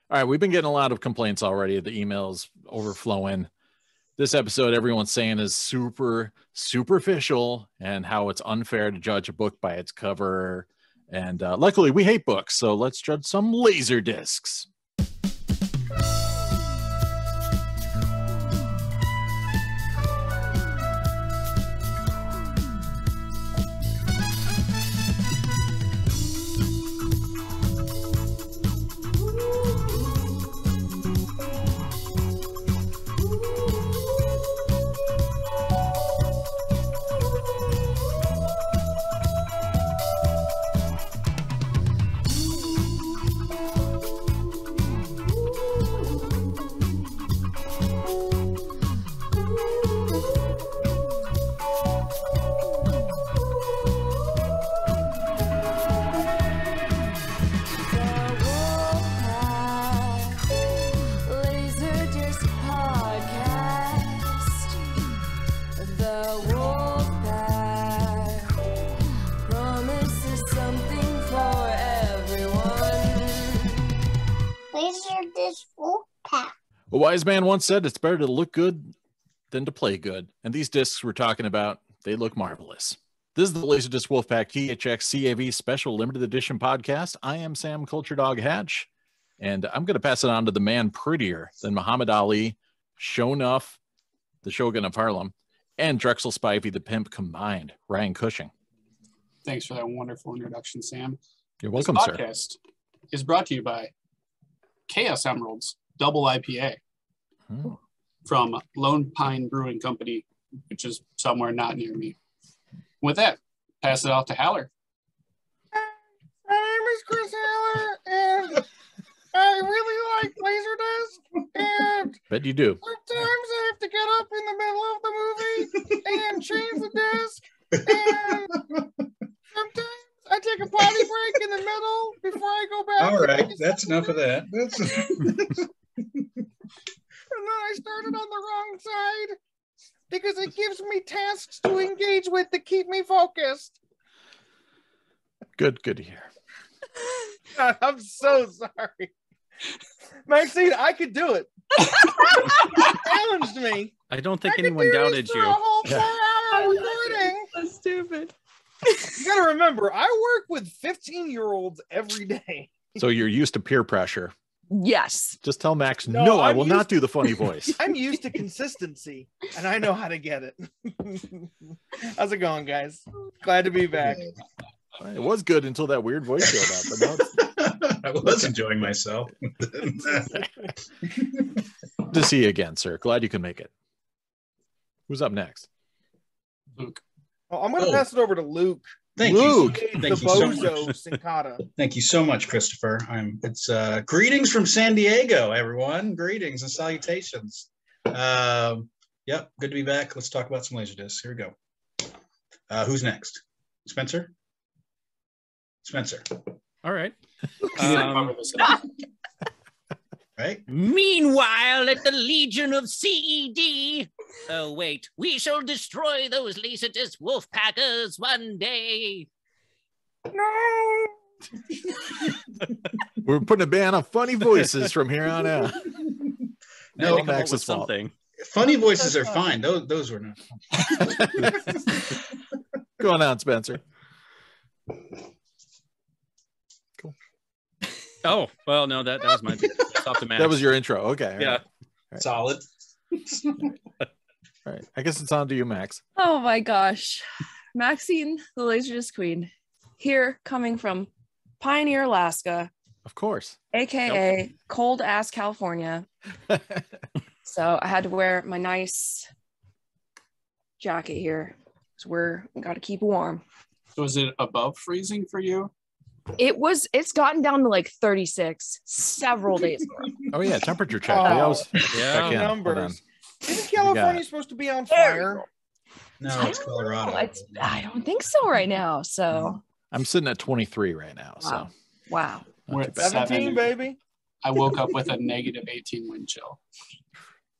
All right, we've been getting a lot of complaints already. The emails overflowing. This episode, everyone's saying is super superficial and how it's unfair to judge a book by its cover. And luckily, we hate books, so let's judge some laser discs. A wise man once said it's better to look good than to play good. And these discs we're talking about, they look marvelous. This is the Laserdisc Wolfpack THX CAV Special Limited Edition podcast. I am Sam Culture Dog Hatch, and I'm going to pass it on to the man prettier than Muhammad Ali, Shonuff, the Shogun of Harlem, and Drexel Spivey, the pimp combined, Ryan Cushing. Thanks for that wonderful introduction, Sam. You're welcome, this sir. Podcast is brought to you by Chaos Emeralds Double IPA from Lone Pine Brewing Company, which is somewhere not near me. With that, pass it off to Haller. My name is Chris Haller, and I really like Laserdisc, and Bet you do. sometimes I have to get up in the middle of the movie and change the disc, and sometimes I take a potty break in the middle before I go back. All right, that's enough of that. And then I started on the wrong side because it gives me tasks to engage with to keep me focused. Good to hear. God, I'm so sorry. Maxine, I could do it. Challenged me. I don't think anyone doubted you. A whole 4-hour recording. So stupid. You gotta remember, I work with 15-year-olds every day. So you're used to peer pressure. Yes. Just tell Max, No, no, I I'm will used- not do the funny voice. I'm used to consistency, and I know how to get it. How's it going, guys? Glad to be back. It was good until that weird voice showed up. But now I was enjoying myself. it's good to see you again, sir. Glad you can make it. Who's up next? Luke. Oh, I'm gonna pass it over to Luke. Thank Luke. you. The Thank you so Bozo much. Sincata. Thank you so much, Christopher. It's greetings from San Diego, everyone. Greetings and salutations. Yep, good to be back. Let's talk about some Laserdiscs. Here we go. Who's next? Spencer? Spencer. All right. Cover this up. Right? Meanwhile, at the Legion of CED, oh wait, we shall destroy those Laserdisc Wolfpackers one day. No. We're putting a ban on funny voices from here on out. No, Come Max's fault. something. funny voices are fine. Those were not. Going on, Spencer. Oh, well, no, that was my that's off the Max. That was your intro. Okay. all Yeah. right. Right. Solid. All right. I guess it's on to you, Max. Oh my gosh. Maxine, the Laserdisc Queen, here coming from Pioneer, Alaska, Of course. aka cold ass California. So I had to wear my nice jacket here because we got to keep warm. So is it above freezing for you? It's gotten down to like 36 several days ago. Oh, yeah. Temperature check. Oh, We always yeah. check in. Hold on. Numbers. Isn't California supposed to be on There we fire? No, it's Colorado. I don't think so right now. So I'm sitting at 23 right now. So wow. We're Not at too bad. 17, 7. baby. I woke up with a negative 18 wind chill.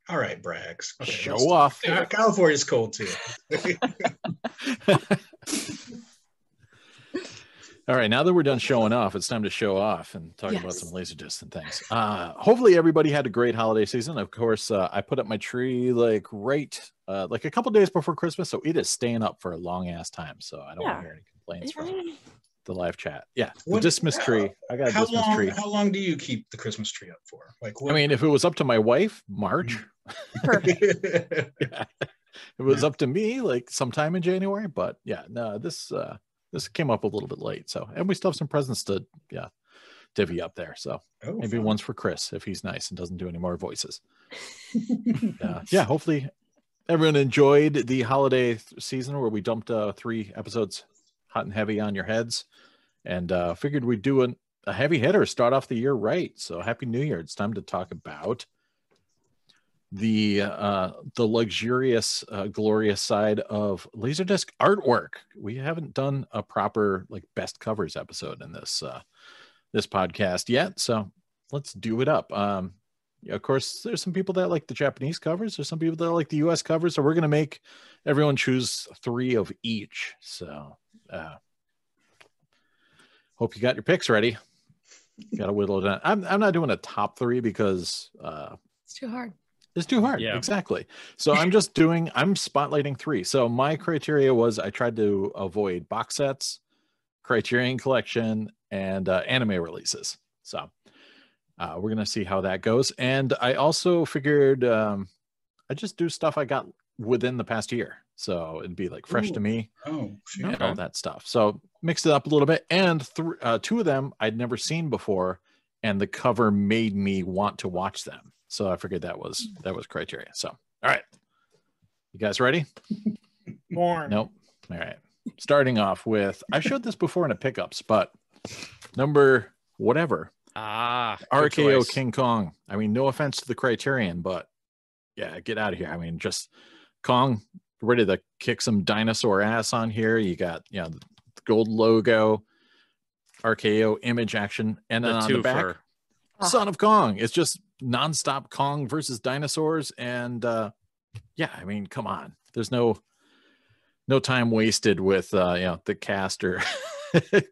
All right, Braggs. Okay, show off. California's cold too. All right, now that we're done showing off, it's time to show off and talk about Yes. some Laserdiscs and things. Hopefully everybody had a great holiday season. Of course, I put up my tree like a couple days before Christmas, so it is staying up for a long ass time. So I don't want to hear any complaints from the live chat. Yeah, the What- Dismas tree. I got a Dismas tree. How long do you keep the Christmas tree up for? Like, what? I mean, if it was up to my wife, March. Perfect. Yeah. It was up to me, like sometime in January. But yeah, no, this came up a little bit late. So, and we still have some presents to divvy up there. So Oh, maybe fun. one's for Chris if he's nice and doesn't do any more voices. Yeah, hopefully everyone enjoyed the holiday season where we dumped 3 episodes hot and heavy on your heads, and figured we'd do a heavy hitter, start off the year right. So happy New Year. It's time to talk about the luxurious, glorious side of Laserdisc artwork. We haven't done a proper like best covers episode in this podcast yet, so let's do it up. Of course, there's some people that like the Japanese covers. There's some people that like the US covers. So we're going to make everyone choose 3 of each. So hope you got your picks ready. Got to whittle it down. I'm not doing a top 3 because It's too hard. it's too hard. Yeah. Exactly. So I'm spotlighting 3. So my criteria was I tried to avoid box sets, Criterion Collection, and anime releases. So we're going to see how that goes. And I also figured I just do stuff I got within the past year. So it'd be like fresh to me Oh, shoot. and all that stuff. So mixed it up a little bit. And 2 of them I'd never seen before. And the cover made me want to watch them. So I figured that was criteria. So, all right. You guys ready? Born. Nope. All right. Starting off with, I showed this before in a pickups, but number whatever, Good RKO choice. King Kong. I mean, no offense to the Criterion, but yeah, get out of here. I mean, just Kong ready to kick some dinosaur ass on here. You got, the gold logo, RKO image action, and then on the back, twofer. Son of Kong. It's just nonstop Kong versus dinosaurs. And yeah, I mean, come on. There's no time wasted with the cast or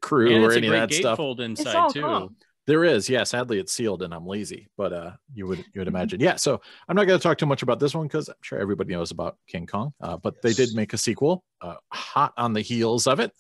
crew And or it's a any of great that stuff. gatefold It's inside all too. Kong. There is, yeah. Sadly, it's sealed and I'm lazy, but you would imagine, yeah. So I'm not going to talk too much about this one because I'm sure everybody knows about King Kong. But they did make a sequel, hot on the heels of it.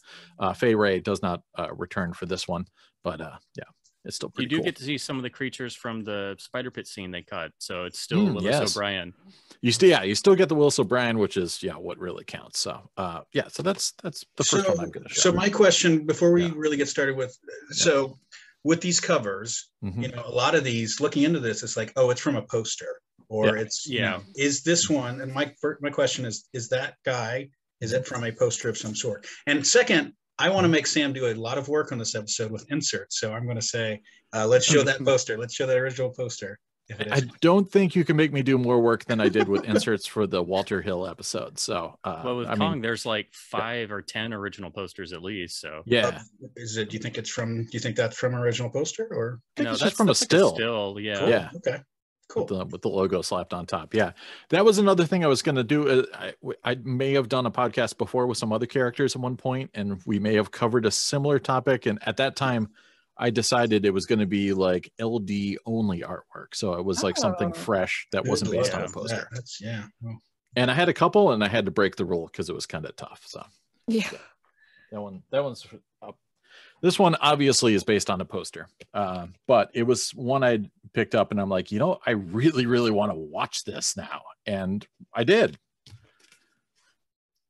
Fay Ray does not return for this one, but yeah, it's still You pretty do cool. get to see some of the creatures from the spider pit scene they cut, so it's still Willis yes. O'Brien. You still get the Willis O'Brien, which is what really counts. So yeah, so that's the first one I'm going to show. So my question before we Yeah. really get started with, so with these covers, Mhm. a lot of these, looking into this, it's like, oh, it's from a poster, or Yeah. it's, Yeah. is this one? And my question is that guy, is it from a poster of some sort? And second, I want to make Sam do a lot of work on this episode with inserts. So I'm going to say, let's show that poster. Let's show that original poster. If it I is. don't think you can make me do more work than I did with inserts for the Walter Hill episode. So Well, with I Kong, mean, there's like 5 or 10 original posters at least. So yeah, Is it? Do you think it's from? Do you think that's from an original poster or? I think it's just from a that's still. Like still, yeah. Cool. Yeah. Okay. Cool. with the logo slapped on top. Yeah, that was another thing I was going to do. I may have done a podcast before with some other characters at one point, and we may have covered a similar topic. And at that time, I decided it was going to be like LD only artwork, so it was like something Oh. fresh that wasn't based on a Yeah, poster. That's Well, And I had a couple, and I had to break the rule because it was kind of tough. So Yeah. that one's up. This one obviously is based on a poster, but it was one I picked up, and I'm like, I really, really want to watch this now, and I did.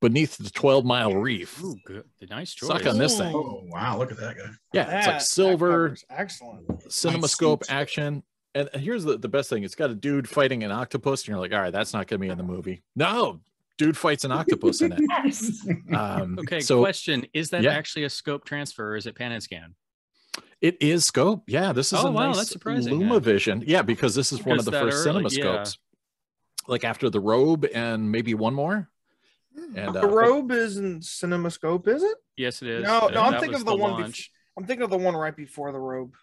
Beneath the 12-Mile Reef. Ooh, good. Nice choice. Suck on this thing. oh wow! Look at that guy. Yeah, it's like That silver cover's excellent. cinemascope suit. action. And here's the best thing: it's got a dude fighting an octopus, and you're like, all right, that's not going to be in the movie. No, dude fights an octopus in it. Yes. Okay, so question. Is that Yeah. actually a scope transfer or is it pan and scan? it is scope. Yeah, this is Oh, a wow, nice that's surprising, yeah. LumaVision. Yeah, because this is one of the Because that first early- cinema scopes. Like after the Robe and maybe one more. And The Robe isn't CinemaScope, is it? Yes, it is. No, I'm That thinking was of the one launch. I'm thinking of the one right before the Robe.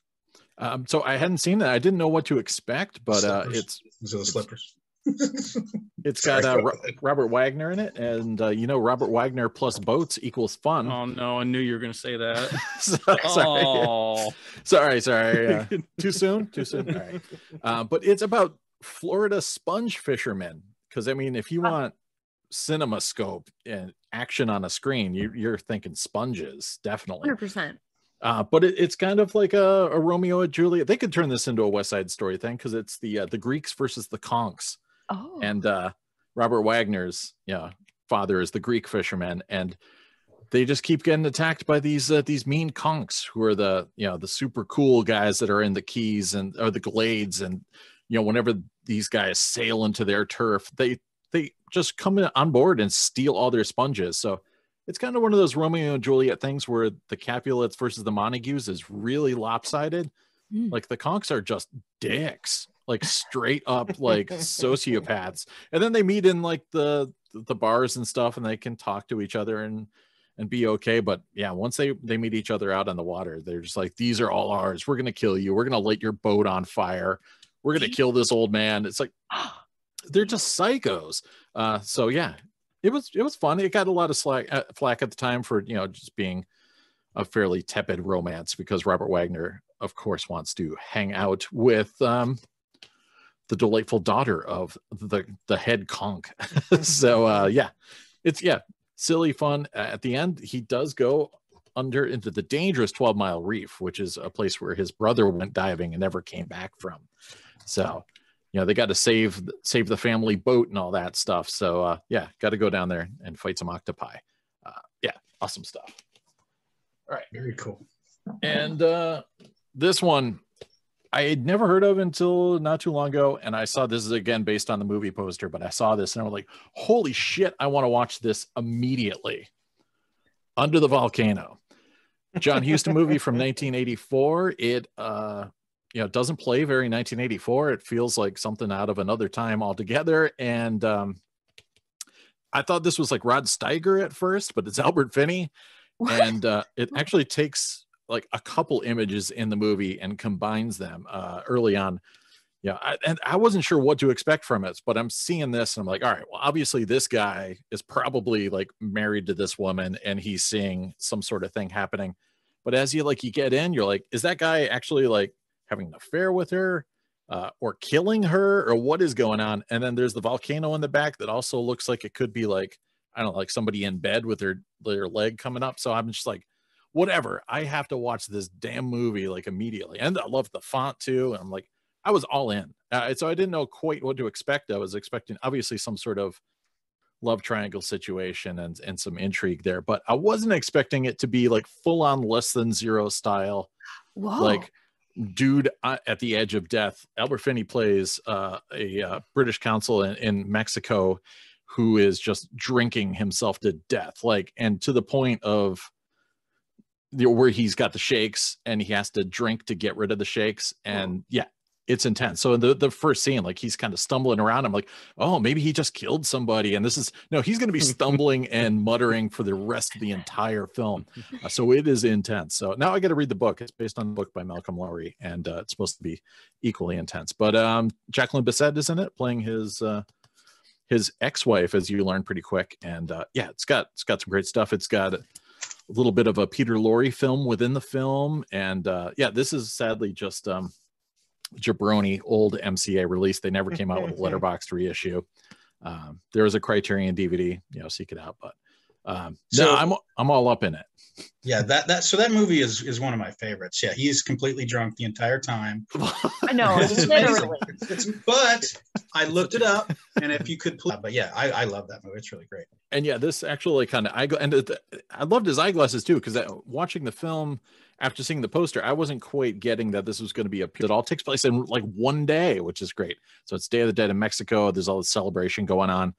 so I hadn't seen that. I didn't know what to expect, but Slippers. it's Those are the slippers. It's got Robert Wagner in it, and Robert Wagner plus boats equals fun. Oh no, I knew you were going to say that. Sorry. Too soon. All right. But it's about Florida sponge fishermen, because I mean, if you want CinemaScope and action on a screen, you're thinking sponges, definitely. 100%. But it's kind of like a Romeo and Juliet. They could turn this into a West Side Story thing, because it's the Greeks versus the conchs. Oh. And Robert Wagner's father is the Greek fisherman, and they just keep getting attacked by these mean conchs, who are the super cool guys that are in the Keys or the Glades, and whenever these guys sail into their turf, they just come on board and steal all their sponges. So it's kind of one of those Romeo and Juliet things where the Capulets versus the Montagues is really lopsided. Like the conchs are just dicks, like straight up like sociopaths. And then they meet in like the bars and stuff, and they can talk to each other and be okay. But yeah, once they meet each other out on the water, they're just like, these are all ours. We're going to kill you. We're going to light your boat on fire. We're going to kill this old man. It's like, they're just psychos. So yeah, it was fun. It got a lot of flack at the time for, just being a fairly tepid romance, because Robert Wagner, of course, wants to hang out with the delightful daughter of the head conch. So it's silly fun. At the end, he does go into the dangerous 12-mile reef, which is a place where his brother went diving and never came back from. So they got to save the family boat and all that stuff. So got to go down there and fight some octopi. Awesome stuff. All right, very cool. And this one I had never heard of until not too long ago, and I saw this is again based on the movie poster, but I saw this and I was like, holy shit, I want to watch this immediately. Under the Volcano. John Huston movie from 1984. It doesn't play very 1984. It feels like something out of another time altogether. And I thought this was like Rod Steiger at first, but it's Albert Finney. What? And it actually takes like a couple images in the movie and combines them early on. I wasn't sure what to expect from it, but I'm seeing this and I'm like, all right, well, obviously this guy is probably like married to this woman and he's seeing some sort of thing happening. But as you get in, you're like, is that guy actually like having an affair with her or killing her, or what is going on? And then there's the volcano in the back that also looks like it could be like, I don't know, like somebody in bed with their leg coming up. So I'm just like, whatever, I have to watch this damn movie like immediately. And I love the font too. And I'm like, I was all in. So I didn't know quite what to expect. I was expecting obviously some sort of love triangle situation and some intrigue there, but I wasn't expecting it to be like full on Less Than Zero style. Whoa. Like dude at the edge of death. Albert Finney plays a British consul in Mexico who is just drinking himself to death, like, and to the point of where he's got the shakes and he has to drink to get rid of the shakes. And it's intense. So in the first scene, like he's kind of stumbling around. I'm like, oh, maybe he just killed somebody. And he's going to be stumbling and muttering for the rest of the entire film. So it is intense. So now I got to read the book. It's based on a book by Malcolm Lowry, and it's supposed to be equally intense. But Jacqueline Bisset is in it, playing his ex-wife, as you learn pretty quick. And it's got some great stuff. It's got a little bit of a Peter Lorre film within the film. And this is sadly just jabroni old MCA release. They never came out with a letterboxd reissue. There was a Criterion DVD, seek it out. But I'm all up in it. Yeah, that movie is one of my favorites. Yeah, he's completely drunk the entire time. I know, literally. But I looked it up, and if you could, but yeah, I love that movie. It's really great. And this actually kind of I loved his eyeglasses too, because watching the film after seeing the poster, I wasn't quite getting that this was going to be it all takes place in like one day, which is great. So it's Day of the Dead in Mexico. There's all this celebration going on,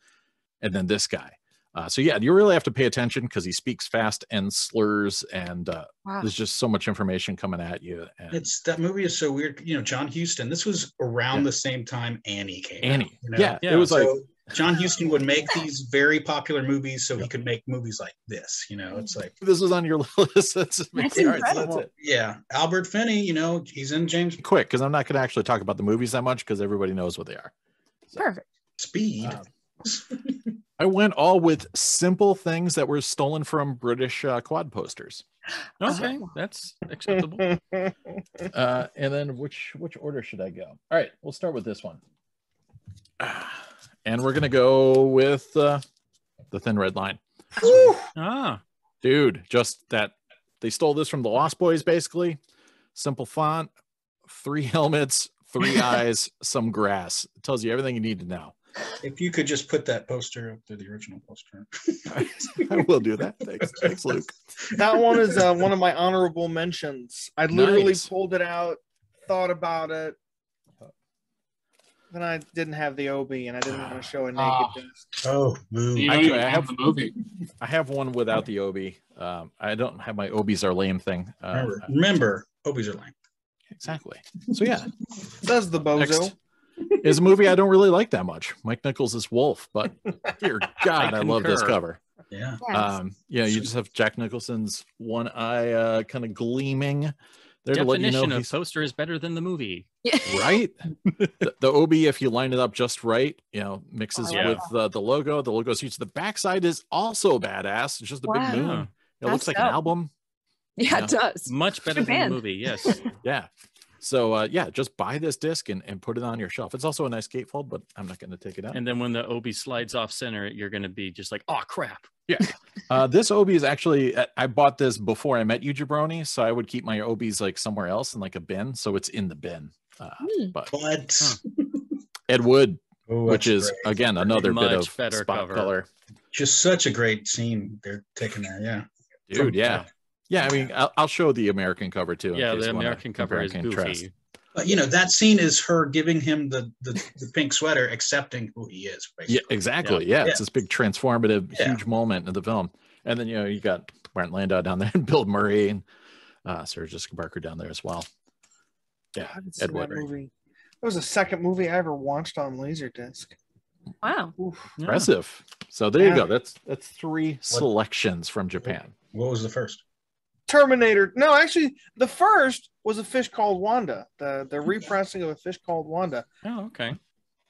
and then this guy. So you really have to pay attention because he speaks fast and slurs, and there's just so much information coming at you. And that movie is so weird. John Huston. This was around the same time Annie came out. It was like John Huston would make these very popular movies, so he could make movies like this. It's like this was on your list. That's incredible. That's it. Yeah, Albert Finney. He's in James. Quick, because I'm not going to actually talk about the movies that much because everybody knows what they are. Perfect. Speed. I went all with simple things that were stolen from British quad posters. Okay, that's acceptable. And then which order should I go? All right, we'll start with this one. And we're going to go with the Thin Red Line. Dude, just that they stole this from the Lost Boys, basically. Simple font, 3 helmets, 3 eyes, some grass. It tells you everything you need to know. If you could just put that poster up to the original poster. I will do that. Thanks, Luke. That one is one of my honorable mentions. I literally Nice. pulled it out, thought about it. Then I didn't have the OB, and I didn't want to show a naked disc. Oh, boo. You don't Actually, even I have have- the movie. I have one without the OB. I don't have my OBs are lame thing. Remember, Obies are lame. Exactly. So yeah, Says the bozo. next is a movie I don't really like that much. Mike Nichols is Wolf, but dear God, I love this concur. cover. Yeah. Yeah, you just have Jack Nicholson's one eye kind of gleaming there to let you know Definition of he's poster is better than the movie. right. The OB, if you line it up just right, mixes Yeah. with the logo. The logo's huge. The backside is also badass. It's just a Wow. big moon. It looks That's like an dope. album. Yeah, it does. Much better Good than band. the movie, yes. Yeah. So just buy this disc and put it on your shelf. It's also a nice gatefold, but I'm not going to take it out. And then when the OB slides off center, you're going to be just like, oh, crap. This OB is actually, I bought this before I met you, Jabroni. So I would keep my OBs like somewhere else in like a bin. So it's in the bin. But But Ed Wood, oh, which that's is great. again another bit Much of better spot cover. color. Just such a great scene they're taking there. Yeah. Dude, yeah. Yeah, I mean, I'll show the American cover too. in Yeah, case the you wanna American cover compare is and contrast. goofy. But that scene is her giving him the pink sweater, accepting who he is. Basically. Yeah, exactly. Yeah, Yeah. it's this big transformative, Yeah. huge moment in the film. And then you got Martin Landau down there, and Bill Murray, and Sarah Jessica Parker down there as well. Yeah, I haven't seen Ed Wood. that movie. That was the second movie I ever watched on Laserdisc. Wow. Oof. Yeah. Impressive. So there you Yeah. go. That's 3 selections from Japan. What was the first? Terminator. No, actually, the first was A Fish Called Wanda, the repressing of A Fish Called Wanda. Oh, okay.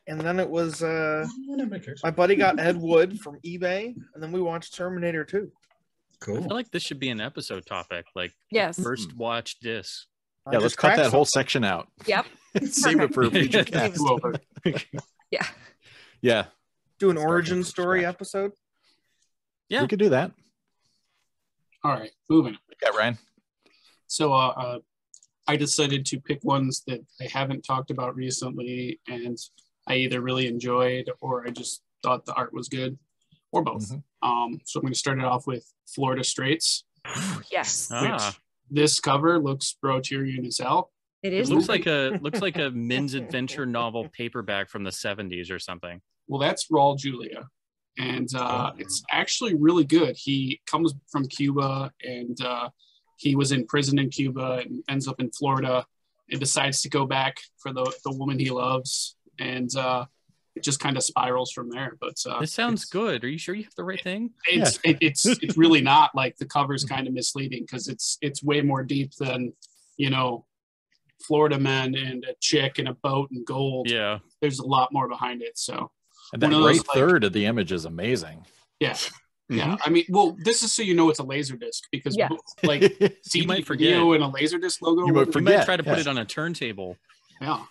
And then it was Nobody cares. my buddy got Ed Wood from eBay, and then we watched Terminator 2. I Cool. feel like this should be an episode topic, like Yes. first watch disc. I Yeah, let's just cut cracked that whole some. section out. Yep. Save it for a future Yeah. cast. Two over. Yeah. Yeah, Do an Start origin from story scratch. episode. Yeah. we could do that. All right, moving. Yeah, Ryan. So I decided to pick ones that I haven't talked about recently, and I either really enjoyed or I just thought the art was good, or both. Mhm. So I'm going to start it off with Florida Straits. Yes. Ah, This cover looks Broterian as hell. It it is. looks like a men's adventure novel paperback from the 70s or something. Well, that's Raul Julia, and it's actually really good. He comes from Cuba, and he was in prison in Cuba and ends up in Florida and decides to go back for the woman he loves, and it just kind of spirals from there. But This sounds good. Are you sure you have the right thing? it's really not. Like, the cover's kind of misleading because it's way more deep than, Florida men and a chick and a boat and gold. Yeah. There's a lot more behind it. So And that One of those, right like- third of the image is amazing. yeah. Yeah, Mhm. I mean, well, this is so you know it's a laser disc because Yeah. like CD might forget. video and a laser disc logo. You might You forget. might try to put yeah. it on a turntable. Yeah.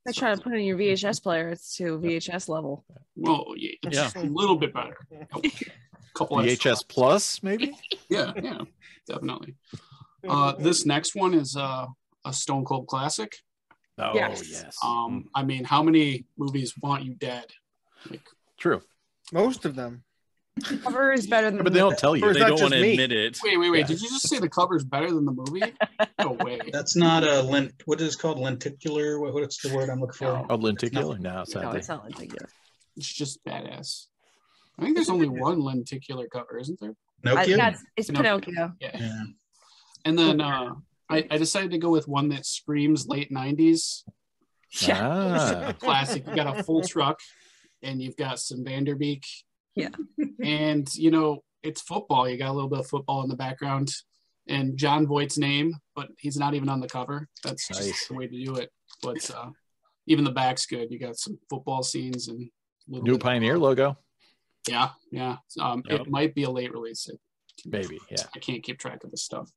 I try to put it in your VHS player. It's to VHS level. Well, yeah, it's Yeah. a little bit better. A couple VHS Plus, maybe? Yeah, definitely. This next one is a Stone Cold classic. Oh, Yes. yes. I mean, how many movies want you dead? Like, True. Most of them. Cover is better than But they don't tell you. Or is They that don't just want to me? admit it. wait. Yeah. Did you just say the cover's better than the movie? No way. That's not a what is it called? Lenticular? What's the word I'm looking for? Oh, lenticular? No, No, sadly. it's not lenticular. It's just badass. I think there's only one lenticular cover, isn't there? Nokia? Yeah, it's Pinocchio. Pinocchio. Yeah. Yeah. And then I decided to go with one that screams late 90s. Yeah. Ah, Classic. You got a full truck and you've got some Vanderbeek. Yeah. And, it's football. You got a little bit of football in the background and John Voight's name, but he's not even on the cover. That's just Nice. the way to do it. But even the back's good. You got some football scenes and little New bit Pioneer above. logo. Yeah. Yep. It might be a late release. Maybe, yeah. I can't keep track of this stuff.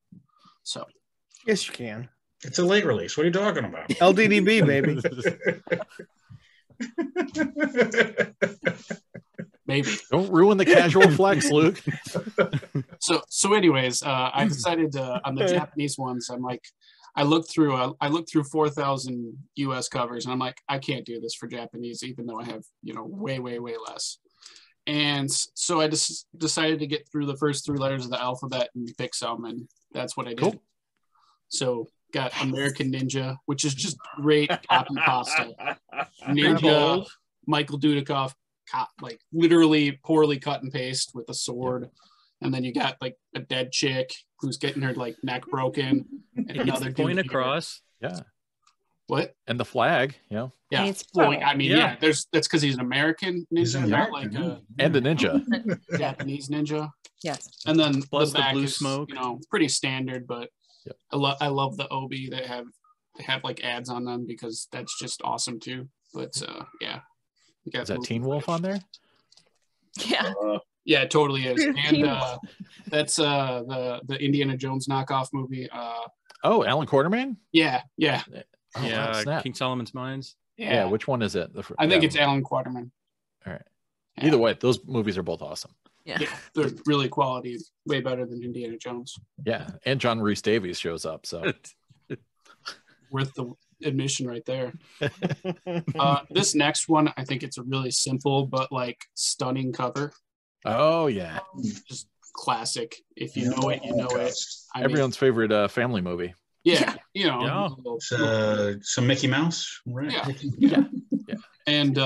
So Yes, you can. It's a late release. What are you talking about? LDDB, baby. maybe. Don't ruin the casual flex, Luke. So anyways, I decided on the Japanese ones. I'm like, I looked through 4,000 US covers, and I'm like, I can't do this for Japanese, even though I have way less. And so I just decided to get through the first 3 letters of the alphabet and pick some, and that's what I did. Cool. So got American Ninja, which is just great copy pasta. Ninja, Michael Dudikoff, like literally poorly cut and paste with a sword. And then you got like a dead chick who's getting her like neck broken. And It gets another the point dude here. across. Yeah. What? And the flag, Yeah. It's Well, cool. I mean, Yeah. that's because he's an American ninja, He's an not American. like a and a ninja. Japanese ninja. Yes. And then Plus the the back blue is, smoke. pretty standard, but Yep. I love the obi that they have like ads on them because that's just awesome too. But yeah. You got Is that movie Teen Wolf on there? Yeah. Yeah, it totally is. Teen And that's the Indiana Jones knockoff movie. Oh, Alan Quartermain? Yeah. Oh, wow, Yeah, snap. King Solomon's Mines. Yeah, which one is it? I think yeah. it's Alan Quarterman. All right. Yeah. Either way, those movies are both awesome. Yeah. Yeah, they're really quality, way better than Indiana Jones. Yeah, and John Rhys Davies shows up. So Worth the admission right there. This next one, I think it's a really simple but like stunning cover. oh yeah, Just classic. If you know it, you know it. I mean, everyone's favorite family movie. yeah, Yeah. Some Mickey Mouse, right? Yeah. And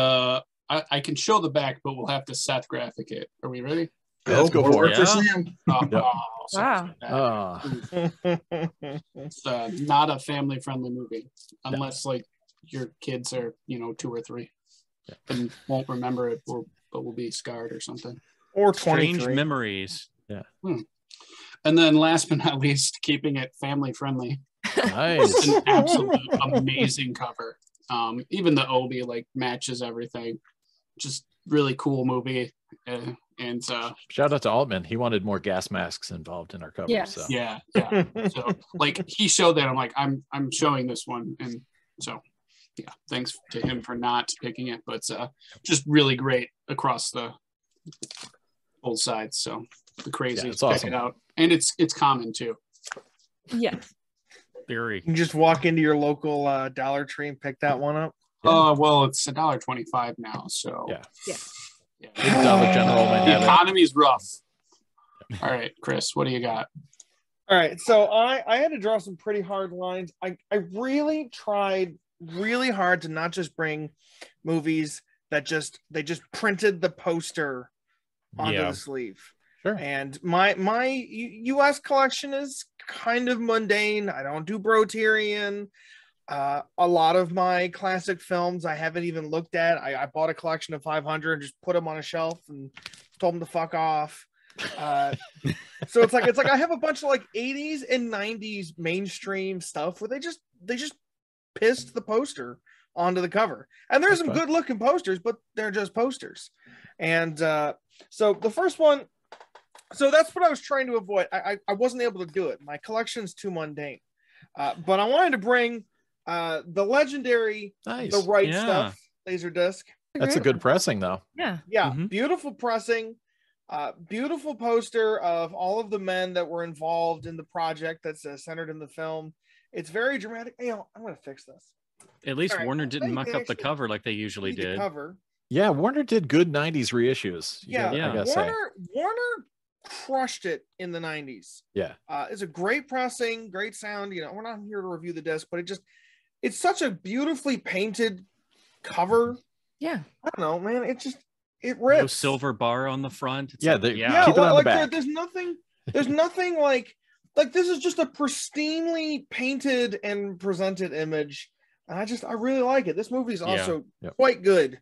I can show the back, but we'll have to Seth graphic it. Are we ready? Yeah, let's go for work it. for Yeah. Sam. Oh, Yep. sorry Wow. for that. It's not a family friendly movie unless like your kids are 2 or 3 and won't remember it but will be scarred or something. Or Strange 23. memories. And then last but not least, keeping it family friendly. Nice. An absolute amazing cover. Even the obi like matches everything. Just really cool movie. And Shout out to Altman. He wanted more gas masks involved in our cover. Yes. So yeah. So like he showed that. I'm like, I'm showing this one, and so yeah, thanks to him for not picking it, but just really great across the both sides. So the crazies, it's check awesome. it out, and it's common too. Yeah. Very. You can just walk into your local Dollar Tree and pick that one up. Well, it's $1.25 now, so Yeah. Yeah. in Dollar General, The Manhattan. economy is rough. All right, Chris, what do you got? All right, so I had to draw some pretty hard lines. I really tried really hard to not just bring movies that they just printed the poster onto Yeah. the sleeve. Sure. And my U.S. collection is kind of mundane. I don't do Broterian. A lot of my classic films I haven't even looked at. I bought a collection of 500 and just put them on a shelf and told them to fuck off. So it's like I have a bunch of like 80s and 90s mainstream stuff where they just pissed the poster onto the cover. And there's some That's good looking posters, but they're just posters. And so the first one, so that's what I was trying to avoid. I wasn't able to do it. My collection's too mundane. But I wanted to bring the legendary Nice. The Right Yeah. Stuff Laserdisc. That's a good pressing, though. Yeah. Yeah, Mhm. beautiful pressing, beautiful poster of all of the men that were involved in the project that's centered in the film. It's very dramatic. Hey, I'm going to fix this. At least All right, Warner didn't they muck up the actually cover like they usually Read the did. cover. Yeah, Warner did good 90s reissues. Yeah, Yeah. I gotta say. Warner crushed it in the 90s. Yeah. It's a great pressing, great sound. We're not here to review the disc, but it's such a beautifully painted cover. Yeah. I don't know, man. It rips. No silver bar on the front. It's Yeah, like, they- Yeah, Keep it on the like back. there's nothing like this is just a pristinely painted and presented image. And I really like it. This movie is also Yep. quite good.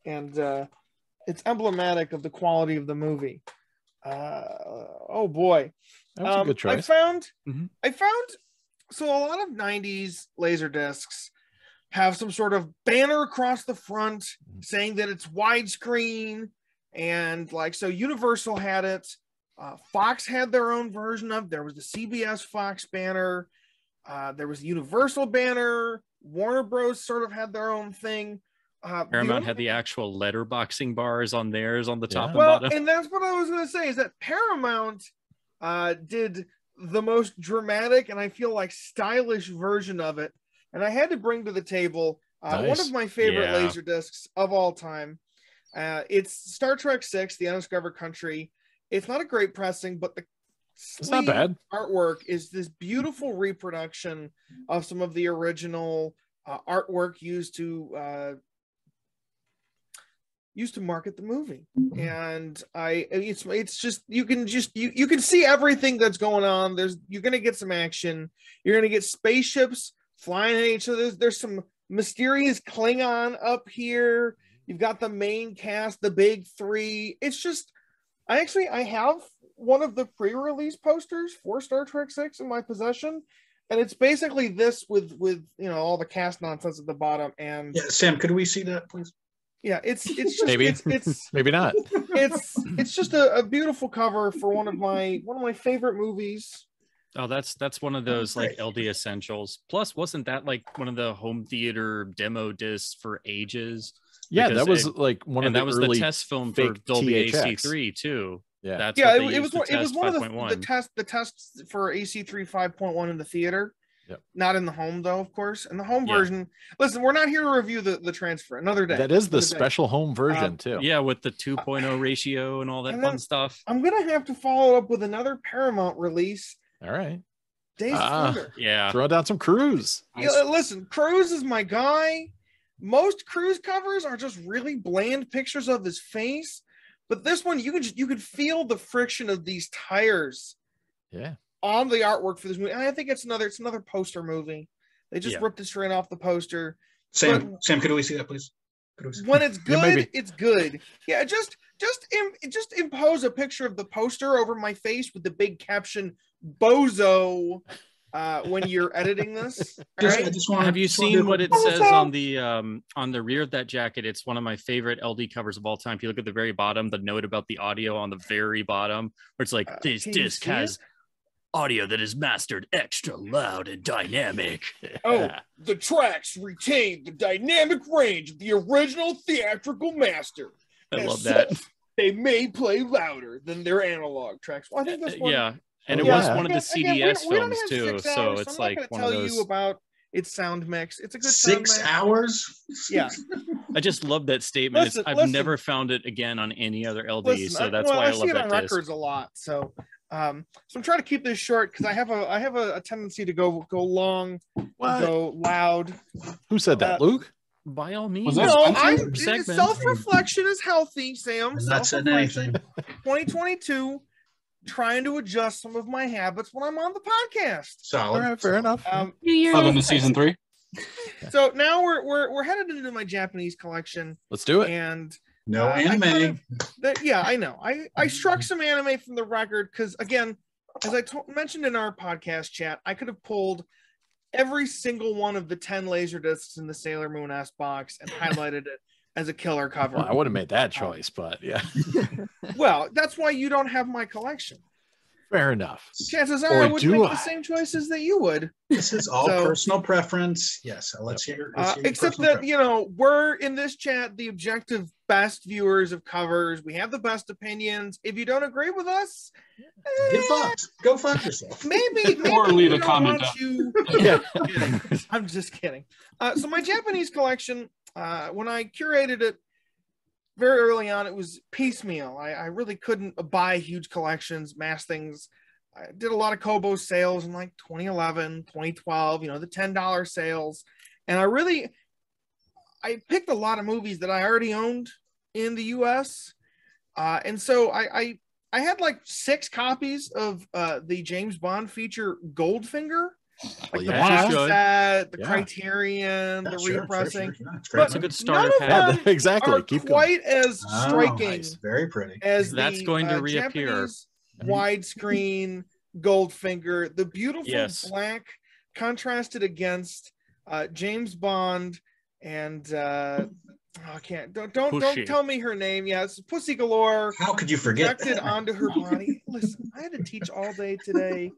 And it's emblematic of the quality of the movie. Oh boy. That was a good choice. I found Mhm. so a lot of 90s laser discs have some sort of banner across the front saying that it's widescreen. And like, so Universal had it. Fox had their own version of, there was the CBS Fox banner. There was the Universal banner. Warner Bros. Sort of had their own thing. Paramount had the actual letterboxing bars on theirs on the top and well, bottom. and that's what I was going to say, is that Paramount did the most dramatic and I feel like stylish version of it. And I had to bring to the table Nice. one of my favorite Yeah. laser discs of all time. It's Star Trek VI, The Undiscovered Country. It's not a great pressing, but the It's not sleeve bad. artwork is this beautiful reproduction of some of the original artwork used to market the movie. And it's just you can see everything that's going on. You're gonna get some action, you're gonna get spaceships flying at each other. There's some mysterious Klingon up here. You've got the main cast, the big three. It's just I have one of the pre-release posters for Star Trek VI in my possession, and it's basically this with all the cast nonsense at the bottom. And Yeah, Sam, could we see that, please? yeah, it's just Maybe. it's Maybe not. it's just a beautiful cover for one of my favorite movies. Oh, that's one of those like Great. LD essentials. Plus, wasn't that like one of the home theater demo discs for ages? Yeah, Because that was like one of And the that was early the test film for fake Dolby THX. AC3 too. Yeah. That's Yeah, what they it was used to test one of the 5.1. tests for AC3 5.1 in the theater. Yep. Not in the home though, of course. In the home Yeah. version, listen, we're not here to review the transfer. Another day. That is the Another day. special home version too. Yeah, with the 2.0 ratio and all that And fun then- stuff. I'm gonna have to follow up with another Paramount release, All right. Days of Ah. Thunder. Yeah. Throw down some Cruise. Yeah, listen, Cruise is my guy. Most Cruise covers are just really bland pictures of his face, but this one you could feel the friction of these tires Yeah. on the artwork for this movie. And I think it's another poster movie. They just Yeah. ripped it straight off the poster. Sam, could we see that, please? Could we see When it's Yeah, good, maybe. it's good. Yeah, just impose a picture of the poster over my face with the big caption "Bozo" when you're editing this. Just- right? I just wanna- Have you just wanna do seen a what quick- it says on the rear of that jacket? It's one of my favorite LD covers of all time. If you look at the very bottom, the note about the audio on the very bottom, where it's like this can you disc see has audio that is mastered extra loud and dynamic. Oh, the tracks retain the dynamic range of the original theatrical master. I As love that. such, they may play louder than their analog tracks. Well, I think this one. Yeah, and it Yeah. was one of the Again, CDS we don't films have too, 6 so hours, it's I'm like not one gonna of tell those. you about its sound mix. It's a good sound 6 mix. hours? Yeah. I just love that statement. Listen, I've listen. never found it again on any other LD, Listen, so that's why I I love see it that on disc. records a lot. So I'm trying to keep this short because I have a tendency to go long, What? go loud. Who said that, Luke? By all means, Was that No, Spencer? segment. self-reflection is healthy, Sam. I'm not saying Self-reflection. anything. 2022, trying to adjust some of my habits when I'm on the podcast. All Solid. right, fair enough. New Year. Welcome to season 3. So now we're headed into my Japanese collection, Let's do it. and No I anime. kind yeah, I know. I struck some anime from the record because, again, as I mentioned in our podcast chat, I could have pulled every single one of the 10 laser discs in the Sailor Moon S box and highlighted it as a killer cover. Well, I would have made that choice, but yeah, Well, that's why you don't have my collection. fair enough. Chances are Or I would do make I? the same choices that you would. This is all So- personal preference. Yes, let's hear. Let's hear your Except personal that, we're in this chat the objective best viewers of covers. We have the best opinions. If you don't agree with us, Get fucked. Go fuck yourself. maybe Or we leave a don't comment want down. you. Yeah. I'm just kidding. So my Japanese collection, when I curated it very early on, it was piecemeal. I really couldn't buy huge collections, mass things. I did a lot of Kobo sales in like 2011, 2012, the $10 sales. And I picked a lot of movies that I already owned in the US. And so I had like 6 copies of the James Bond feature Goldfinger. Like the yeah. box Sure. set, the Yeah. Criterion, Yeah, the sure, repressing. sure. It's But great. That's a good none starter of pack. Yeah, them exactly. are Keep going. quite as Oh, striking nice. Very pretty. as That's the, going to reappear. Japanese widescreen Goldfinger. The beautiful Yes. black contrasted against James Bond and I can't don't Pussy. tell me her name. Yeah, it's Pussy Galore. How could you forget Projected that? onto her body. Listen, I had to teach all day today.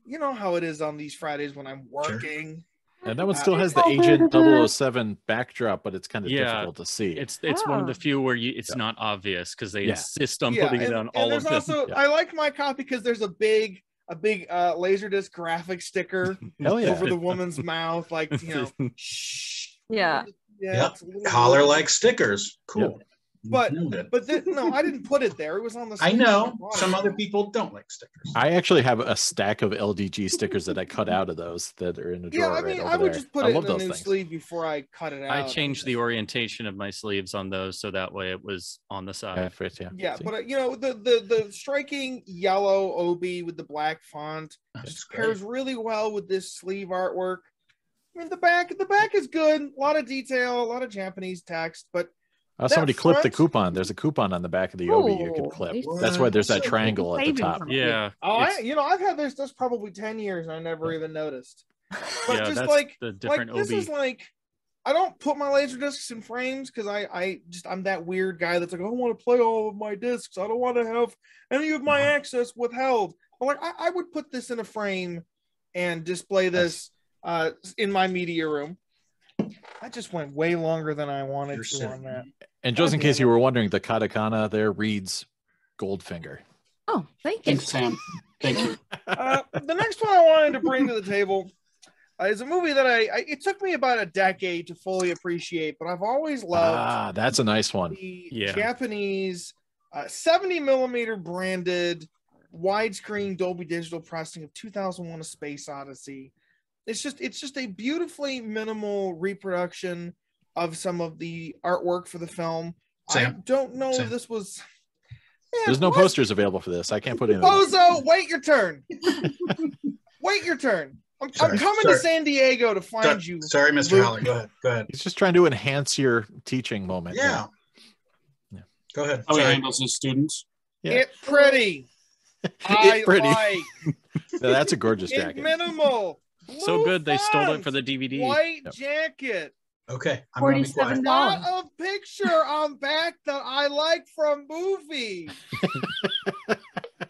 You know how it is on these Fridays when I'm working. And that one still has the Agent 007 backdrop, but it's kind of difficult to see. It's one of the few where it's not obvious because they insist on putting it on all of them. Also, I like my copy because there's a big Laserdisc graphic sticker over the woman's mouth, like, shh. Yeah. Yep. Collar-like stickers. Cool. Yep. But no, I didn't put it there. It was on the. I know some other people don't like stickers. I actually have a stack of LDG stickers that I cut out of those that are in a drawer. Yeah, I mean, I would just put it in a new sleeve before I cut it out. I changed the orientation of my sleeves on those so that way it was on the side. Yeah, but the striking yellow OB with the black font just pairs really well with this sleeve artwork. I mean, the back is good. A lot of detail, a lot of Japanese text, but. Somebody clipped the coupon. There's a coupon on the back of the OB you can clip. That's why there's that triangle at the top. Yeah. I've had this probably 10 years and I never even noticed. But yeah, just that's like the different this OB. is like, I don't put my laser discs in frames because I'm that weird guy that's like, I don't want to play all of my discs. I don't want to have any of my access withheld. But like I would put this in a frame and display this in my media room. I just went way longer than I wanted to on that. And just in case you were wondering, the katakana there reads Goldfinger. Oh, thank you. Thanks, Sam. Thank you. The next one I wanted to bring to the table is a movie that it took me about a decade to fully appreciate, but I've always loved. That's a nice one. The Japanese 70 millimeter branded widescreen Dolby Digital pressing of 2001: A Space Odyssey. It's just a beautifully minimal reproduction of some of the artwork for the film. I don't know if this was. There's no posters available for this. I can't put it in. Bozo, wait your turn. Wait your turn. I'm coming to San Diego to find you. Sorry, Mr. Haller. Go ahead. He's just trying to enhance your teaching moment. Yeah. Go ahead. How he handles his students. Yeah. It's pretty. It's pretty. Like. That's a gorgeous jacket. It's minimal. So good they stole it font, for the DVD. White jacket. Okay. I'm gonna be quiet. Not a picture on back that I like from movie.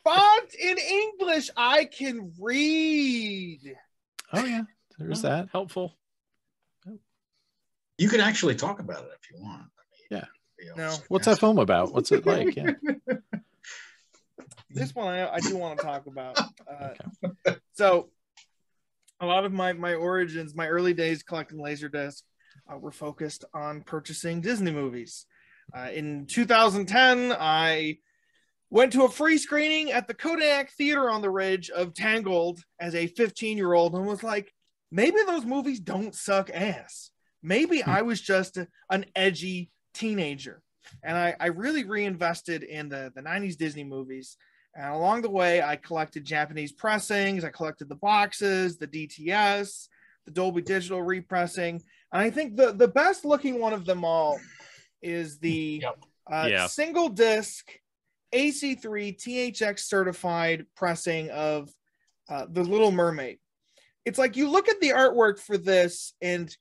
Font in English I can read. Oh yeah, there's that. Helpful. You can actually talk about it if you want. Yeah. No. What's that film about? What's it like? Yeah. This one I do want to talk about. So a lot of my origins, my early days collecting Laserdisc were focused on purchasing Disney movies. In 2010, I went to a free screening at the Kodak Theater on the Ridge of Tangled as a 15-year-old and was like, maybe those movies don't suck ass. Maybe I was just an edgy teenager. And I really reinvested in the 90s Disney movies. And along the way, I collected Japanese pressings. I collected the boxes, the DTS, the Dolby Digital repressing. And I think the best looking one of them all is the single disc AC3 THX certified pressing of The Little Mermaid. It's like you look at the artwork for this and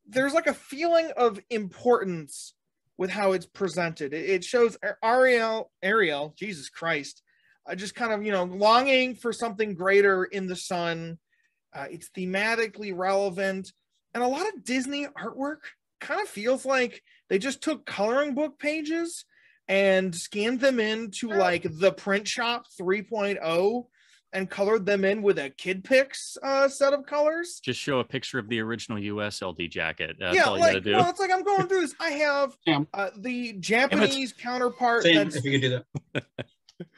there's like a feeling of importance with how it's presented. It shows Ariel, Jesus Christ, just kind of, longing for something greater in the sun. It's thematically relevant. And a lot of Disney artwork kind of feels like they just took coloring book pages and scanned them into like the Print Shop 3.0 and colored them in with a Kid Pix set of colors. Just show a picture of the original US LD jacket. That's yeah, all you like, gotta do. well, it's like I'm going through this. I have the Japanese counterpart. Same, if you could do that.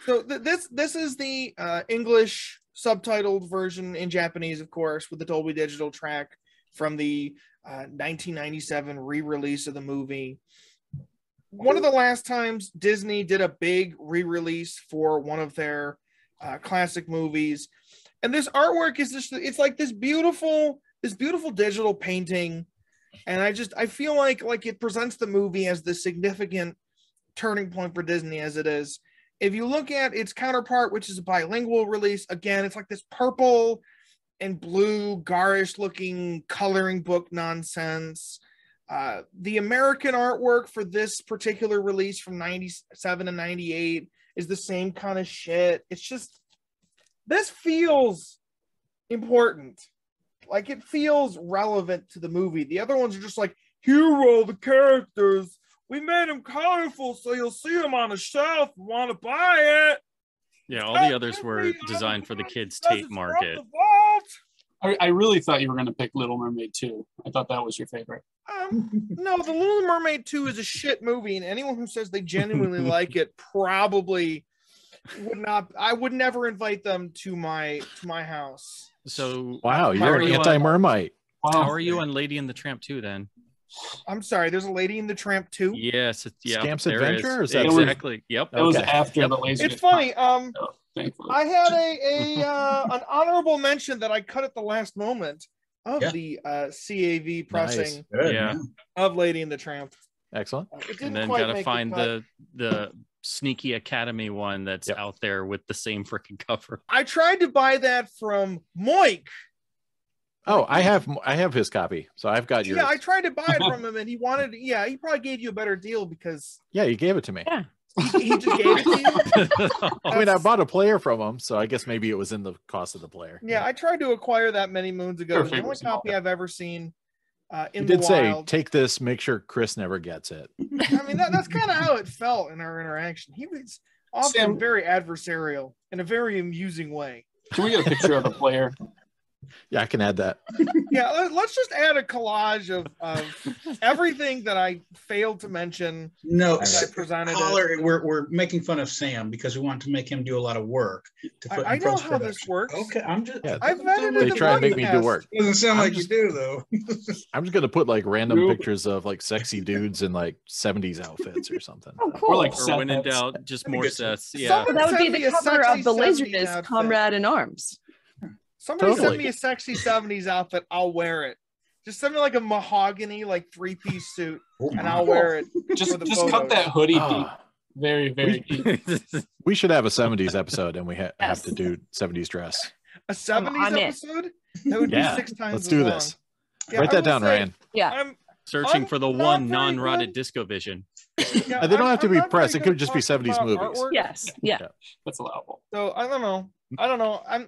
So this is the English subtitled version in Japanese, of course, with the Dolby Digital track from the 1997 re-release of the movie. One of the last times Disney did a big re-release for one of their classic movies, and this artwork is just—it's like this beautiful digital painting, and I feel like it presents the movie as the significant turning point for Disney as it is. If you look at its counterpart, which is a bilingual release, again, it's like this purple and blue, garish looking coloring book nonsense. The American artwork for this particular release from 97 and 98 is the same kind of shit. It's just, this feels important. Like, it feels relevant to the movie. The other ones are just like, here are all the characters. We made them colorful so you'll see them on a shelf and want to buy it. Yeah, all the others were designed for the kids' tape market. I really thought you were going to pick Little Mermaid 2. I thought that was your favorite. No, The Little Mermaid 2 is a shit movie, and anyone who says they genuinely like it probably would not. I would never invite them to my house. So Wow, you're an anti-Mermite. Wow. how are you on Lady and the Tramp 2 then? I'm sorry, there's a Lady in the Tramp 2. Yes, yeah. Scamp's there Adventure, is. or is that- Exactly. Yep. That was Okay. after Yep. the laser. It's funny. Thankfully. I had an honorable mention that I cut at the last moment of Yeah. the CAV pressing Good, Yeah. of Lady and the Tramp. Excellent. It didn't And then quite gotta make find cut. the sneaky Academy one that's Yep. out there with the same freaking cover. I tried to buy that from Moik. Oh, I have his copy, so I've got yours. Yeah, I tried to buy it from him, and he wanted. Yeah, he probably gave you a better deal because Yeah, you gave it to me. Yeah. he just gave it to you. I mean, I bought a player from him, so I guess maybe it was in the cost of the player. Yeah, I tried to acquire that many moons ago. It's the Perfect. only copy I've ever seen You in did the say, wild. take this, make sure Chris never gets it. I mean, that's kind of how it felt in our interaction. He was often Sam- very adversarial in a very amusing way. Can we get a picture of the player? Yeah, I can add that. Yeah, let's just add a collage of everything that I failed to mention. No, as I presented it. caller, we're making fun of Sam because we want to make him do a lot of work. To put I in know how post-production. this works. Okay, I'm just. Yeah. I've vetted They the try and make me do podcast. work. Doesn't sound I'm like just- you do though. I'm just gonna put like random Nope. pictures of like sexy dudes in like 70s outfits or something. Oh, cool. Or like Or when in Seth doubt, just That'd be more good. sets. Yeah. Someone That would send be me the a cover sexy of the 70s Laserdisc outfit. Comrade in Arms. Somebody Totally. send me a sexy 70s outfit. I'll wear it. Just send me like a mahogany, like 3-piece suit, Oh, and my. I'll wear it. Just For the cut photos. that hoodie deep. Ah, Very, very deep. we should have a 70s episode, and we have Yes. to do 70s dress. A 70s on it. episode? That would Yeah, be 6 times let's as do long. this. Yeah, Write I that will down, say, Ryan. Yeah. I'm Searching for the not one very non-rotted good. Disco Vision. Yeah, They don't I'm- have to I'm be not pressed. very It could good just be talking 70s about movies. artwork. Yes. Yeah. That's allowable. So I don't know.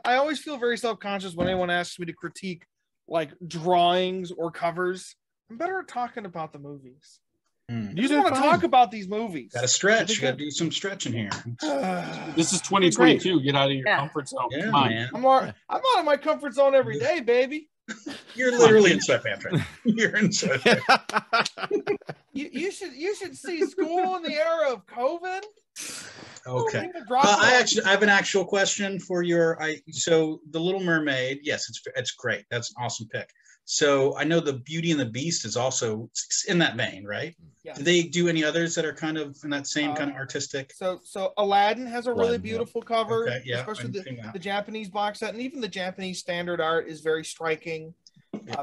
I always feel very self-conscious when anyone asks me to critique like drawings or covers. I'm better at talking about the movies. Hmm. You just want to talk about these movies. Gotta stretch. Gotta do some stretching here. This is 2022. Get out of your Yeah. comfort zone. Yeah, Come on. man. I'm out of my comfort zone every day, baby. You're literally in sweatpants right now. You're in sweatpants. You should see school in the era of COVID. Okay. People drop I off. have an actual question for so the Little Mermaid, yes, it's great. That's an awesome pick. So I know the Beauty and the Beast is also in that vein, right? Yeah. Do they do any others that are kind of in that same kind of artistic? So Aladdin has a really Aladdin, yeah. beautiful cover, Okay, yeah, especially I've seen that. the Japanese box set, and even the Japanese standard art is very striking.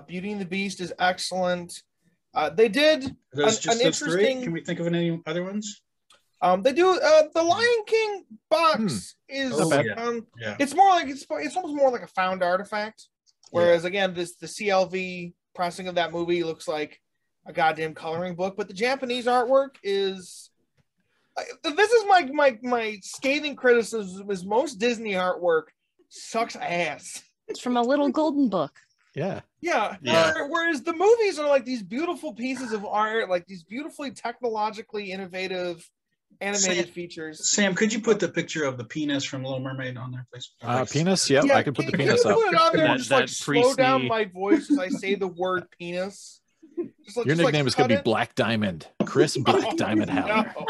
Beauty and the Beast is excellent. They did Are those an just those three? interesting- Can we think of any other ones? they do the Lion King box is Oh, yeah. Yeah. it's more like it's almost more like a found artifact. Whereas again, the CLV pressing of that movie looks like a goddamn coloring book, but the Japanese artwork is. This is my scathing criticism: is most Disney artwork sucks ass. It's from a little golden book. Yeah. Yeah. Yeah. Whereas the movies are like these beautiful pieces of art, like these beautifully technologically innovative animated features. Sam, could you put the picture of the penis from Little Mermaid on there, please? Penis. Yep, I can put the can penis you up. put it on there and That- just like that slow down priestly- my voice as I say the word penis? Just, Your just, nickname is going to cut be Black Diamond. Chris Black Diamond Howler. No.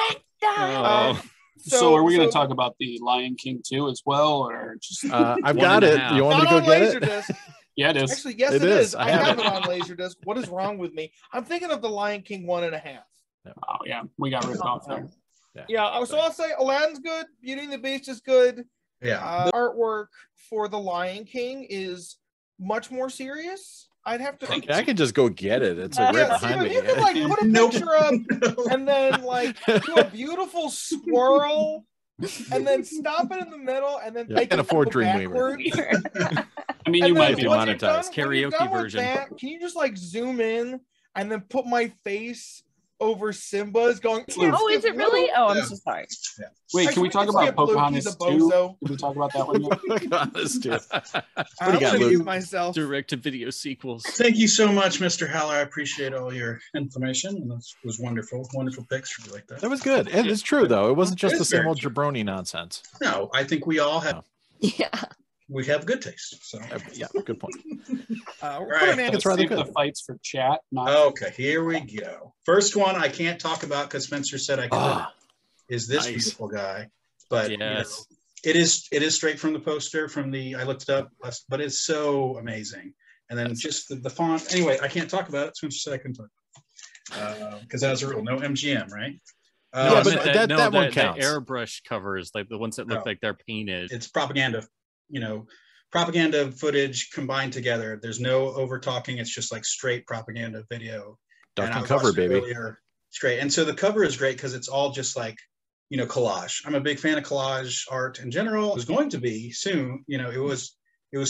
Oh. So are we going to talk about the Lion King 2 as well, or just? I've One got and a it. half. You want me Not to on go get it? Laserdisc. Yeah, it is. Actually, yes, It it is. is. I I have have it. it on Laserdisc. What is wrong with me? I'm thinking of the Lion King 1.5. Oh yeah, we got ripped off there. Yeah, so I'll say Aladdin's good. Beauty and the Beast is good. Yeah. Artwork for the Lion King is much more serious. I'd have to. I can just go get it. It's like right Yeah, see, behind if me. you could like put a Nope. picture up and then like do a beautiful swirl and then stop it in the middle and then Yeah, make can't it afford go Dreamweaver. backwards. I mean, And you then might be when you're monetized. done- when you're Karaoke done with version. that, can you just like zoom in and then put my face over Simba's going? Oh, is it really? Oh, I'm Yeah. so sorry. Wait, can we talk about skip Loki Pocahontas the 2? bozo? Can we talk about that one yet? Honest, dude. I you got, don't Luke? use myself. Direct to video sequels. Thank you so much, Mr. Haller. I appreciate all your information, and that was wonderful. Wonderful picks for you like that. That was good. And it's true, though. It wasn't just It the is same very old true. jabroni nonsense. No, I think we all have. Yeah. We have good taste. So Yeah, good point. We're Right. putting in- It's rather Save good. the fights for chat. Not okay, here we go. First one I can't talk about because Spencer said I could. Ah, Is this nice. beautiful guy? But you know, Yes. it is straight from the poster from the I looked it up, but it's so amazing. And then just the font. Anyway, I can't talk about it. Spencer said I couldn't talk about it because that's a rule. No MGM, right? Yeah, I but meant that one the counts. airbrush covers, like the ones that look Oh. like they're painted. It's propaganda, propaganda footage combined together. There's no over talking. It's just like straight propaganda video. Duck And and I cover, watched it baby. earlier. It's great. And so the cover is great because it's all just like, collage. I'm a big fan of collage art in general. It was going to be soon, it was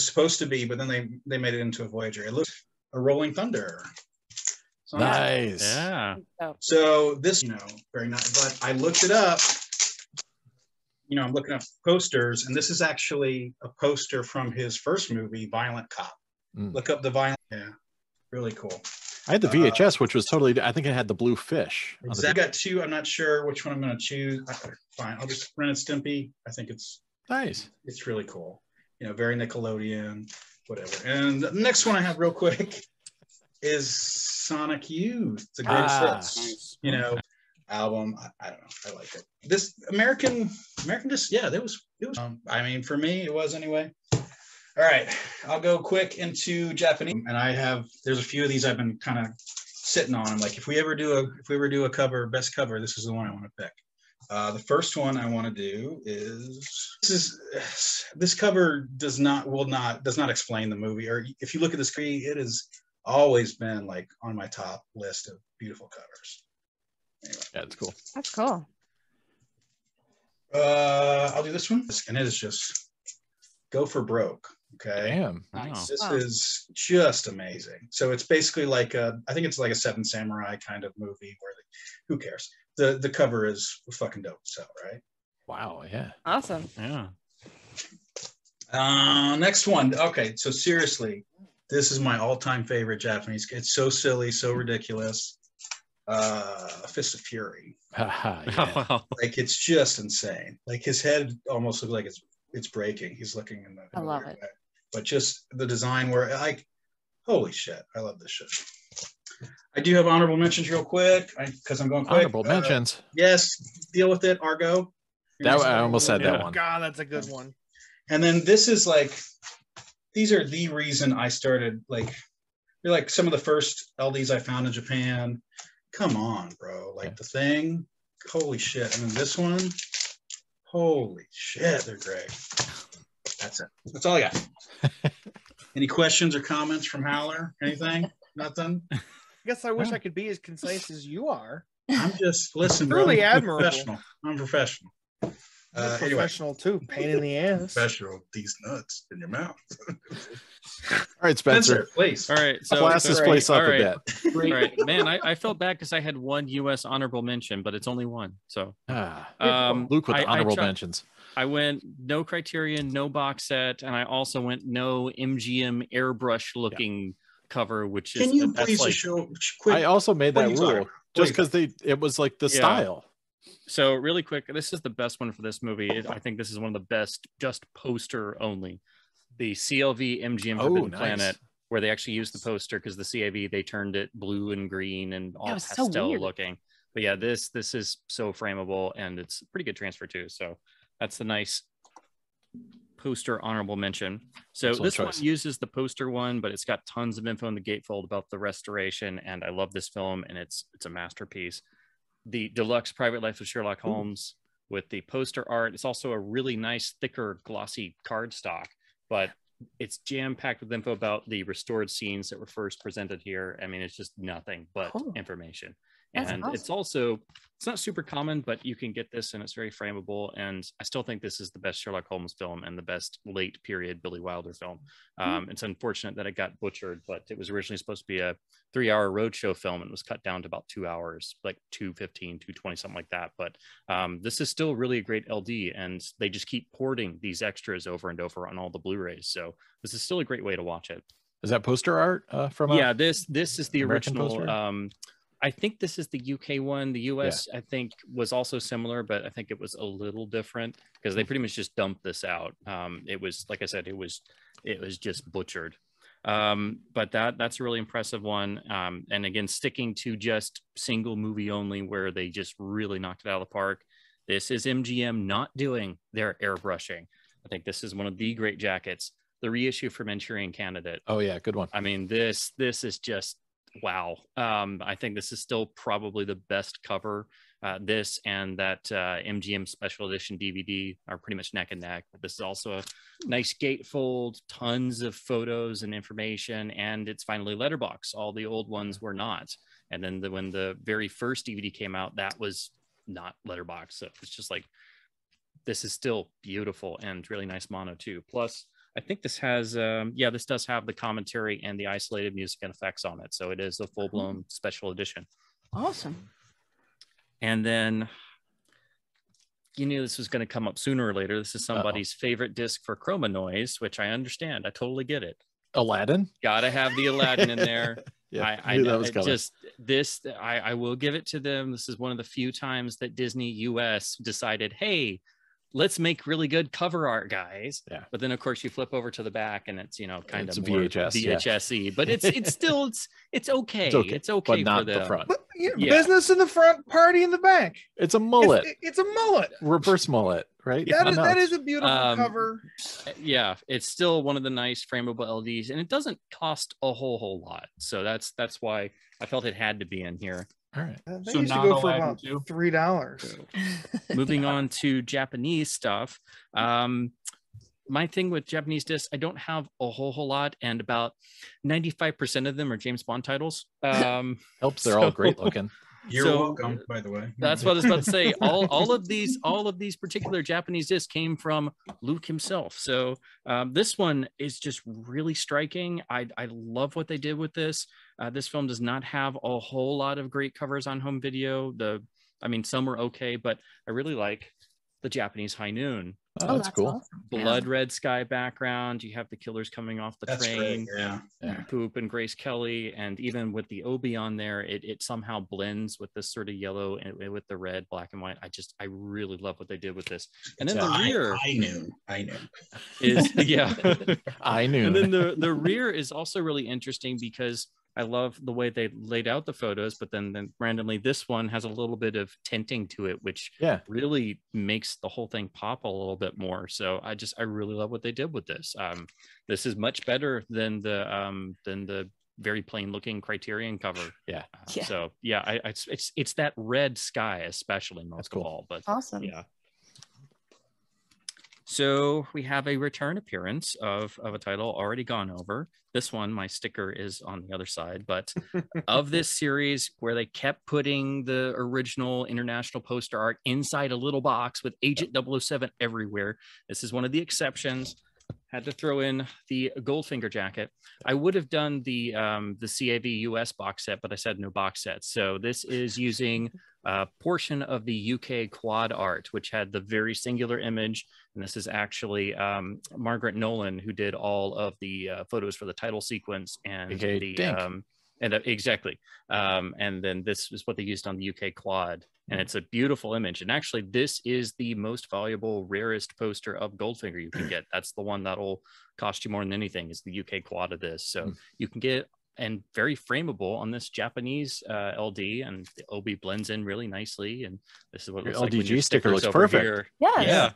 supposed to be, but then they made it into a Voyager. It looked a Rolling Thunder. So Nice. Yeah. So this, very nice. But I looked it up. I'm looking up posters, and this is actually a poster from his first movie, Violent Cop. Mm. Look up the Violent. Yeah, really cool. I had the VHS, which was totally, I think it had the blue fish. on the I got two. I'm not sure which one I'm going to choose. Fine, I'll just Ren and Stimpy. I think it's Nice. really cool. Very Nickelodeon, whatever. And the next one I have real quick is Sonic Youth, the greatest hits. Nice. Album. I don't know. I like it. This American just it was. For me it was anyway. All right, I'll go quick into Japanese, and there's a few of these I've been kind of sitting on. I'm like, if we ever do a cover, best cover, this is the one I want to pick. The first one I want to do is this cover does not explain the movie, or if you look at the screen, it has always been like on my top list of beautiful covers. Anyway. Yeah, it's cool. That's cool. I'll do this one, and it is just Go for Broke. Okay. Damn. Nice. This Wow. is just amazing. So it's basically like I think it's like a Seven Samurai kind of movie where who cares? The cover is fucking dope. So right. Wow. Yeah. Awesome. Yeah. Next one. Okay. So seriously, this is my all-time favorite Japanese. It's so silly, so ridiculous. Fist of Fury. Haha, yeah. Oh, wow. Like it's just insane. Like his head almost looks like it's breaking. He's looking in the. I love it. Way. But just the design where holy shit, I love this shit. I do have honorable mentions real quick because I'm going quick. Honorable mentions. Yes, deal with it, Argo. That I almost said that Yeah. one. God, that's a good one. And then this is like, these are the reason I started they're like some of the first LDs I found in Japan. Come on, bro. Like The Thing. Holy shit. And then this one. Holy shit, they're great. That's it. That's all I got. Any questions or comments from Howler? Anything? Nothing? I guess I wish I could be as concise as you are. I'm just, listen, bro. Truly I'm admirable. professional. I'm professional. You're Anyway, professional too. Pain in the ass. professional. These nuts in your mouth. All right, Spencer. Spencer, please. All right. So Blast this place up all right. a bit. All right, man. I felt bad because I had one U.S. honorable mention, but it's only one. So Luke with the I honorable tried- mentions. I went no Criterion, no box set, and I also went no MGM airbrush looking cover, which is Can you that's please like, just show quick? I also made what that are you talking rule about? just because it was like the Yeah. style. So really quick, this is the best one for this movie. I think this is one of the best, just poster only. The CLV MGM Oh, Forbidden nice. Planet, where they actually used the poster because the CAV they turned it blue and green and all Yeah, it was so pastel weird. looking. But yeah, this is so frameable and it's a pretty good transfer too. So that's the nice poster honorable mention. So Excellent this choice. one uses the poster one, but it's got tons of info in the gatefold about the restoration, and I love this film, and it's a masterpiece. The deluxe Private Life of Sherlock Holmes with the poster art. It's also a really nice, thicker, glossy cardstock, but it's jam-packed with info about the restored scenes that were first presented here. I mean, it's just nothing but Cool. information. That's And it's also, it's not super common, but you can get this and it's very frameable. And I still think this is the best Sherlock Holmes film and the best late period Billy Wilder film. It's unfortunate that it got butchered, but it was originally supposed to be a 3-hour roadshow film and was cut down to about 2 hours, like 2:15, 2:20, something like that. But this is still really a great LD, and they just keep porting these extras over and over on all the Blu-rays. So this is still a great way to watch it. Is that poster art from? Yeah, this is the American original. poster? I think this is the UK one. The US, I think, was also similar, but I think it was a little different because they pretty much just dumped this out. It was, like I said, it was just butchered. But that's a really impressive one. And again, sticking to just single movie only, where they just really knocked it out of the park. This is MGM not doing their airbrushing. I think this is one of the great jackets. The reissue for Manchurian Candidate. Oh yeah, good one. I mean, this is just wow. I think this is still probably the best cover. This and that MGM special edition DVD are pretty much neck and neck. But this is also a nice gatefold, tons of photos and information, and it's finally letterbox. All the old ones were not. And then when the very first DVD came out, that was not letterbox. So it's just like, this is still beautiful and really nice mono too. Plus, I think this has, this does have the commentary and the isolated music and effects on it. So it is a full-blown special edition. Awesome. And then you knew this was going to come up sooner or later. This is somebody's favorite disc for Chroma Noise, which I understand. I totally get it. Aladdin? Gotta have the Aladdin in there. Yeah, I know that was I will give it to them. This is one of the few times that Disney US decided, hey, let's make really good cover art, guys. Yeah. But then of course you flip over to the back and it's, kind It's of VHS, VHS-y, but it's still it's okay. It's okay but not for the them. front. But, Yeah. business in the front, party in the back. It's a mullet, It's a mullet. reverse mullet, right? That is a beautiful cover. Yeah, it's still one of the nice frameable LDs, and it doesn't cost a whole lot. So that's why I felt it had to be in here. All right. They So used to not go for Aladdin about too? $3. Moving on to Japanese stuff. My thing with Japanese discs, I don't have a whole lot, and about 95% of them are James Bond titles. Helps. They're all great looking. You're So- welcome, by the way. That's what I was about to say. All of these particular Japanese discs came from Luke himself. So this one is just really striking. I love what they did with this. This film does not have a whole lot of great covers on home video. Some are okay, but I really like the Japanese High Noon. Oh, that's cool. Awesome. Blood red sky background. You have the killers coming off the That's train. great. Yeah. Yeah. Poop and Grace Kelly, and even with the Obi on there, it somehow blends with this sort of yellow and with the red, black and white. I really love what they did with this. And then the rear I knew. is I knew. And then the rear is also really interesting because I love the way they laid out the photos, but then randomly this one has a little bit of tinting to it, which really makes the whole thing pop a little bit more. So I really love what they did with this. This is much better than the very plain looking Criterion cover. So it's that red sky especially most of all. But awesome. Yeah. So we have a return appearance of a title already gone over. This one, my sticker is on the other side, but of this series where they kept putting the original international poster art inside a little box with Agent 007 everywhere. This is one of the exceptions. Had to throw in the Goldfinger jacket. I would have done the CAV US box set, but I said no box sets. So this is using a portion of the UK quad art, which had the very singular image. And this is actually Margaret Nolan, who did all of the photos for the title sequence and exactly. And then this is what they used on the UK quad. And it's a beautiful image. And actually, this is the most valuable, rarest poster of Goldfinger you can get. That's the one that'll cost you more than anything, is the UK quad of this. So you can get, and very frameable on this Japanese LD, and the OB blends in really nicely. And this is what it looks like when your LDG sticker looks over perfect. here. Yes.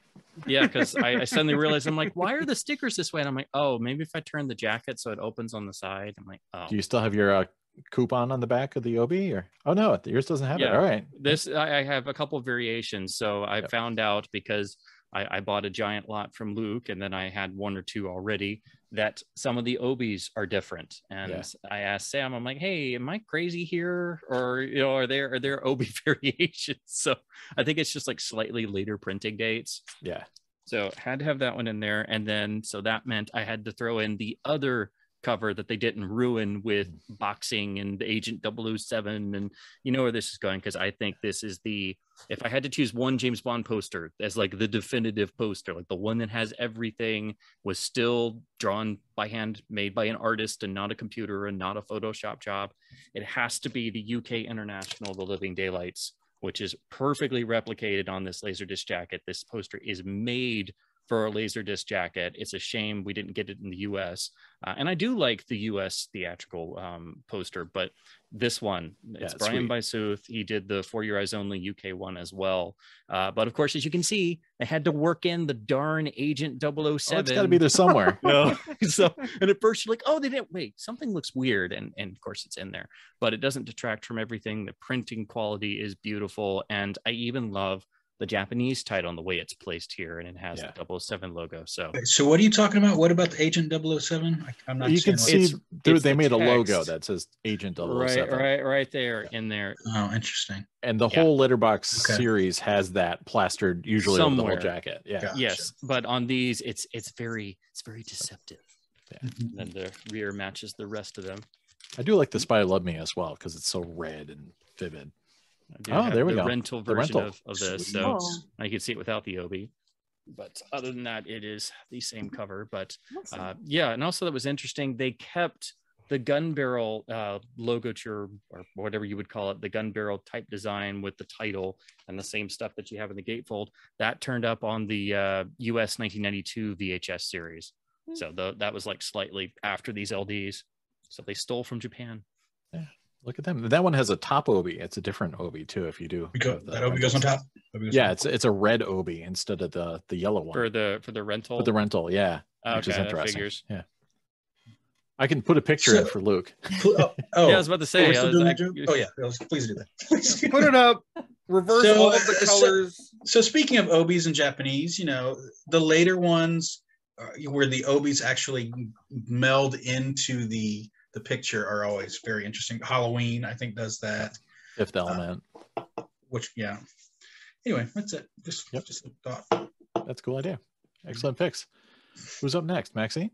Yeah, because I suddenly realized, I'm like, why are the stickers this way? And I'm like, oh, maybe if I turn the jacket so it opens on the side. I'm like, oh. Do you still have your coupon on the back of the OB, or no, yours doesn't have it? All right. This I have a couple of variations. So I found out because I bought a giant lot from Luke, and then I had one or two already. that some of the obies are different. And Yeah. I asked Sam, I'm like, hey, am I crazy here? Or, are there obi variations? So I think it's just like slightly later printing dates. Yeah. So had to have that one in there. And then, so that meant I had to throw in the other cover that they didn't ruin with boxing and Agent 007. And you know where this is going, because I think this is if I had to choose one James Bond poster as like the definitive poster, like the one that has everything, was still drawn by hand, made by an artist and not a computer and not a Photoshop job, it has to be the UK International The Living Daylights, which is perfectly replicated on this Laserdisc jacket. This poster is made for a Laserdisc jacket. It's a shame we didn't get it in the US. And I do like the US theatrical poster, but this one, it's Brian Bysooth. He did the For Your Eyes Only UK one as well. But of course, as you can see, they had to work in the darn Agent 007. Oh, it's got to be there somewhere. No. So, and at first you're like, oh, they didn't, wait, something looks weird. And of course it's in there, but it doesn't detract from everything. The printing quality is beautiful. And I even love the Japanese title and the way it's placed here, and it has the 007 logo. So what are you talking about? What about the Agent 007? I'm not. You can see, dude, they made a logo text. that says Agent 007. Right there in there. Oh, interesting. And the whole Letterbox series has that plastered usually somewhere over the whole jacket. Yeah. Gotcha. Yes, but on these, it's very deceptive. Yeah. And then the rear matches the rest of them. I do like the Spy Love Me as well because it's so red and vivid. Oh, there we the go. Rental The version rental. of this, so I can see it without the obi. But other than that, it is the same cover. But and also that was interesting. They kept the gun barrel logature, or whatever you would call it, the gun barrel type design with the title and the same stuff that you have in the gatefold. That turned up on the US 1992 VHS series. So that was like slightly after these LDs. So they stole from Japan. Yeah. Look at them. That one has a top obi. It's a different obi too. If you do that obi goes on top. It's a red obi instead of the yellow one for the rental. For the rental, yeah. Okay, which is interesting. that figures. Yeah. I can put a picture in for Luke. Yeah, I was about to say. Please do that. Please. Put it up. Reverse all of the colors. So speaking of obis in Japanese, the later ones where the obis actually meld into the picture are always very interesting. Halloween, I think, does that. Fifth Element. Anyway, that's it. Just a thought. That's a cool idea. Excellent picks. Who's up next, Maxine?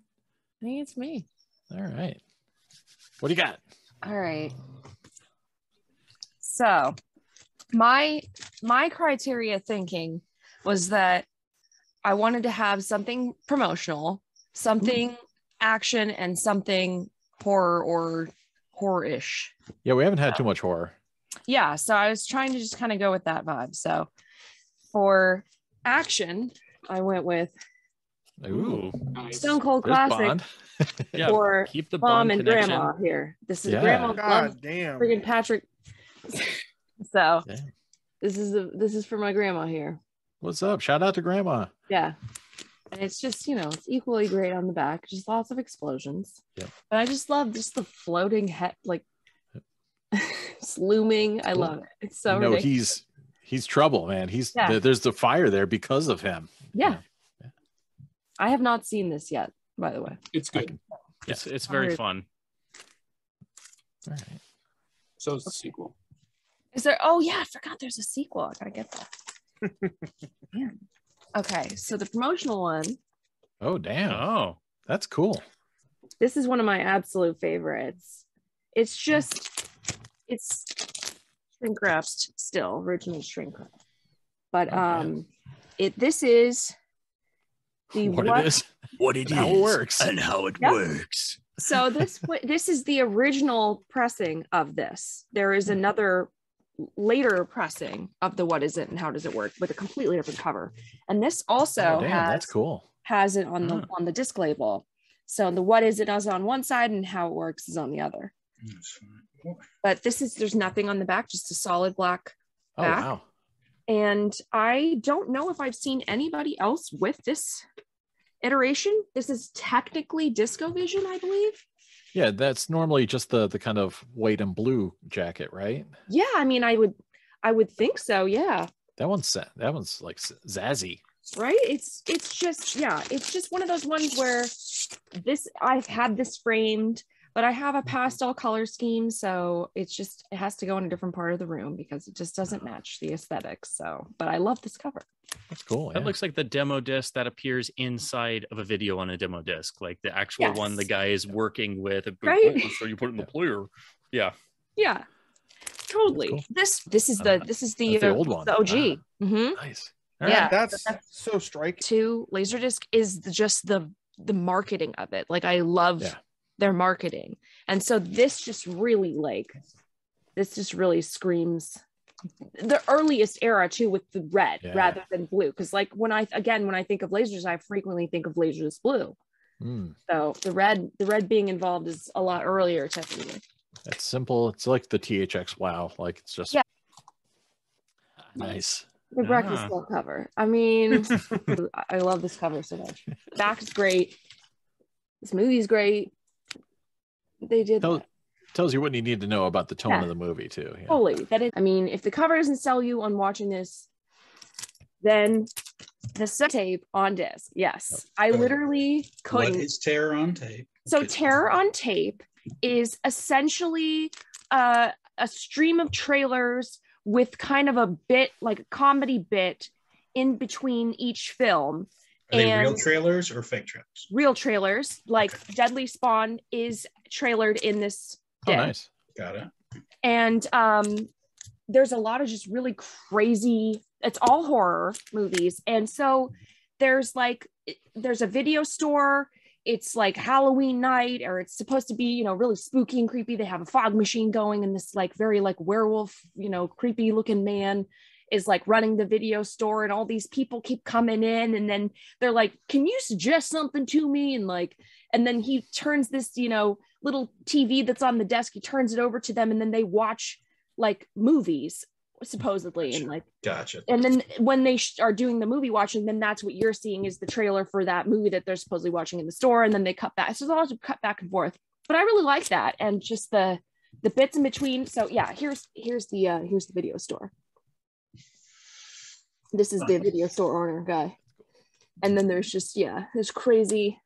I think it's me. All right. What do you got? All right. So my criteria thinking was that I wanted to have something promotional, something action, and something horror or horror-ish. Yeah, we haven't had too much horror. Yeah, so I was trying to just kind of go with that vibe. So for action, I went with Stone Cold Classic for keep the Mom Bond and connection. Grandma here. This is Grandma. God damn. Friggin' Patrick. So this is for my grandma here. What's up? Shout out to Grandma. Yeah. And it's just, it's equally great on the back. Just lots of explosions. Yep. But I just love just the floating head, like it's looming. I love it. It's so ridiculous. He's trouble, man. There's the fire there because of him. Yeah. I have not seen this yet, by the way. It's good. It's very fun. All right. So is the sequel. Is there? Oh yeah, I forgot there's a sequel. I gotta get that. Yeah. Okay, so the promotional one. Oh damn! Oh, that's cool. This is one of my absolute favorites. It's shrink wrapped still, original shrink wrap. But this is the what it how it works and how it works. So this is the original pressing of this. There is another later pressing of the What Is It and How Does It Work with a completely different cover. And this also that's cool. Has it on the disc label. So the What Is It is on one side and How It Works is on the other. But there's nothing on the back, just a solid black back. Oh wow. And I don't know if I've seen anybody else with this iteration. This is technically DiscoVision, I believe. Yeah, that's normally just the kind of white and blue jacket, right? Yeah, I mean, I would think so. Yeah. That one's like zazzy, right? It's just one of those ones where I've had this framed, but I have a pastel color scheme, so it has to go in a different part of the room because it just doesn't match the aesthetics. So, but I love this cover. That's cool. That looks like the demo disc that appears inside of a video on a demo disc, like the actual one the guy is working with. Right? So you put it in the player. Yeah. Yeah. Totally. Cool. This is the old one. the OG. Wow. Nice. All Yeah. right. That's so striking. To Laserdisc is just the marketing of it. Like I love their marketing, and so this just really screams the earliest era too, with the red rather than blue. Because like when I think of lasers, I frequently think of Laserdisc blue. So the red being involved is a lot earlier typically. It's simple. It's like the THX WOW. Like it's just nice. The Breakfast Club cover. I mean, I love this cover so much. Back is great. This movie's great. They did tells you what you need to know about the tone of the movie too. Yeah. Totally. I mean, if the cover doesn't sell you on watching this, then the set tape on disc. Yes. I literally couldn't. What is Terror on Tape? So Terror on Tape is essentially a stream of trailers with kind of a bit, like a comedy bit in between each film. Are they real trailers or fake trailers? Real trailers. Like Deadly Spawn is trailered in this Oh, disc. nice. Got it. And there's a lot of just really crazy, it's all horror movies. And so there's a video store. It's like Halloween night, or it's supposed to be, you know, really spooky and creepy. They have a fog machine going, and this like very like werewolf, you know, creepy looking man is like running the video store, and all these people keep coming in, and then they're like, can you suggest something to me? And then he turns this, you know, little TV that's on the desk, he turns it over to them, and then they watch like movies supposedly. Gotcha. And like Gotcha. and then when they are doing the movie watching, then that's what you're seeing is the trailer for that movie that they're supposedly watching in the store, and then they cut back. So there's a lot of cut back and forth, but I really like that, and just the bits in between. So yeah, here's the video store. This is the video store owner guy, and then there's just there's crazy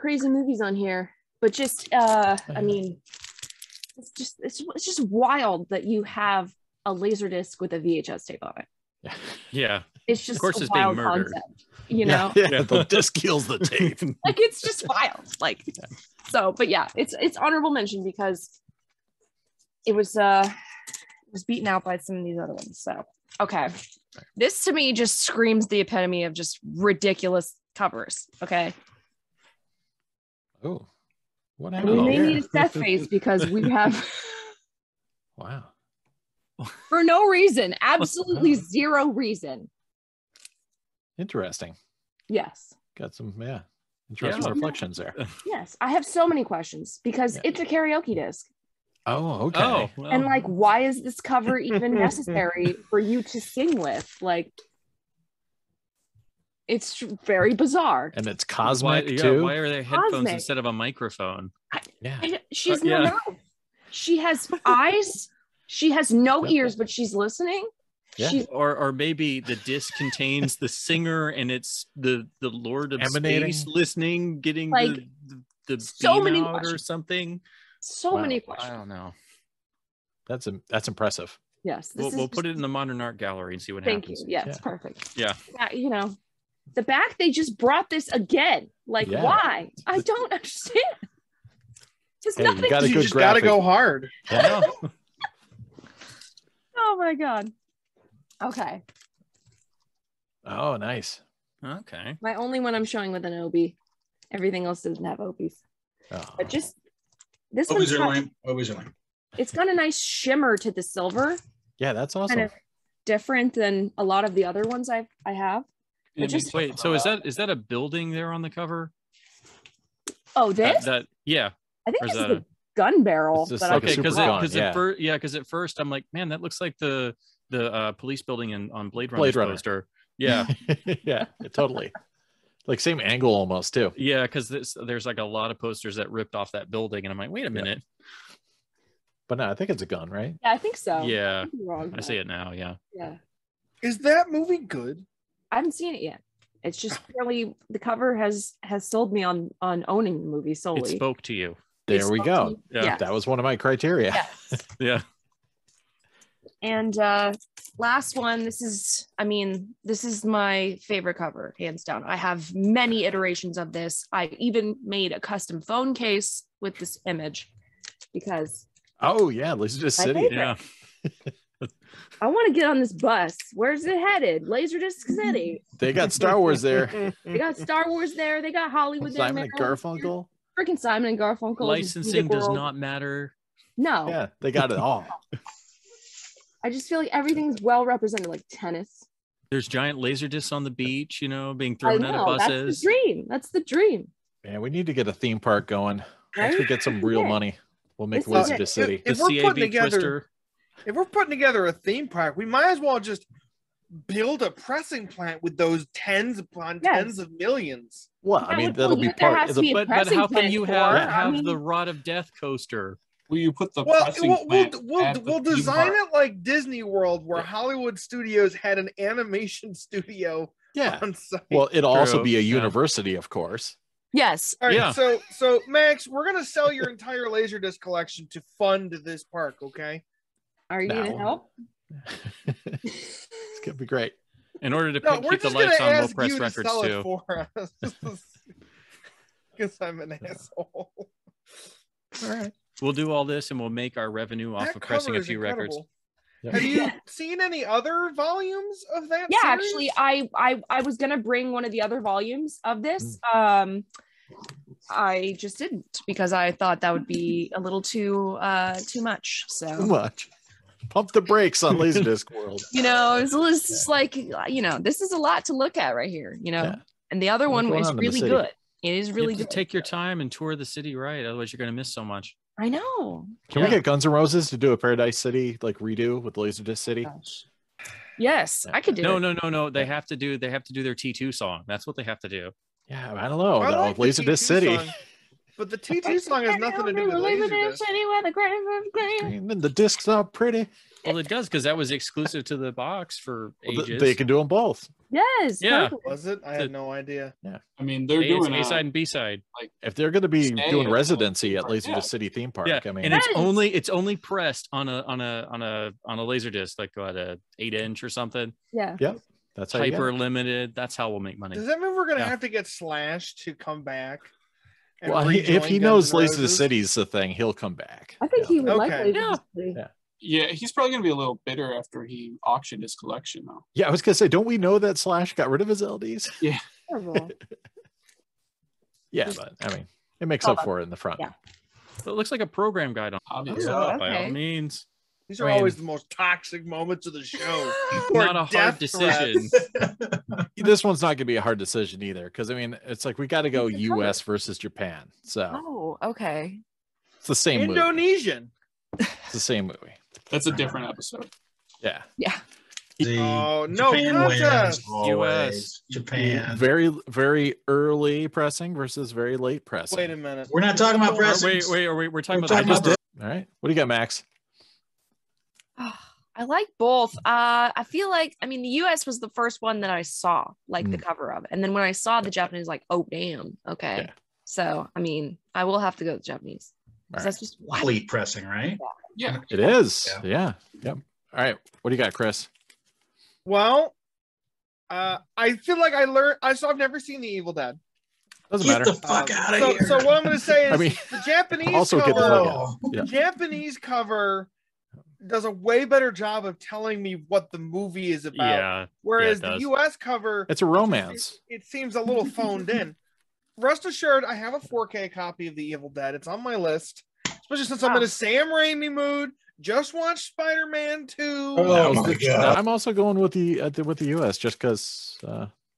movies on here, but just I mean, it's just wild that you have a Laserdisc with a VHS tape on it. Yeah. It's just of course a it's being wild murdered. concept, you know? Yeah, the disc kills the tape. Like it's just wild. Like so, but yeah, it's honorable mention because it was beaten out by some of these other ones. So okay. This to me just screams the epitome of just ridiculous covers. Okay. Oh, what We happened? may here? need a set face because we have Wow. for no reason, absolutely zero reason. Interesting. Yes. Got some interesting reflections there. Yes. I have so many questions because it's a karaoke disc. Oh, okay. Oh, well. And like, why is this cover even necessary for you to sing with? Like, it's very bizarre. And it's cosmic too. Why are there headphones Cosmic. instead of a microphone? Yeah. She's no mouth. She has eyes. She has no ears, but she's listening. Yeah. She's Or maybe the disc contains the singer and it's the Lord of Emanating. Space listening, getting Like, the so beam many out or questions. something. so Wow. many I questions. don't know. That's impressive. Yes. We'll put it in the Modern Art Gallery and see what Thank happens. you. Yes, Yeah. perfect. Yeah. Yeah, you know, the back, they just brought this again. Like, Yeah. why? I don't understand. Just Hey, you nothing. got a You good just gotta graphic. go hard. Yeah. Oh my God. Okay. Oh, nice. Okay. My only one I'm showing with an OB. Everything else doesn't have OBs. Oh. But just this Always one's are got, lame. Always are lame. it's got a nice shimmer to the silver, Yeah, that's awesome. kind of different than a lot of the other ones I have. But just Wait, so is that a building there on the cover? oh, this That yeah. I think or this is is that the gun barrel. It's just That like a I Okay, super because gun, yeah. at first I'm like, man, that looks like the police building on Blade Runner Blade Runner. poster. Yeah. Yeah, totally. Like same angle almost too. Yeah, because there's like a lot of posters that ripped off that building, and I'm like, wait a minute. But no, I think it's a gun, right? yeah, I think so. Yeah, I could be wrong. I see it now. Yeah. Yeah. Is that movie good? I haven't seen it yet. It's just purely the cover has sold me on owning the movie It solely. spoke to you. There we go. Yeah. That was one of my criteria. Yes. Yeah. And last one, this is my favorite cover, hands down. I have many iterations of this. I even made a custom phone case with this image because Oh yeah, Laserdisc City. favorite. Yeah. I want to get on this bus. Where's it headed? Laserdisc City. They got Star Wars there. They got Star Wars there. They got Hollywood there. Simon and man. Garfunkel. Freaking Simon and Garfunkel. Licensing does World. not matter. No. Yeah, they got it all. I just feel like everything's well represented, like tennis. There's giant laser discs on the beach, being I thrown out of know. That's buses. the dream. That's the dream. Man, we need to get a theme park going. Once we Right? get some real Yeah. money, we'll make This is Laserdisc it. City. The If we're putting CAV together- Twister. If we're putting together a theme park, we might as well just build a pressing plant with those tens upon Yes. tens of millions. Well, I That mean, would that'll be be good. There part has of to the. be a But pressing how can plant you for have, it. I have mean- the Rod of Death coaster? Will you put the Well, pressing we'll plant at the we'll theme design park? it like Disney World, where Hollywood Studios had an animation studio Yeah. on site. Well, it'll also True, be a yeah. university, of course. Yes. All right, yeah. so Max, we're gonna sell your entire Laserdisc collection to fund this park, okay? Are you going to No. help? It's gonna be great. In order to No, we're keep the just gonna lights on, we'll ask press you to records sell it too. for us. Because I'm an asshole. All right. We'll do all this and we'll make our revenue off That of pressing cover a is few records. incredible. Yeah. Have you seen any other volumes of that? Yeah, series? actually, I was gonna bring one of the other volumes of this. I just didn't because I thought that would be a little too much. Too So much. Pump the brakes on Laserdisc World. it's just like this is a lot to look at right here. Yeah. And the other What's one going is on in the really city? good. It is You really have to good. take your time and tour the city right, otherwise you're going to miss so much. I know. Can we get Guns N' Roses to do a Paradise City like redo with Laserdisc City? Gosh. Yes, I could do No, it. no. They have to do their T2 song. That's what they have to do. Yeah, I don't know. I No, like the Laserdisc T2 City. song, but the T2 song has nothing to do with Laserdisc. And the discs are pretty. Well, it does because that was exclusive to the box for Well, ages. they can do them both. Yes. Yeah. perfect. Was it? I had no idea. I mean, they're It's doing A a side and B side. If they're going to be Stay doing at residency at the theme Laserdisc park, yeah. City theme park, Yeah, I mean, and it's Yes. only pressed on a laser disc, like what, a 8-inch or something. Yeah. that's how you get Hyper it. limited. That's how we'll make money. Does that mean we're gonna Yeah. have to get Slash to come back? and Well, if rejoin he Guns knows N' Laserdisc Roses? City's the thing, he'll come back. I think he would like Okay. Laserdisc Yeah. City. Yeah. Yeah, he's probably gonna be a little bitter after he auctioned his collection, though. Yeah, I was gonna say, don't we know that Slash got rid of his LDs? Terrible. Yeah, but I mean, it makes Hold up on. for it in the front. Yeah. It looks like a program guide on Obviously. Yeah. by all Okay. means. These are I mean- always the most toxic moments of the show. Not Or a hard death decision. threats. This one's not gonna be a hard decision either, because I mean, it's like we got to go Who's the color? U.S. versus Japan, so Oh, okay. it's the same movie. Indonesian. It's the same movie. That's a different episode. Yeah, Yeah. The Oh, no Japan contest. wins always. Japan. very very early pressing versus very late pressing. Wait a minute. We're not talking about pressing. We're talking We're about talking the about cover. All right, what do you got, Max? I like both. I feel like, I mean, the US was the first one that I saw, like the cover of. And then when I saw the Japanese, like, oh, damn. Okay. Yeah. So, I mean, I will have to go with Japanese. 'Cause All right. That's just what? Fleet pressing, right? Yeah. It is. Yeah. Yeah. Yep. All right. What do you got, Chris? Well, I feel like I've never seen The Evil Dead. Doesn't Get matter. the fuck out of so, here. so what I'm going to say is I mean, the Japanese also cover, get the fuck out. Oh, Yeah. the Japanese cover does a way better job of telling me what the movie is about. Yeah. Whereas Yeah, it the does. US cover, It's a romance. it seems a little phoned in. Rest assured, I have a 4K copy of The Evil Dead. It's on my list, especially since I'm in a Sam Raimi mood. Just watched Spider-Man 2. Oh, That was my the- God. I'm also going with the U.S. just because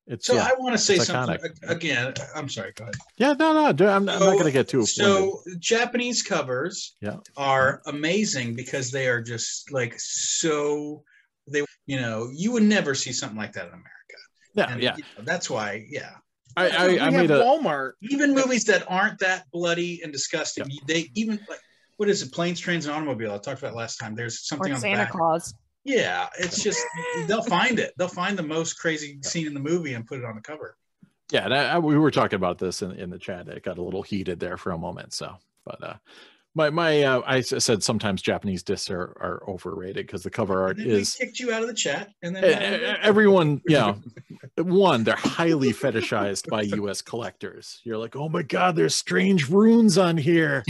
it's So yeah. I want to say it's something iconic. again. I'm sorry. Go ahead. Yeah, no, dude, I'm not going to get too. So Japanese covers Yeah. are amazing because they are just like so. They, you would never see something like that in America. yeah, And, yeah. that's why. Yeah. I We made have a Walmart. Even movies that aren't that bloody and disgusting, they even like what is it? Planes, Trains, and Automobile. I talked about last time. There's something Or on the Santa back. Claus. Yeah, it's just they'll find it. They'll find the most crazy scene in the movie and put it on the cover. Yeah, and we were talking about this in the chat. It got a little heated there for a moment. So, but I said sometimes Japanese discs are overrated because the cover art is kicked you out of the chat, and then everyone, one, they're highly fetishized by U.S. collectors. You're like, oh my god, there's strange runes on here.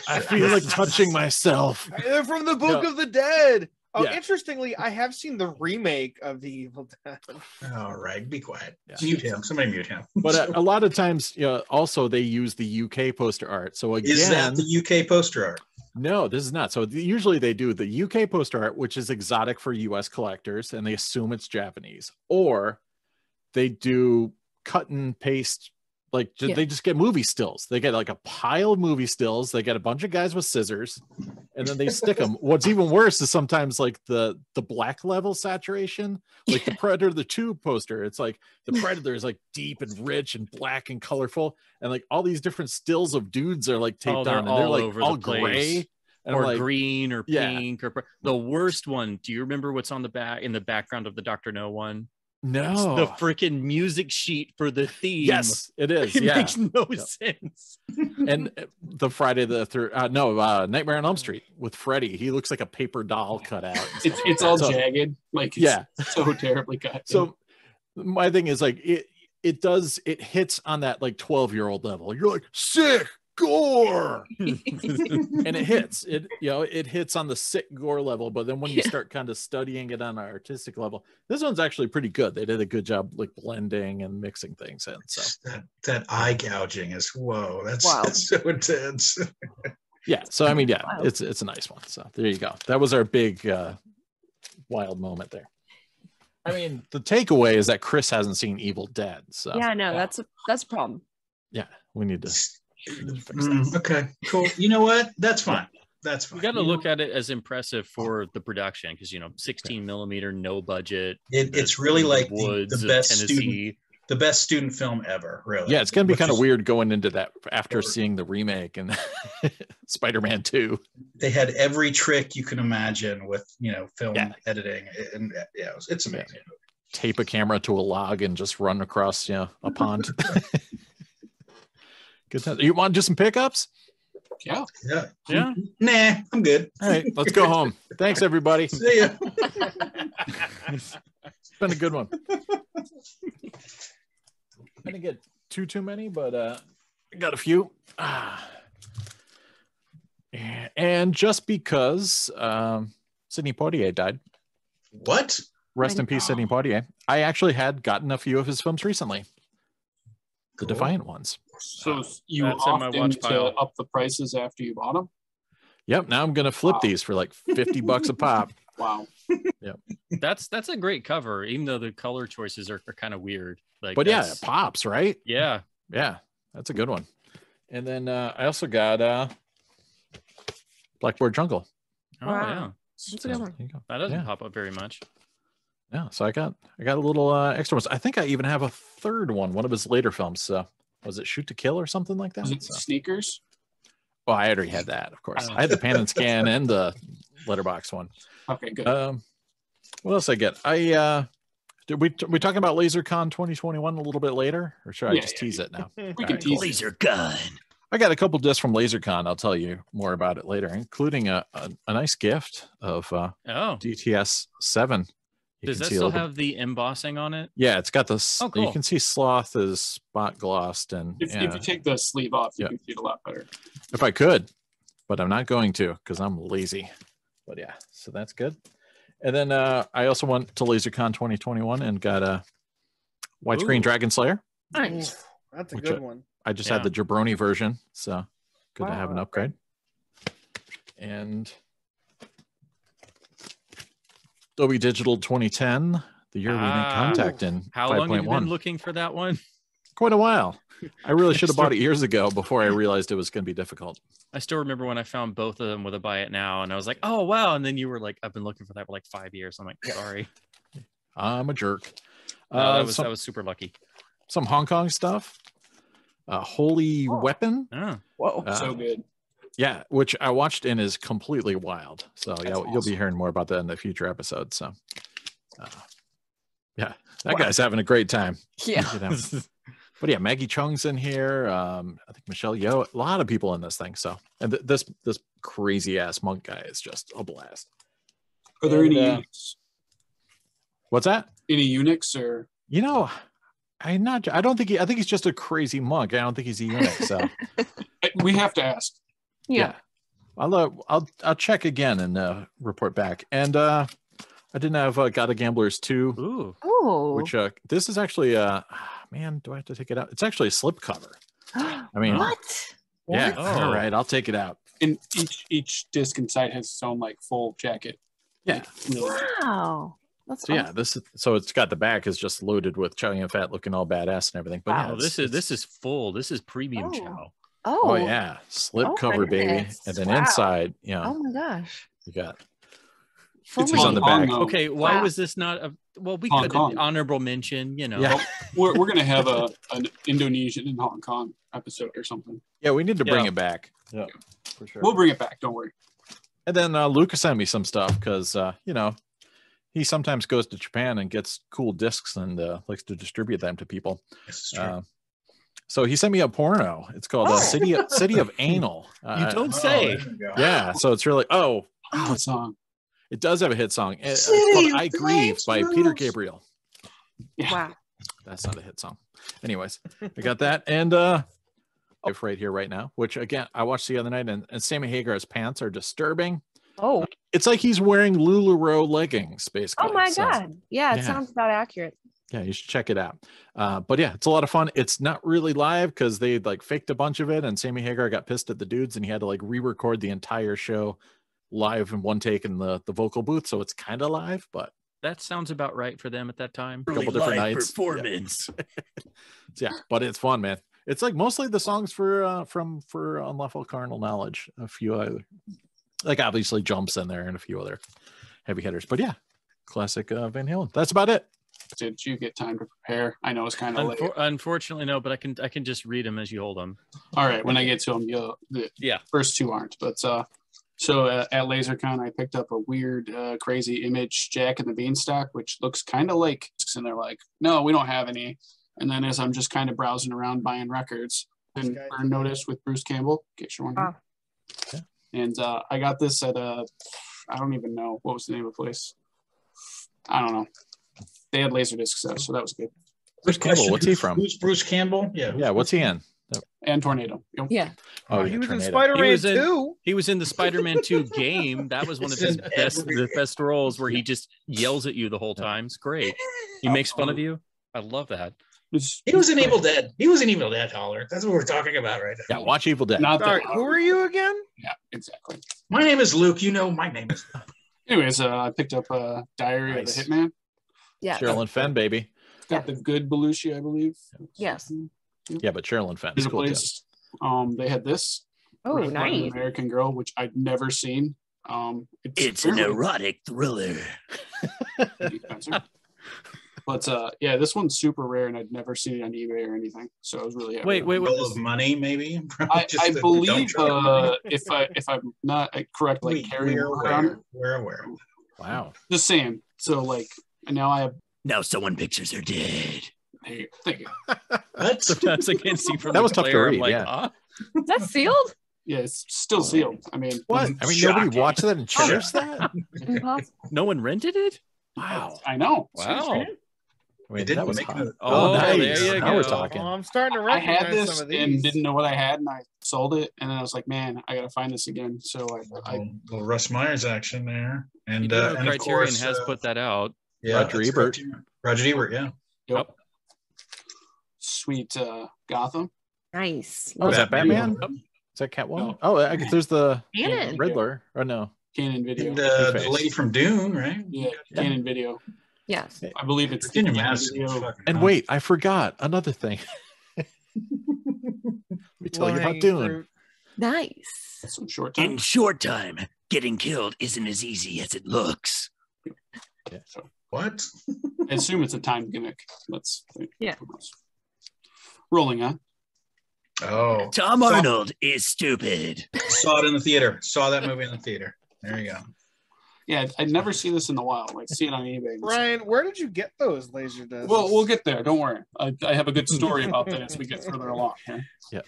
I feel like touching myself. They're from the Book of the Dead. Oh, Yeah. Interestingly, I have seen the remake of The Evil Dead. all right, be quiet. Yeah. Mute him. Somebody mute him. But a lot of times, also they use the UK poster art. So again, Is that the UK poster art? no, this is not. So usually they do the UK poster art, which is exotic for US collectors, and they assume it's Japanese, or they do cut and paste. Like they just get movie stills. They get like a pile of movie stills. They get a bunch of guys with scissors, and then they stick them. What's even worse is sometimes like the black level saturation, like the Predator 2 poster. It's like the Predator is like deep and rich and black and colorful, and like all these different stills of dudes are like taped they're on, and they're all like over all the place. gray and Or I'm like, green or yeah. pink or the worst one. Do you remember what's on the back in the background of the Dr. No one? no, It's the freaking music sheet for the theme. yes, it is. It Yeah, makes no Yep. sense. and the Friday the third, Nightmare on Elm Street with Freddy. He looks like a paper doll cut out. and stuff like It's that. all So- jagged, like it's so terribly cut. So my thing is like it hits on that like 12-year-old level. You're like sick gore, and it hits it hits on the sick gore level. But then when you start kind of studying it on an artistic level, this one's actually pretty good. They did a good job like blending and mixing things in. So that eye gouging is whoa. That's so intense. yeah. So I mean, yeah, Wow. it's a nice one. So there you go. That was our big wild moment there. I mean, the takeaway is that Chris hasn't seen Evil Dead. So Yeah, no, that's a problem. yeah, we need to fix that. Okay, cool. You know what? That's fine. That's fine. You got to look at it as impressive for the production because 16 millimeter, no budget. It's really like woods the of best Tennessee. the best student film ever. Really. Yeah, it's gonna be Which kind of is- weird going into that after seeing the remake and Spider-Man 2. They had every trick you can imagine with film Yeah. editing, and yeah, it's amazing. Tape a camera to a log and just run across a pond. Good time. You want to do some pickups? yeah, Yeah. Nah, I'm good. All right, let's go home. Thanks, everybody. See ya. It's been a good one. I didn't get too many, but I got a few. And just because Sidney Poitier died, What? rest in peace, Sidney Poitier. I actually had gotten a few of his films recently. The Cool. Defiant ones. so you That's in my opted watch to pile. up the prices after you bought them. Yep. Now I'm gonna flip Wow. these for like $50 a pop. Wow, That's a great cover, even though the color choices are kind of weird. Like, But yeah, it that's- pops, right? yeah. Yeah, that's a good one. And then I also got Blackboard Jungle. Oh Wow. yeah, That's a good one. There you go. that doesn't Yeah. pop up very much. Yeah, so I got a little extra ones. I think I even have a third one of his later films. Was it Shoot to Kill or something like that? was it So- sneakers? Oh, I already had that, of course. Oh. I had the Pan and Scan and the Letterbox one. Okay, good. What else I get? Did we talking about LaserCon 2021 a little bit later, or should I Yeah, just yeah, tease it now? we All can right, tease cool. it. Laser gun. I got a couple discs from LaserCon. I'll tell you more about it later, including a nice gift of Oh, DTS 7. You does can that see a still little bit- have the embossing on it? Yeah, it's got this. Oh, cool. You can see Sloth is spot glossed, and If yeah, you take the sleeve off, you Yeah. can see it a lot better. if I could, but I'm not going to because I'm lazy. But yeah, so that's good. And then I also went to LaserCon 2021 and got a widescreen Ooh. Dragon Slayer. Nice. Oof, that's a Which good one. I just Yeah. had the Jabroni version, so good to Wow, have an okay. upgrade. And Dolby Digital 2010, the year we made Ah. contact in How long have you 5.1. been looking for that one? Quite a while. I really should have bought it years ago before I realized it was going to be difficult. I still remember when I found both of them with a buy it now, and I was like, "Oh wow!" And then you were like, "I've been looking for that for like 5 years." I'm like, "Sorry." I'm a jerk. No, that some, was super lucky. some Hong Kong stuff. Holy Oh. Weapon. Oh, Whoa. Uh, So good. Yeah, which I watched and is completely wild. So yeah, That's you'll be awesome. hearing more about that in the future episodes. So yeah, that Wow. guy's having a great time. Yeah. You know? But yeah, Maggie Chung's in here. I think Michelle Yeoh, a lot of people in this thing. So and this crazy ass monk guy is just a blast. Are there any And, eunuchs? What's that? Any eunuchs or You know, I think he's just a crazy monk. I don't think he's a eunuch. So we have to ask. Yeah. I'll check again and report back. And I didn't have God of Gamblers 2, Ooh. Oh. which this is actually man, do I have to take it out? It's actually a slipcover. I mean, What? yeah, Oh. all right, I'll take it out. And each disc inside has its own like full jacket. Yeah. Really. Wow. That's So fun. yeah, so it's got the back is just loaded with Chow Yun Fat looking all badass and everything. But Wow. yeah, Oh, this is full. This is premium Oh. chow. oh yeah, slip Oh, cover, baby, goodness. and then Wow. inside, you know, Oh my gosh. you got Full It's He's on the back. though. Okay, why Wow. was this not a well? We Hong could Kong. honorable mention. You know. yeah. We're gonna have an Indonesian in Hong Kong episode or something. Yeah, we need to bring Yeah. it back. Yeah, for sure. We'll bring it back. Don't worry. And then Luca sent me some stuff because you know, he sometimes goes to Japan and gets cool discs and likes to distribute them to people. This is true. So he sent me a porno. It's called Oh. City of Anal. You don't say. there we go. Yeah, so it's really What song? it does have a hit song. It's City called of I Grieve by Angels. Peter Gabriel. Yeah. Wow. That's not a hit song. Anyways, I got that and right here right now, which again I watched the other night, and Sammy Hagar's pants are disturbing. Oh. It's like he's wearing LuLaRoe leggings, basically. Oh my So, God. Yeah, it yeah. sounds about accurate. yeah, you should check it out. But yeah, it's a lot of fun. It's not really live because they like faked a bunch of it, and Sammy Hagar got pissed at the dudes, and he had to like re-record the entire show live in one take in the vocal booth. So it's kind of live, but That sounds about right for them at that time. a couple different nights. performance. Yeah, but it's fun, man. It's like mostly the songs for Unlawful Carnal Knowledge. A few other, like obviously Jumps in there and a few other heavy hitters. But yeah, classic Van Halen. That's about it. Did you get time to prepare? I know it's kind of late. Unfortunately, no, but I can just read them as you hold them. All right, when I get to them, the Yeah. first two aren't. But so at LaserCon, I picked up a weird, crazy image Jack and the Beanstalk, which looks kind of like. And they're like, no, we don't have any. And then as I'm just kind of browsing around buying records, and Okay. Burn Notice with Bruce Campbell, in case you're wondering. Yeah. And I got this at I don't even know what was the name of the place. I don't know. They had Laserdisc sets, so that was good. Bruce Campbell, what's he from? Who's Bruce Campbell? Yeah. Yeah, what's he in? And Tornado. Yep. Yeah. Oh, he yeah, was in Tornado. Spider-Man He was in- 2. He was in the Spider-Man 2 game. That was one of his best roles, where he just yells at you the whole time. It's great. He makes fun of you. I love that. He was in Evil Dead. He was in Evil Dead, Holler. That's what we're talking about right now. Yeah, watch Evil Dead. Not Sorry, that. who are you again? Yeah, exactly. My name is Luke. You know my name is Luke. Anyways, I picked up Diary Nice. of the Hitman. Yeah. Sherilyn Fenn, baby. Got the good Belushi, I believe. Yes. Yeah, but Sherilyn Fenn. There's a Cool too. place. They had this. Oh, Red Button nice. American Girl, which I'd never seen. It's an erotic thriller. expensive. But yeah, this one's super rare, and I'd never seen it on eBay or anything. So I was really happy. Wait. Bill of money, maybe. I Just a believe dump truck. if I'm not correct, like carrying we're around it, aware. Wow. just saying. So like now I have. Now someone pictures her dead. Hey, thank you. What? Sometimes I can't see from That the was tough to glare. I'm read, like, yeah. "Ah." Is that sealed? Yeah, it's still sealed. I mean, What? I mean, nobody Shocking. watched that and cherished that? Impossible. No one rented it? Wow. I know. Wow. I mean, didn't that was make hot. it. Oh, nice. there you Now we're go. talking. Well, I'm starting to I had recognize this some of and these. didn't know what I had, and I sold it, and then I was like, man, I gotta find this again. So Little Russ Myers action there, You and do know and of Criterion course has put that out. yeah, Roger that's Ebert. Criterion. Roger Ebert, yeah. Yep. Sweet Gotham. Nice. Oh, is that Batman? Yep. Is that Catwoman? No. Oh, I guess there's the Canon. Riddler. Or no? Canon Video. And the Two-Face. lady from Dune, right? Yeah, Canon Video. Yes. I believe it's Virginia Canon Madison. Video. fucking And awesome. wait, I forgot another thing. Let me tell you about Low-hanging Dune. fruit. Nice. Some short time. In short time, getting killed isn't as easy as it looks. So What? I assume it's a time gimmick. Let's Yeah. Rolling on. Oh, Tom Arnold is stupid. saw it in the theater. Saw that movie in the theater. There you go. Yeah, I'd never see this in the wild. Like, see it on eBay. Ryan, where did you get those laser discs? Well, we'll get there. Don't worry. I have a good story about that as we get further along here. Yeah.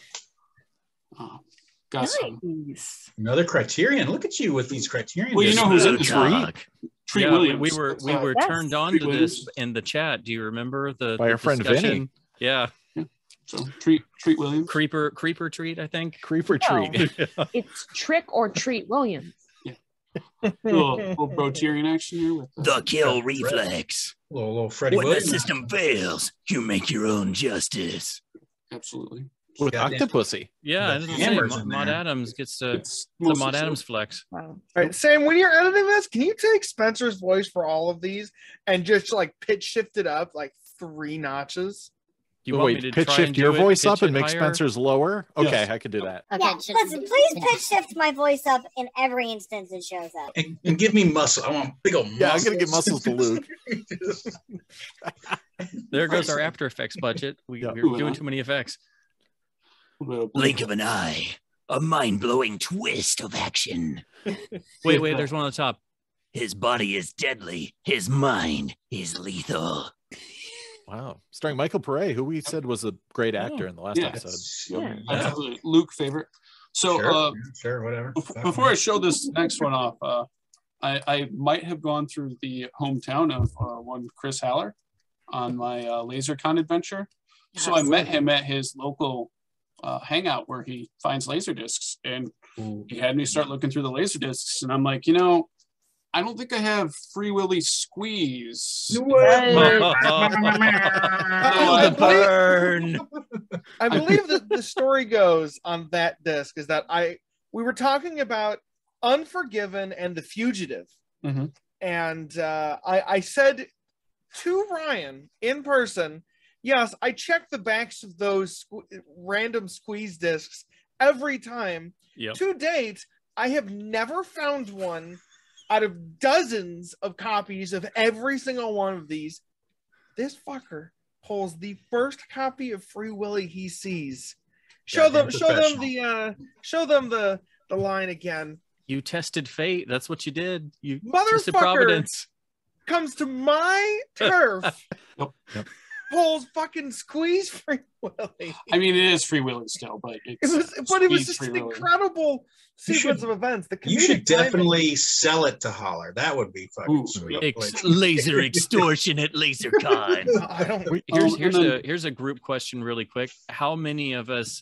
Got some. Nice. Another Criterion. Look at you with these Criterion. Well, you know who's in the Talk. Treat Yeah, Williams. we were Yes. turned on Treat to this Williams. in the chat. Do you remember the By our friend discussion? Vinny. Yeah, So Treat Williams. creeper treat. I think. Creeper No. treat. It's Trick or Treat Williams. little Brotarian action here with The kill reflex. little Freddie When the Williams. system fails, you make your own justice. absolutely. With Goddamn. Octopussy. Yeah, The I was gonna say, hammers in Maud there. Adams gets to It's the mostly Maud so. Adams flex. Wow. All right, Sam, when you're editing this, can you take Spencer's voice for all of these and just like pitch shift it up like 3 notches? Do you want me Wait, to pitch try shift and your do it, voice pitch up and it make higher? Spencer's lower? Okay, Yes. I could do that. Yeah, listen, please pitch shift my voice up in every instance it shows up. And give me muscle. I want big old muscles. Yeah, I'm gonna give muscles to Luke. There goes our After Effects budget. Yeah. We're doing too many effects. Blink of an eye. A mind-blowing twist of action. Wait, there's one on the top. His body is deadly. His mind is lethal. Wow. Starring Michael Pare, who we said was a great actor in the last Yeah. episode. Yeah. Absolutely. Luke favorite. So Sure, whatever. before I show this next one off, I might have gone through the hometown of one Chris Haller on my LaserCon adventure. So I met him at his local hangout where he finds laser discs, and he had me start looking through the laser discs, and I'm like, I don't think I have Free Willy Squeeze. I Burn. believe that the story goes on that disc is that we were talking about Unforgiven and The Fugitive, Mhm. and I said to Ryan in person, yes, I check the backs of those random squeeze discs every time. Yep. To date, I have never found one out of dozens of copies of every single one of these. This fucker pulls the first copy of Free Willy he sees. Show them the line again. You tested fate. That's what you did. You Motherfucker. tested Providence. Comes to my turf. Yep. Pulls fucking Squeeze Free Willy. I mean, it is Free Willy still, but It was just Free an Willy. incredible sequence of events. The You should comedic timing. definitely sell it to Holler. That would be fucking Ooh, sweet. Laser extortion at LaserCon. I don't. Here's a group question really quick. How many of us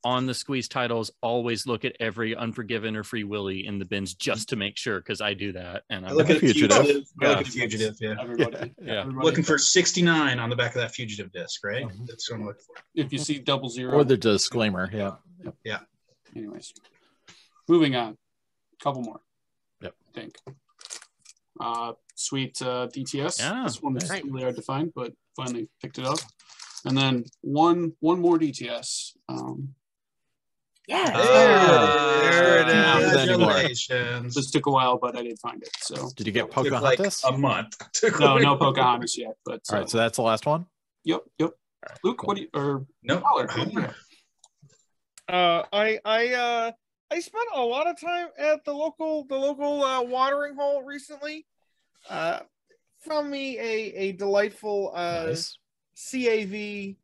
on the Squeeze titles always look at every Unforgiven or Free Willy in the bins just to make sure? Because I do that, and I I'm look at Fugitive. Fugitive. I look Yeah. at Fugitive, yeah. Everybody. Yeah. Everybody. Looking for 69 on the back of that Fugitive disc, right? That's what I'm looking for. If you see 00. Or the disclaimer, yeah. Anyways, moving on. Couple more. Yep. I think. Sweet DTS. Yeah, This one was nice. really hard to find, but finally picked it up. And then one more DTS. Yeah. There it is. Not anymore. Congratulations. This took a while, but I did find it. So Did you get Took like Pocahontas? a month. Took no, like- no Pocahontas yet. But All right, so that's the last one. yep. Luke, what do you Nope. Holler, what do you have? I spent a lot of time at the local watering hole recently. Found me a delightful Nice. CAV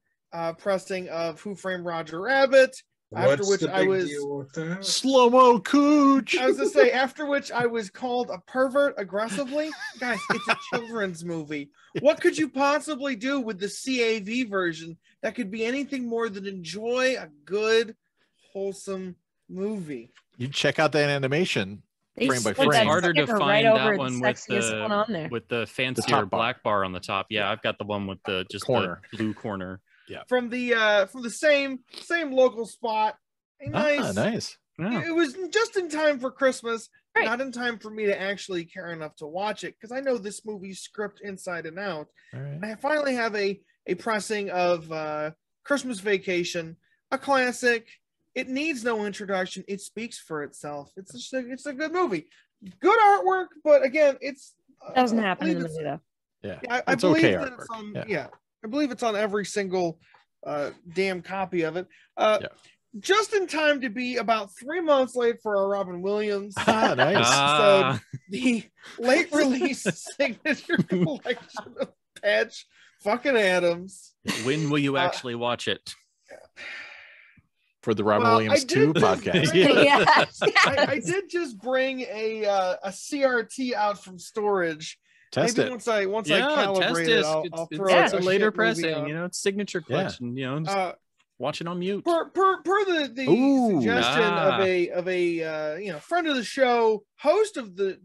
pressing of Who Framed Roger Rabbit. After What's which the I big was- deal with that? Slow-mo cooch. I was to say, after which I was called a pervert aggressively. Guys, it's a children's movie. What could you possibly do with the CAV version that could be anything more than enjoy a good, wholesome movie? You check out that animation. They Frame by slid frame. that It's harder to sticker find right that over the one with sexiest one on there. the fancier top bar. black bar on the top. Yeah, I've got the one with the just Corner. the blue corner. From the same local spot. A nice. Nice. Yeah. It was just in time for Christmas, Right. not in time for me to actually care enough to watch it because I know this movie's script inside and out. All right. I finally have a pressing of Christmas Vacation, a classic. It needs no introduction. It speaks for itself. It's a good movie. Good artwork, but again, it's Doesn't I happen in believe the it's- movie though. Yeah. I It's believe okay that artwork. it's on. Yeah. Yeah, I believe it's on every single damn copy of it. Yeah. Just in time to be about 3 months late for our Robin Williams. Nice. So the late release signature collection of Patch fucking Adams. When will you actually watch it? For the Robin Well, Williams I 2 did podcast. Yes. I did just bring a CRT out from storage. Test Maybe it. once I Test calibrate it, disc. I'll It's throw a a later shit movie pressing, out. you know, it's signature collection. You know, just watch it on mute. Per the Ooh. suggestion Ah. of a friend of the show, host of the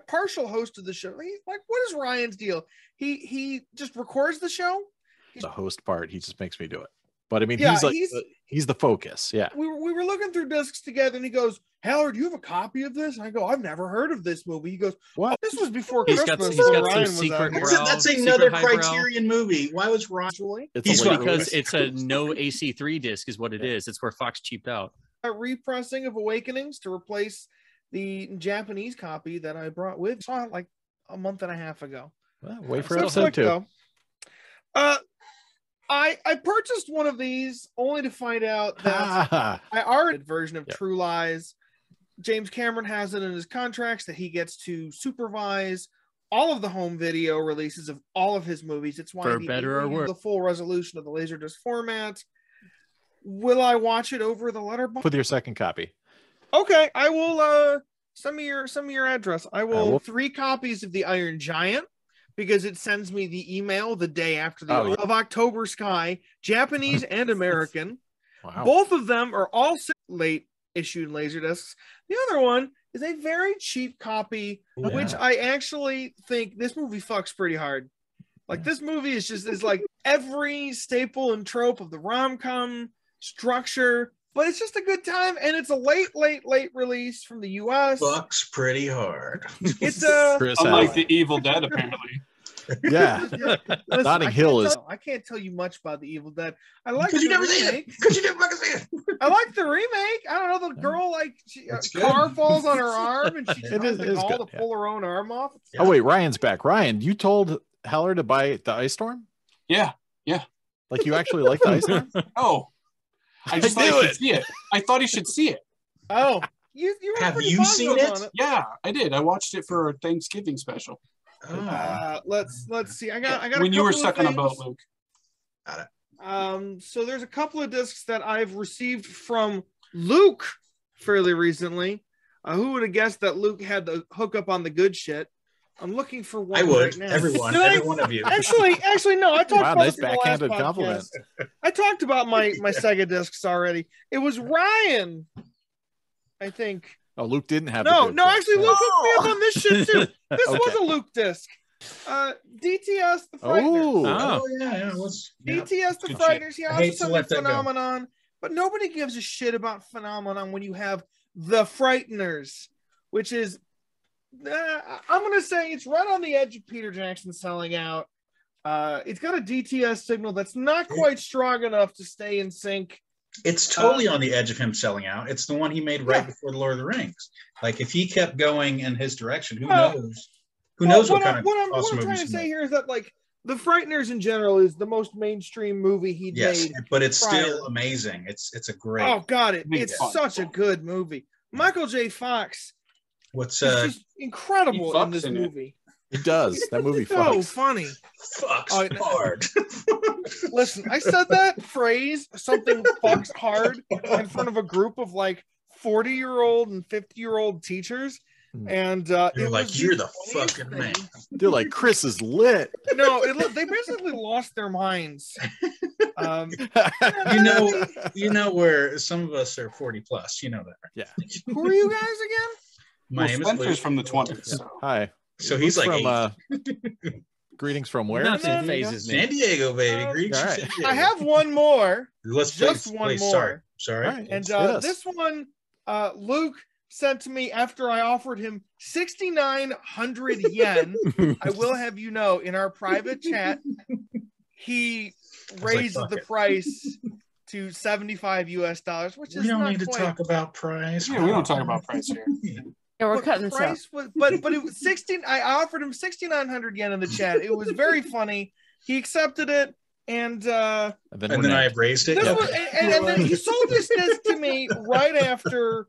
partial host of the show. He's like, what is Ryan's deal? He just records the show. The host part, he just makes me do it. But I mean, Yeah, he's like he's- he's the focus. Yeah. We were looking through discs together, and he goes, Howard, do you have a copy of this? And I go, I've never heard of this movie. He goes, What? This was before He's got- Christmas. he's when got some Ryan was secret out here. brow. That's Secret another highbrow. Criterion movie. Why was Ron? Actually, It's He's a right. late Because release. it's a no AC3 disc is what it is. It's where Fox cheaped out. a repressing of Awakenings to replace the Japanese copy that I brought with. Saw it like a month and a half ago. Well, wait for So episode quick, 2. though. I purchased one of these only to find out that I already version of Yep. True Lies. James Cameron has it in his contracts that he gets to supervise all of the home video releases of all of his movies. It's why For he better or uses worse. the full resolution of the Laserdisc format. Will I watch it over the letterbox? With your second copy. Okay, I will send me your address. I will will- 3 copies of the Iron Giant because it sends me the email the day after the Oh, yeah. of October Sky, Japanese and American. Wow. Both of them are all late issued Laserdiscs. The other one is a very cheap copy, which Yeah. I actually think this movie fucks pretty hard. Like this movie is like every staple and trope of the rom-com structure, but it's just a good time, and it's a late release from the US. Fucks pretty hard. It's a Chris Unlike Allen. the Evil Dead, apparently. Yeah. Listen, Notting I Hill can't is- tell- I can't tell you much about the Evil Dead. I like Because the you never seen it. remake. Because you never fucking see it. I like the remake. I don't know, the girl like a It's good. car falls on her arm and she It tries is- to it is call good, to yeah. pull her own arm off. Oh wait, Ryan's back. Ryan, you told Heller to buy the Ice Storm? Yeah. Like you actually like the Ice Storm? Oh, I just thought knew he should it. see it. I thought he should see it. Oh, you were Have pretty you positive seen it? on Yeah, I did. I watched it for a Thanksgiving special Let's see. I got when a you were couple of stuck on a things. boat, Luke. So there's a couple of discs that I've received from Luke fairly recently. Who would have guessed that Luke had the hookup on the good shit? I'm looking for one. I would. right now. Everyone. Did I- Every one of you. Actually, no. I talked Wow, about nice this in the last backhanded compliment. podcast. I talked about my Sega discs already. It was Ryan, I think. Oh, Luke didn't have No, the good no. shit. Actually, Luke hooked me up on this shit too. This was Okay. a Luke disc. DTS the Frighteners. Oh, Oh, yeah. Yeah. DTS the Good Frighteners. He I also hate to sent me let that go. Phenomenon, but nobody gives a shit about Phenomenon when you have the Frighteners, which is, I'm going to say it's right on the edge of Peter Jackson selling out. It's got a DTS signal that's not quite strong enough to stay in sync. It's totally on the edge of him selling out. It's the one he made right Yeah. before the Lord of the Rings. Like if he kept going in his direction, who Well, knows? Who knows what kind of what I'm awesome trying movies to he say made. here is that like the Frighteners in general is the most mainstream movie he'd Yes, made. but it's prior. still amazing. It's a great. Oh God, Big it's fun. such a good movie. Michael J. Fox What's is just incredible he in fucks this in it. movie. it does. That movie So fucks. funny. fucks Oh, hard? Listen, I said that phrase, something fucks hard, in front of a group of like 40-year-old and 50-year-old teachers. And You're it like, was you're the funniest fucking thing. man. They're like, Chris is lit. No, they basically lost their minds. You know where some of us are 40 plus. You know that. Who are you guys again? My name is Spencer's Luke. from the 20s. So. Hi. So he's Luke's like from greetings from where? Nothing No, no, phases me. San Diego, baby. Greetings from All right. San Diego. I have one more. Let's just please, one please. more. Sorry. All right. And Hit us. this one, Luke sent to me after I offered him 6,900 yen. I will have you know, in our private chat, he raised fuck the it. price to $75 US, which is We don't not need to quite. talk about price. Yeah, we don't talk about price here. Yeah, we're But cutting the this out. price was, but it was 16. I offered him 6,900 yen in the chat. It was very funny. He accepted it. And then I raised it. this was, and then he sold this disc to me right after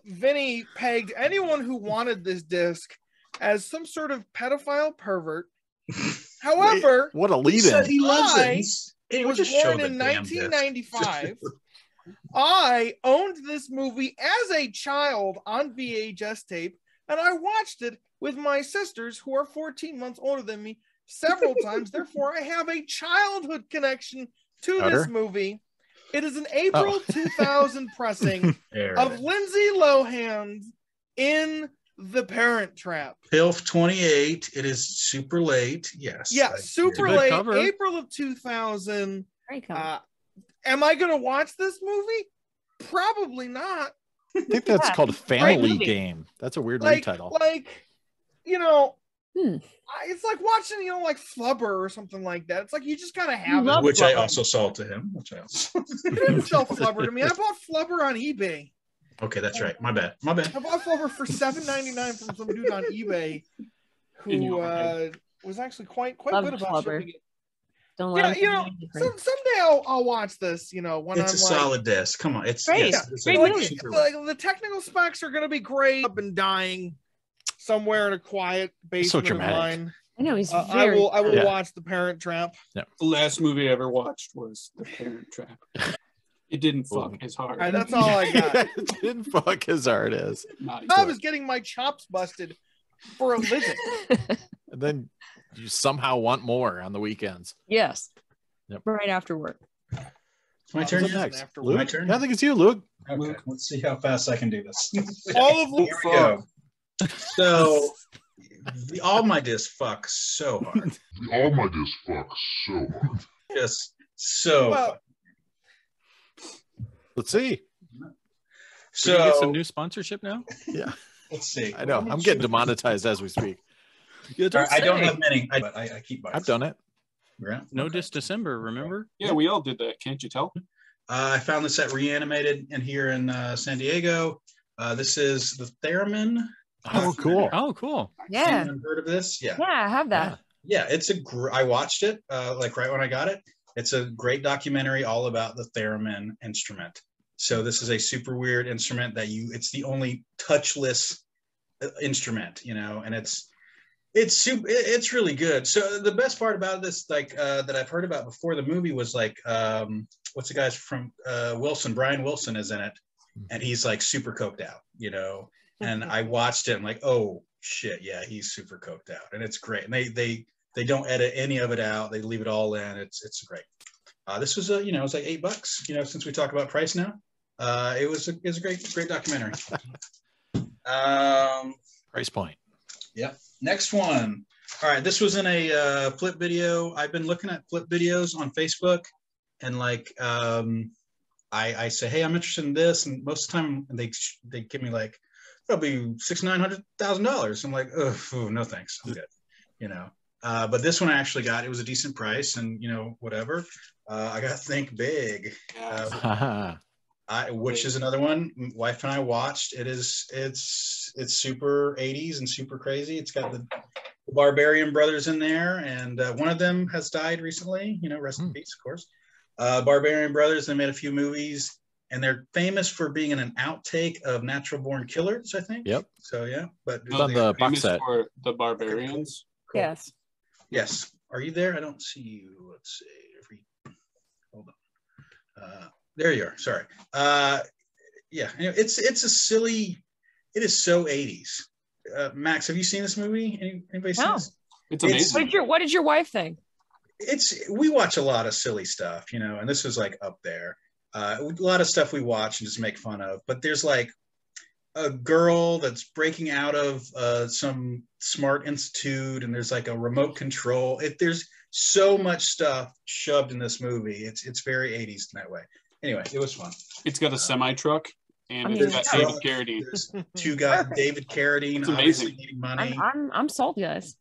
Vinny pegged anyone who wanted this disc as some sort of pedophile pervert. However, what a lead said in. he loves I it. Hey, was just show born the in damn disc. 1995. I owned this movie as a child on VHS tape, and I watched it with my sisters, who are 14 months older than me, several times. Therefore, I have a childhood connection to this movie. It is an April 2000 pressing of Lindsay Lohan's in The Parent Trap. PILF 28. It is super late. Yes. Yeah, super late. April of 2000. Am I going to watch this movie? Probably not. I think that's called Family Game. That's a weird retitle. Like, you know, it's like watching, like Flubber or something like that. It's like you just gotta have it. Which I also sold to him. You didn't sell Flubber to me. I bought Flubber on eBay. Okay, that's right. My bad. I bought Flubber for $7.99 from some dude on eBay who was actually quite good about shipping it. Don't let someday I'll watch this. When it's I'm a solid disc. Come on, it's great. Great movie. The technical specs are going to be great. Up and dying somewhere in a quiet basement of mine. I know he's. I will watch The Parent Trap. Yeah. The last movie I ever watched was The Parent Trap. It didn't fuck as hard. Right, that's all I got. It didn't fuck as hard as. I was getting my chops busted for a living. And then you somehow want more on the weekends. Yes. Yep. Right after work. It's my turn next. Luke? My turn. I think it's you, Luke. Okay, let's see how fast I can do this. All of Luke. Here we go. So, all my discs fuck so hard. Just so. Well, let's see. So, we get some new sponsorship now? Yeah. Let's see. I know. I'm getting demonetized as we speak. I don't have many, but I keep mine. I've done it. No Disc December, remember? Yeah, we all did that. Can't you tell? I found this at Reanimated and here in San Diego. This is the Theremin. Oh, cool. Oh, cool. Yeah. Anyone heard of this? Yeah. Yeah, I have that. Yeah, it's I watched it like right when I got it. It's a great documentary all about the theremin instrument. So this is a super weird instrument that it's the only touchless instrument, and it's really good. So the best part about this, that I've heard about before the movie was what's the guy's from Wilson? Brian Wilson is in it, and he's like super coked out, And I watched it. I'm like, oh shit, yeah, he's super coked out, and it's great. And they don't edit any of it out. They leave it all in. It's great. This was it was like $8. Since we talk about price now, it was a great documentary. Price point. Yep. Next one. All right, this was in a flip video. I've been looking at flip videos on Facebook, and I say, hey, I'm interested in this, and most of the time they give me like probably $600,000-$900,000. I'm like, oh, no thanks, I'm good. But this one I actually got. It was a decent price, and whatever. I got Think Big, which is another one. Wife and I watched. It's super 80s and super crazy. It's got the Barbarian brothers in there, and one of them has died recently. Rest in peace, of course. Barbarian brothers. They made a few movies, and they're famous for being in an outtake of Natural Born Killers, I think. Yep. So yeah, but it's on the box set. For the Barbarians. Cool. Yes. Yes. Are you there? I don't see you. Let's see. Hold on. There you are. Sorry. Yeah. It's a silly. It is so 80s. Max, have you seen this movie? Anybody seen this? It's amazing. What did your wife think? We watch a lot of silly stuff, and this was like up there. A lot of stuff we watch and just make fun of, but there's like a girl that's breaking out of some smart institute, and there's like a remote control. There's so much stuff shoved in this movie. It's very 80s in that way. Anyway, it was fun. It's got a semi-truck, and it's got David Carradine. There's two guys, David Carradine, it's obviously amazing. needing money. I'm sold, guys.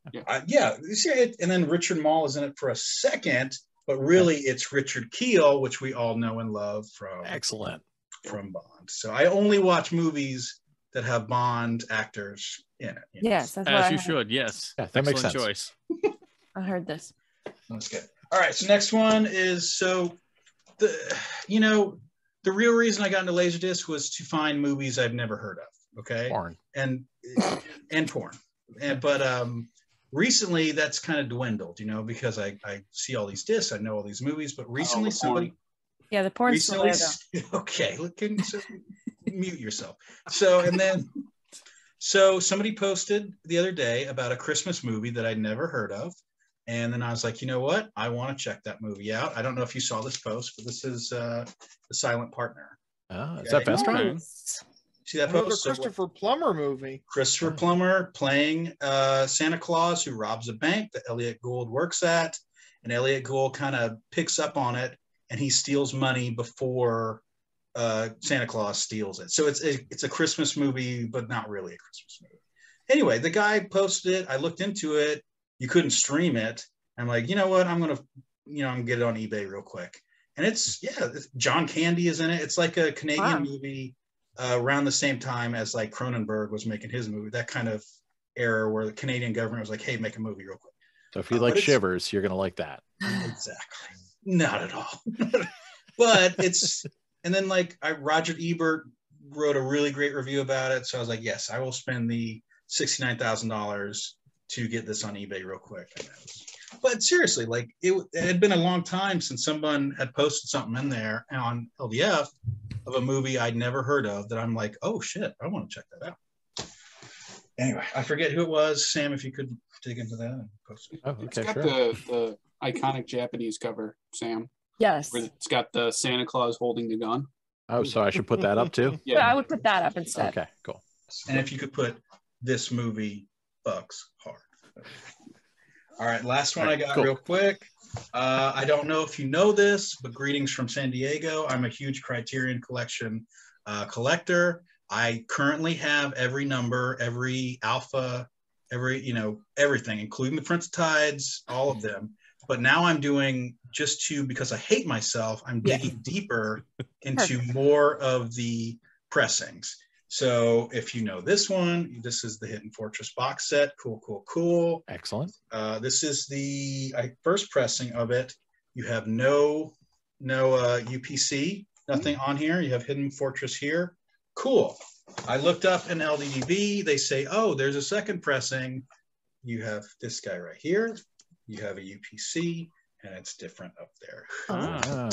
Yeah. You see it, and then Richard Mall is in it for a second, but really it's Richard Kiel, which we all know and love from Bond. So I only watch movies that have Bond actors in it. Yes, that's as you should. Yes, yeah, that makes sense. Choice. I heard this. That's good. All right, so next one is the real reason I got into Laserdisc was to find movies I've never heard of. Okay, Porn. and porn, but recently that's kind of dwindled, because I see all these discs, I know all these movies, but recently somebody. Yeah, the porn still there, though. Okay, mute yourself. So somebody posted the other day about a Christmas movie that I'd never heard of. And then I was like, you know what? I want to check that movie out. I don't know if you saw this post, but this is The Silent Partner. Oh, is that Vesper? Nice. See that Another post? Christopher Plummer movie. Christopher Plummer playing Santa Claus who robs a bank that Elliot Gould works at. And Elliot Gould kind of picks up on it, and he steals money before Santa Claus steals it. So it's a Christmas movie, but not really a Christmas movie. Anyway, the guy posted it. I looked into it. You couldn't stream it. I'm like, you know what? I'm gonna get it on eBay real quick. And it's John Candy is in it. It's like a Canadian movie around the same time as like Cronenberg was making his movie. That kind of era where the Canadian government was like, hey, make a movie real quick. So if you like Shivers, you're gonna like that. Exactly. Not at all. But and then like Roger Ebert wrote a really great review about it. So I was like, yes, I will spend the $69,000 to get this on eBay real quick. But seriously, like it had been a long time since someone had posted something in there on LDF of a movie I'd never heard of that I'm like, oh shit, I want to check that out. Anyway, I forget who it was. Sam, if you could dig into that and post it. Oh, okay, It's got sure. the iconic Japanese cover, Sam. Yes. Where it's got the Santa Claus holding the gun. Oh, so I should put that up too? Yeah, I would put that up instead. Okay, cool. And if you could put this movie Bucks hard. All right, last one I got real quick. I don't know if you know this, but greetings from San Diego. I'm a huge Criterion Collection collector. I currently have every number, every alpha, everything, including the Prince of Tides, all of them. But now I'm doing because I hate myself, I'm digging deeper into more of the pressings. So if you know this one, this is the Hidden Fortress box set. Cool. Excellent. This is the first pressing of it. You have no UPC, nothing on here. You have Hidden Fortress here. Cool. I looked up in LDDB. They say, oh, there's a second pressing. You have this guy right here. You have a UPC, and it's different up there.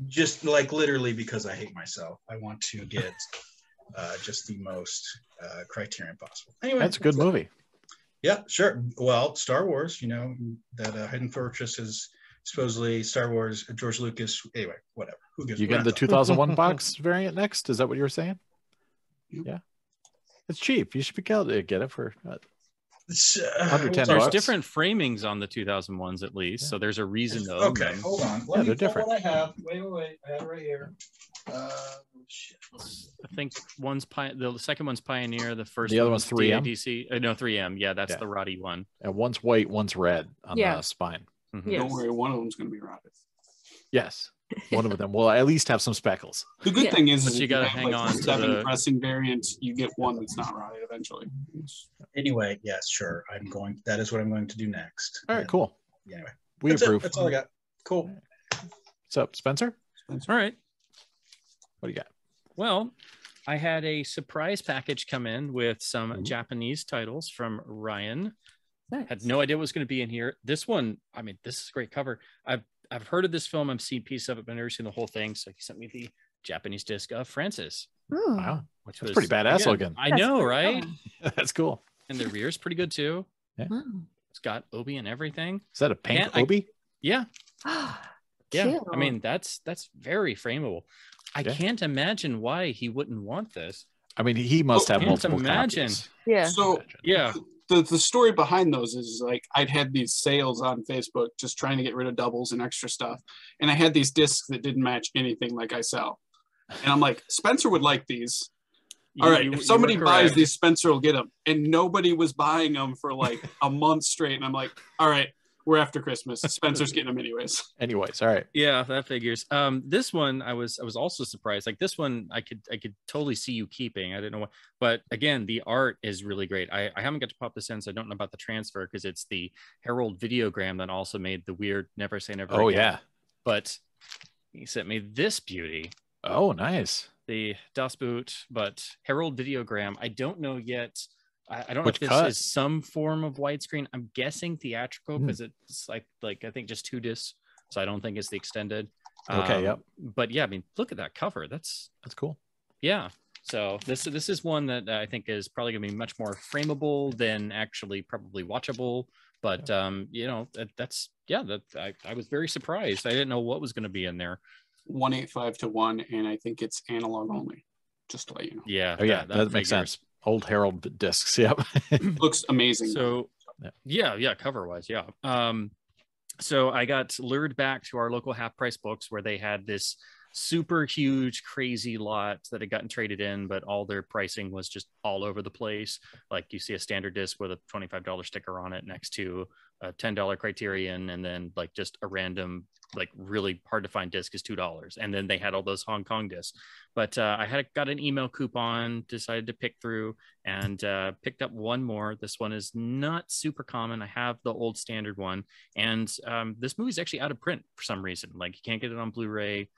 Just like literally because I hate myself. I want to get just the most Criterion possible. Anyway, that's a good movie. Yeah, sure. Well, Star Wars, that Hidden Fortress is supposedly Star Wars, George Lucas. Anyway, whatever. Who gives? You get the 2001 box variant next? Is that what you were saying? Yeah. It's cheap. You should be able to get it for under $10. There's different framings on the 2001s at least, so there's a reason to own them. Hold on. They're different. What I have. Wait. I have it right here. Shit. I think the second one's Pioneer, the first the other one's 3M. DADC. No, 3M. Yeah, that's the Roddy one. And one's white, one's red on the spine. Mm-hmm. Don't worry, one of them's going to be rotted. Yes. One of them will at least have some speckles. The good thing is you got to hang on to the pressing variant. You get one that's not rotted eventually. Anyway, yes, sure. That is what I'm going to do next. All right, cool. Anyway, we approve. That's all I got. Cool. What's up, Spencer? All right. What do you got? Well, I had a surprise package come in with some Japanese titles from Ryan. Nice. Had no idea what was going to be in here. This one, this is a great cover. I've heard of this film. I've seen pieces of it, but I've never seen the whole thing. So he sent me the Japanese disc of Francis. Wow, which was pretty badass looking. I know, right? That's cool. And the rear's pretty good too. Yeah. It's got Obi and everything. Is that a pink Obi? Yeah. Cute. I mean, that's very frameable. I can't imagine why he wouldn't want this. I mean, he must have multiple imagine. copies. Yeah. So yeah. The story behind those is like I'd had these sales on Facebook just trying to get rid of doubles and extra stuff. And I had these discs that didn't match anything like I sell. And I'm like, Spencer would like these. All right, if somebody buys these, Spencer will get them. And nobody was buying them for like a month straight. And I'm like, all right, We're after Christmas. Spencer's getting them anyways. Anyways, all right. Yeah, that figures. This one I was also surprised. Like this one, I could totally see you keeping. I didn't know what, but again, the art is really great. I haven't got to pop this in, so I don't know about the transfer because it's the Herald Videogram that also made the weird Never Say Never Oh Again. yeah. But he sent me this beauty, Oh, nice. the Das Boot, but Herald Videogram. I don't know yet. I don't know Which if this cut? is some form of widescreen. I'm guessing theatrical because it's like I think just 2 discs, so I don't think it's the extended. Okay, yep. But yeah, I mean, look at that cover. That's cool. yeah. So this is one that I think is probably gonna be much more frameable than actually probably watchable. But you know, I was very surprised. I didn't know what was gonna be in there. 185 to 1, and I think it's analog only. Just to let you know. Yeah. Oh yeah, that makes figures. sense. Old Herald discs. Yep. Looks amazing. So yeah, cover wise, yeah. So I got lured back to our local half price books where they had this super huge crazy lot that had gotten traded in, but all their pricing was just all over the place. Like you see a standard disc with a $25 sticker on it next to a $10 Criterion, and then like just a random like really hard to find disc is $2, and then they had all those Hong Kong discs. But I got an email coupon, decided to pick through, and picked up one more. This one is not super common. I have the old standard one, and this movie's actually out of print for some reason. Like you can't get it on Blu-ray.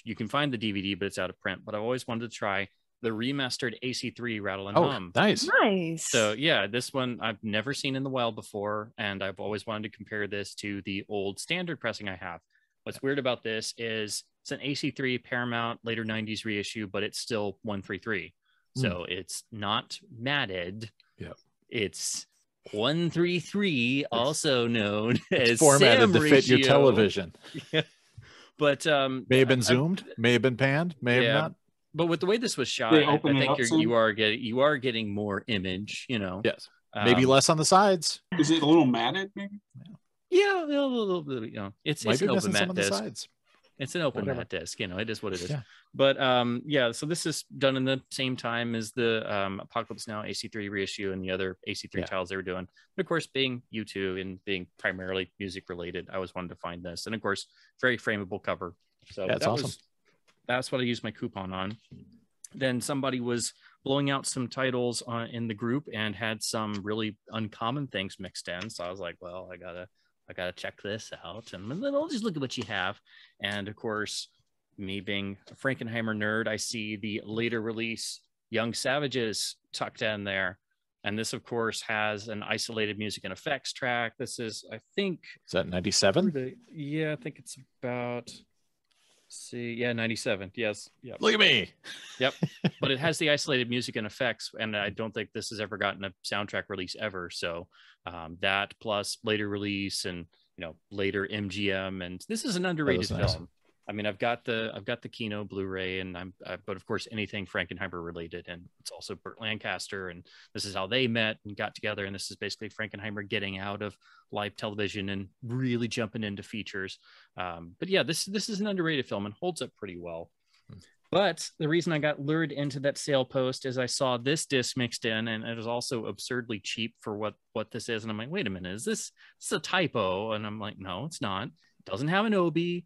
You can find the DVD, but it's out of print. But I've always wanted to try the remastered AC3 Rattle and Hum. Nice. Nice. So yeah, this one I've never seen in the wild before, and I've always wanted to compare this to the old standard pressing I have. What's weird about this is it's an AC3 Paramount later 90s reissue, but it's still 133. So it's not matted. Yep. It's 133, also known as formatted Sam to fit your ratio. television. But May have been zoomed, may have been panned, may have not. But with the way this was shot, They I open it think up some? you are getting more image, you know. Yes. Maybe less on the sides. Is it a little matted, maybe? Yeah, a little bit, you know. It's Might an be missing open some matte on the disc. sides. It's an open Whatever. matte disc, you know. It is what it is. Yeah. But yeah, so this is done in the same time as the Apocalypse Now AC3 reissue and the other AC3 titles they were doing. But of course, being U2 and being primarily music related, I always wanted to find this. And of course, very frameable cover. So Yeah, it's awesome. That's what I used my coupon on. Then somebody was blowing out some titles in the group and had some really uncommon things mixed in. So I was like, well, I gotta check this out, and then I'll just look at what you have. And of course, me being a Frankenheimer nerd, I see the later release Young Savages tucked in there. And this, of course, has an isolated music and effects track. This is, I think, Is that 97? yeah, I think it's about. See, yeah, 97. Yes. Yep. Look at me. Yep. But it has the isolated music and effects, and I don't think this has ever gotten a soundtrack release ever. So that plus later release and later MGM, and this is an underrated nice. film. I mean, I've got the Kino Blu-ray, and but of course anything Frankenheimer related, and it's also Burt Lancaster, and this is how they met and got together, and this is basically Frankenheimer getting out of live television and really jumping into features. But yeah, this is an underrated film and holds up pretty well. But the reason I got lured into that sale post is I saw this disc mixed in, and it was also absurdly cheap for what this is. And I'm like, wait a minute, is this a typo? And I'm like, no, it's not. It doesn't have an Obi.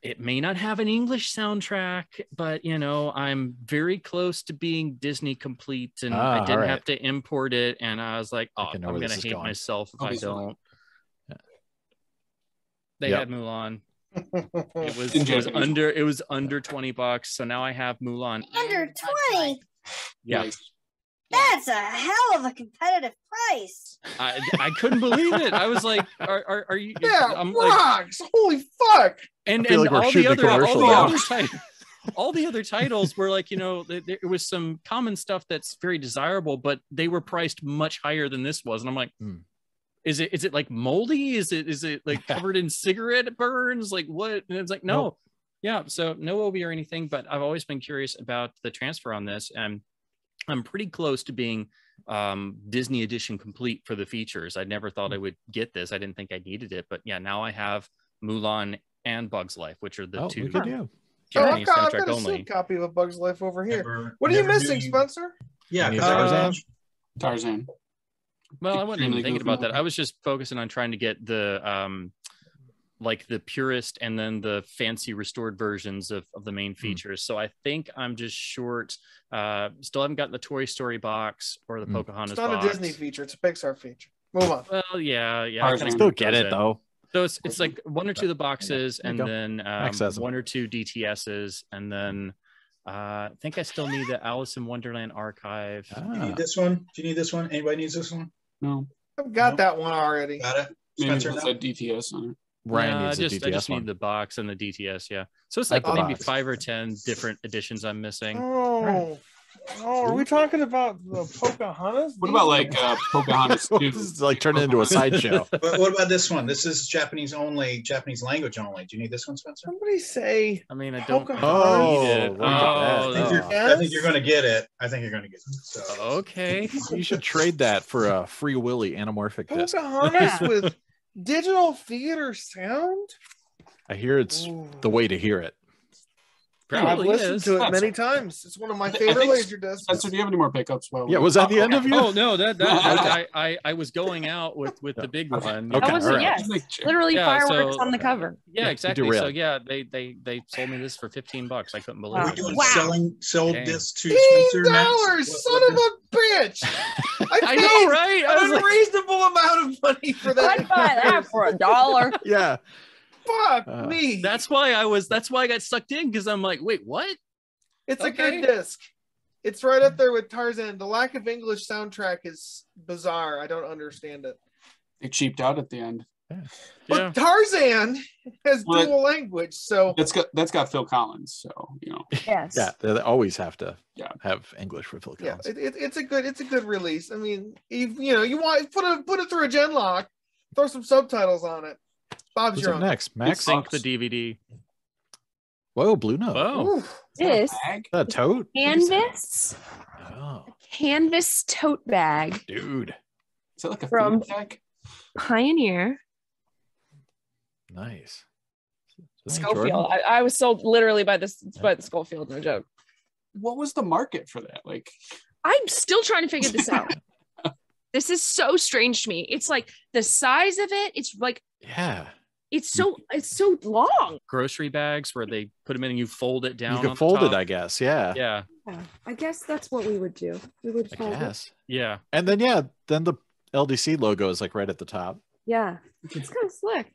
It may not have an English soundtrack, but I'm very close to being Disney complete, and I didn't have to import it. And I was like, I'm gonna hate myself if I don't. Yeah. They had Mulan. It was under $20, so now I have Mulan. Under 20? Yeah. Nice. That's a hell of a competitive price. I couldn't believe it. I was like, are you? Yeah, I'm rocks. Holy fuck. And I feel like we're shooting a commercial now. All the other titles were like, there was some common stuff that's very desirable, but they were priced much higher than this was. And I'm like, is it like moldy? Is it like covered in cigarette burns? Like what? And it's like, no. Nope. Yeah. So no Obi or anything, but I've always been curious about the transfer on this. And I'm pretty close to being Disney edition complete for the features. I never thought I would get this. I didn't think I needed it, but yeah, now I have Mulan and Bug's Life, which are the two. Look at you. I've got soundtrack a only. sleek copy of A Bug's Life over here. Never- what are you never knew missing, you- Spencer? Yeah, Any Tarzan. Tarzan. Well, I wasn't even Extremely thinking goofy about that. movie. I was just focusing on trying to get the like the purest and then the fancy restored versions of the main features. So I think I'm just short. Still haven't gotten the Toy Story box or the Pocahontas It's not box. a Disney feature. It's a Pixar feature. Move on. Well, yeah. I Tarzan. kinda Still grouped get those it in. though. So it's like one or two of the boxes, There you and go. then Max has them. one or two DTSs, and then I think I still need the Alice in Wonderland archive. Do you Ah. need this one? Do you need this one? Anybody needs this one? No, I've got No. that one already. Got it. maybe Spencer, it's no? a DTS on it. Ryan needs I a just DTS need one. the box and the DTS. Yeah, so it's I have like the maybe box. 5 or 10 different editions I'm missing. Oh, are we talking about the Pocahontas? What about like Pocahontas This 2? is like turning into a sideshow. But what about this one? This is Japanese only, Japanese language only. Do you need this one, Spencer? Somebody say I mean, I don't Pocahontas? need it. look at Oh, that. Yes. I think you're going to get it. I think you're going to get it. So. okay. You should trade that for a Free Willy anamorphic disc. Pocahontas with digital theater sound? I hear it's Ooh. the way to hear it. I've Probably listened is. to it That's- many times. It's one of my I favorite think- laser discs. Spencer, do you have any more pickups? Yeah, was that the end of you? Oh no, that I was going out with the big one. Okay, That was all right. yes, Make sure. literally Yeah, fireworks so- on the cover. Yeah, exactly. derailed. So yeah, they sold me this for $15. I couldn't believe Wow. We're it. doing Wow. sold Dang. this to Spencer. Max. $15, son of a bitch! I paid know, right? I was an like, unreasonable amount of money for that. I'd buy that for $1. Yeah. Fuck me. that's why I got sucked in, because I'm like, wait, what? It's a Okay. good disc. It's right up there with Tarzan. The lack of English soundtrack is bizarre. I don't understand it. They cheaped out at the end. But Yeah. Tarzan has Well, dual language, so That's got Phil Collins, so you know. Yes. Yeah. They always have to Yeah. have English for Phil yeah, Collins. it's a good release. I mean, you want put it through a gen lock, throw some subtitles on it. Bob's What's your up own. next? Max? Sync the DVD. Whoa, Blue Note. Whoa. Ooh, This Bag? A tote? canvas Oh, tote bag dude. Is that like a From- food bag? Pioneer Nice. Schofield. I was sold literally by the Schofield, no joke. What was the market for that? Like, I'm still trying to figure this out. This is so strange to me. It's like the size of it. It's like Yeah. it's so long. Grocery bags where they put them in and you fold it down. You on can the fold it, top. I guess. Yeah. Yeah. Yeah, I guess that's what we would do. We would I fold it. guess. Yeah. And then, yeah, then the LDC logo is like right at the top. Yeah, it's kind of slick.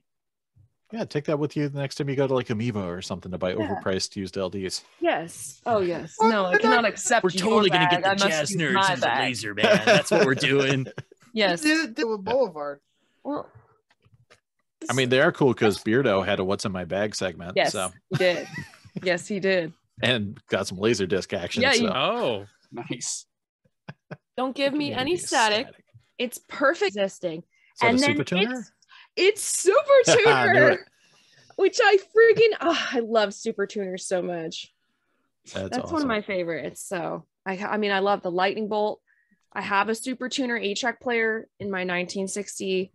Yeah, take that with you the next time you go to like Amiibo or something to buy Yeah. overpriced used LDs. Yes. Oh yes. No, I cannot accept. We're your totally going to bag. get I the must jazz use nerds my into the bag. laser band. That's what we're doing. Yes. did it with Boulevard. Well. I mean, they are cool because Beardo had a "What's in My Bag" segment. Yes, So he did. Yes, he did. and got some laser disc action. Yeah, so. you- Oh. nice. Don't give me any Community static. It's perfect existing. Is that And a then super tuner? It's Super I knew Tuner, it. which I freaking I love Super Tuners so much. That's awesome. one of my favorites. So I mean I love the Lightning Bolt. I have a Super Tuner 8-track player in my 1960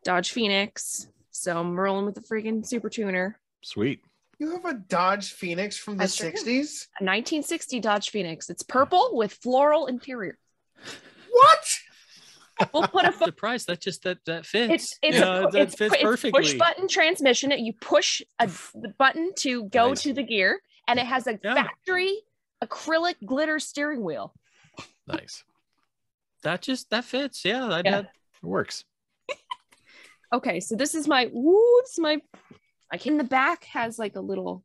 Dodge Phoenix. So I'm rolling with the freaking Super Tuner. Sweet. You have a Dodge Phoenix from the I sure do. 60s? A 1960 Dodge Phoenix. It's purple with floral interior. What? We'll put a Surprised that fits. it's Yeah, that fits it's perfectly. push button transmission. You push the button to go Nice. to the gear, and it has a Yeah. factory acrylic glitter steering wheel. Nice. That fits. Yeah. Yeah. It works. Okay, so this is my like in the back has like a little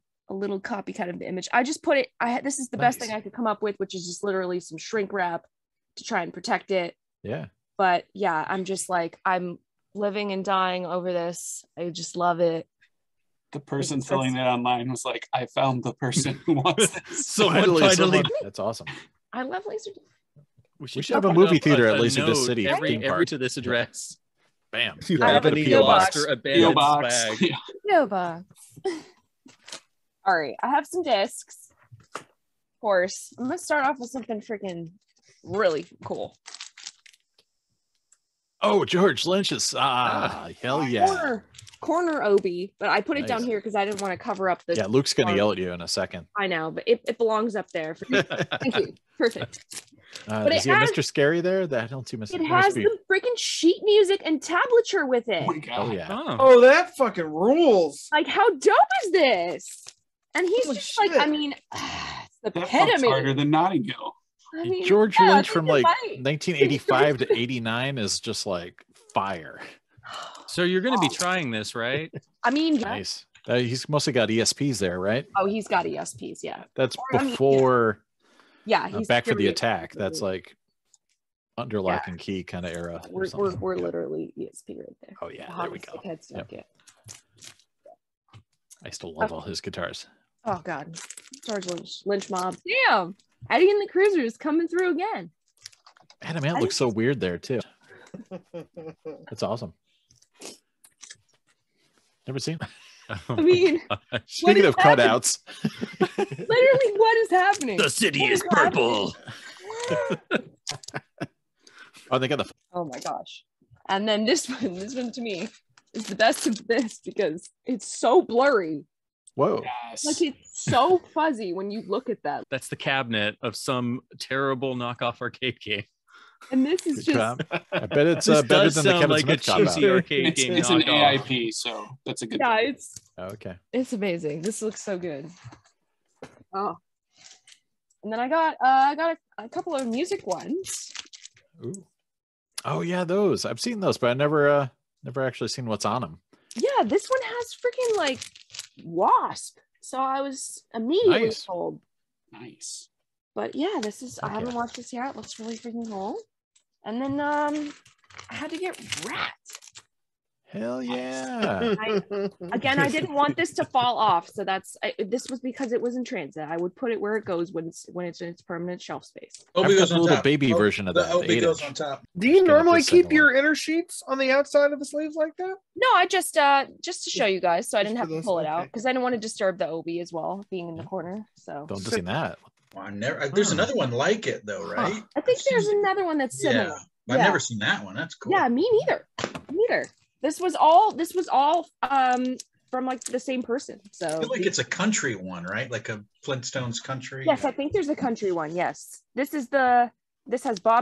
copy kind of image. I just put it. This is the best Nice. thing I could come up with, which is just literally some shrink wrap to try and protect it. Yeah. But yeah, I'm just like I'm living and dying over this. I just love it. The person That's- filling it online was like, I found the person who wants this. Someone finally. That's awesome. I love laser. We should have a movie theater at Laserdisc City theme Every park. to this address. Bam. You I have have an a P.O. P.O. box. Monster P.O. abandoned box. bag. Yeah. Yo box. All right, I have some discs. Of course, I'm gonna start off with something freaking really cool. Oh, George Lynch's. Hell yeah. corner Obi, but I put it down Nice. here because I didn't want to cover up the. Yeah, Luke's gonna arm. yell at you in a second. I know, but it belongs up there. Thank you. Perfect. But Does it he have has- Mr. Scary there? That I don't see Mr. It must has be- the freaking sheet music and tablature with it. Oh my god. Oh yeah. Oh. Oh, that fucking rules. Like, how dope is this? And he's Holy just like, shit. I mean, it's the That fucks harder epitome. than Notting Hill. I mean, George yeah, I Lynch think from it like might. 1985 to 89 is just like fire. So you're going to be trying this, right? I mean, yeah. Nice. He's mostly got ESPs there, right? Oh, he's got ESPs, yeah. That's I mean, before Yeah, he's Back for the period. Attack. That's like under lock and key kind of era. or We're something. literally ESP right there. Oh yeah, The there we hottest go. head stuff, yeah. I still love all his guitars. Oh god, George Lynch mob. Damn, Eddie and the Cruisers coming through again. Adam Ant looks so weird there too. That's awesome. Never seen. I mean, Speaking is of cutouts, literally, what is happening? The city What is happening? purple. oh, they got the. Oh my gosh! And then this one to me is the best of this because it's so blurry. Whoa! Yes. Like it's so fuzzy when you look at that. That's the cabinet of some terrible knockoff arcade game. And this is Good just job. I bet it's This better does than the sound Kevin like Smith a cop out. cheesy arcade it's game. it's an knockoff. AIP, so that's a good yeah, it's Okay. amazing. This looks so good. Oh, and then I got a couple of music ones. Ooh. Oh yeah, those I've seen those, but I never actually seen what's on them. Yeah, this one has freaking like Wasp. So I was immediately Nice. sold. Nice. But yeah, this is I Heck haven't yeah. watched this yet. It looks really freaking cool. And then I had to get Rat. Hell yeah! Again, I didn't want this to fall off, so this was because it was in transit. I would put it where it goes when it's in its permanent shelf space. I've Obi got goes the on little top. baby Oh, version of the that. Obi the goes 8-inch. on top. Do you Gonna normally put keep second your inner sheets on the outside of the sleeves like that? No, I just to show you guys, so I Just didn't have for to this? pull it out Okay. because I didn't want to disturb the Obi as well, being in the corner. So Don't see that. Well, there's another one like it though, right? I think there's another one that's similar. Yeah, I've Yeah. never seen that one. That's cool. Yeah, me neither. Me neither. This was all from like the same person. I So feel like it's a country one, right? Like a Flintstones country. yes, I think there's a country one. Yes. This has Bob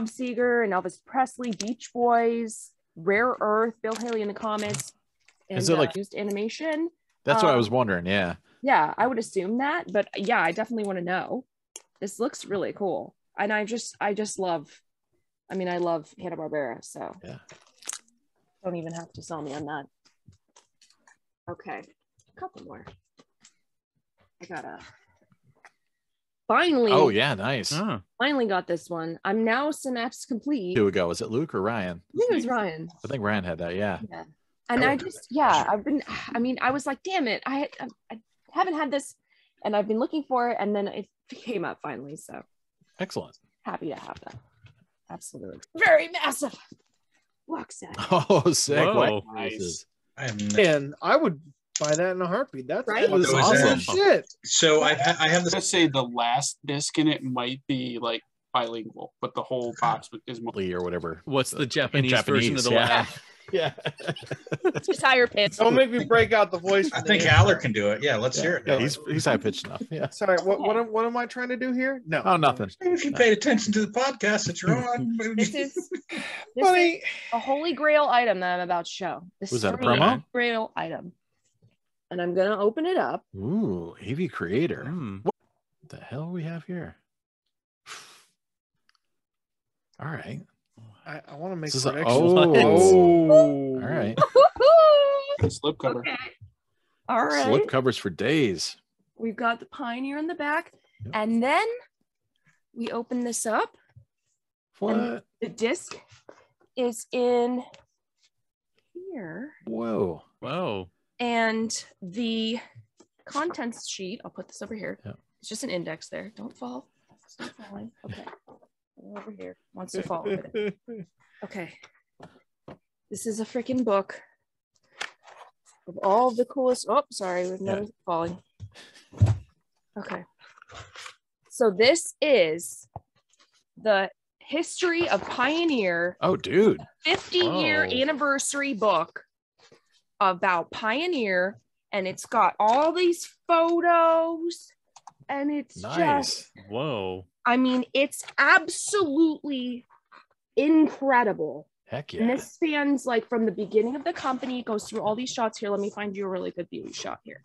Seger and Elvis Presley, Beach Boys, Rare Earth, Bill Haley in the Comets. And, Is it like- used animation? That's what I was wondering. Yeah. Yeah, I would assume that, but yeah, I definitely want to know. This looks really cool. And I just love, I love Hanna-Barbera, so Yeah. don't even have to sell me on that. Okay, a couple more. I gotta finally. Oh yeah, nice. Oh, Finally got this one. I'm now synapse complete. Here we go. Was it Luke or Ryan? I think it was Ryan. I think Ryan had that. Yeah. Yeah. And Oh, I just, yeah, I was like, damn it, I haven't had this, and I've been looking for it, and then it came up finally. So Excellent. happy to have that. Absolutely. Very massive box set. Oh, sick. Whoa. Wow. Nice. I have And I would buy that in a heartbeat. That's Right? That was cool awesome. shit. So I have I this. just say the last disc in it might be like bilingual, but the whole box is more. Lee or whatever. what's the In Japanese, version of the yeah. lab? Yeah. Just higher pitch. Don't make me break out the voice. I for think the Haller intro. can do it. Yeah, let's hear it. Yeah, he's high pitched enough. Yeah. Sorry, what am I trying to do here? No. Oh, nothing. If you paid attention to the podcast that you're on, This is Buddy, a holy grail item that I'm about to show. This Was is that a a holy promo? grail item. And I'm gonna open it up. Ooh, AV Creator. Hmm. What the hell we have here? All right. I want to make This is a, predictions. oh, Oh. all right. Slip cover. Okay. All right. Slip covers for days. We've got the Pioneer in the back. Yep. And then we open this up. What? The disc is in here. Whoa. Whoa. And the contents sheet, I'll put this over here. Yep. It's just an index there. Don't fall. It's not falling. Okay. Over here. Wants to fall. With it. Okay. This is a freaking book of all the coolest. Oh, sorry, with no falling. Okay. So this is the history of Pioneer Oh, dude. 50-year Oh. anniversary book about Pioneer, and it's got all these photos, and it's just, Whoa. I mean, it's absolutely incredible. Heck And yeah. this spans like from the beginning of the company, goes through all these shots here. Let me find you a really good beauty shot here.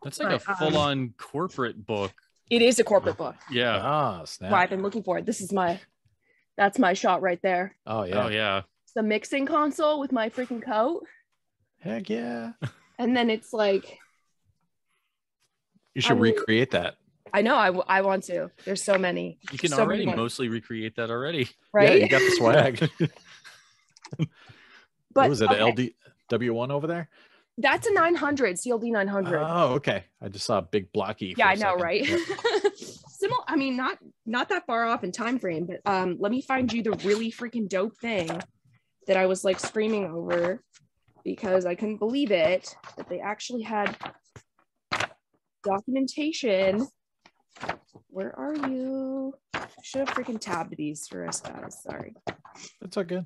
That's like a full-on corporate book. It is a corporate book. Yeah. Ah, snap. Well, I've been looking for it. That's my shot right there. Oh yeah. Oh yeah. It's the mixing console with my freaking coat. Heck yeah. And then it's like, You should recreate that. I know, I want to. There's so many. You can So many already ones. mostly recreate that already. Right? Yeah, you got the swag. But What was it, okay, LDW1 over there? that's a 900, CLD 900. Oh, okay. I just saw a big blocky. Yeah, for I a know, second. right? Yeah. Similar, I mean, not that far off in time frame, but let me find you the really freaking dope thing that I was like screaming over because I couldn't believe it that they actually had documentation. Where are you? I should have freaking tabbed these for us guys. Sorry. That's all good.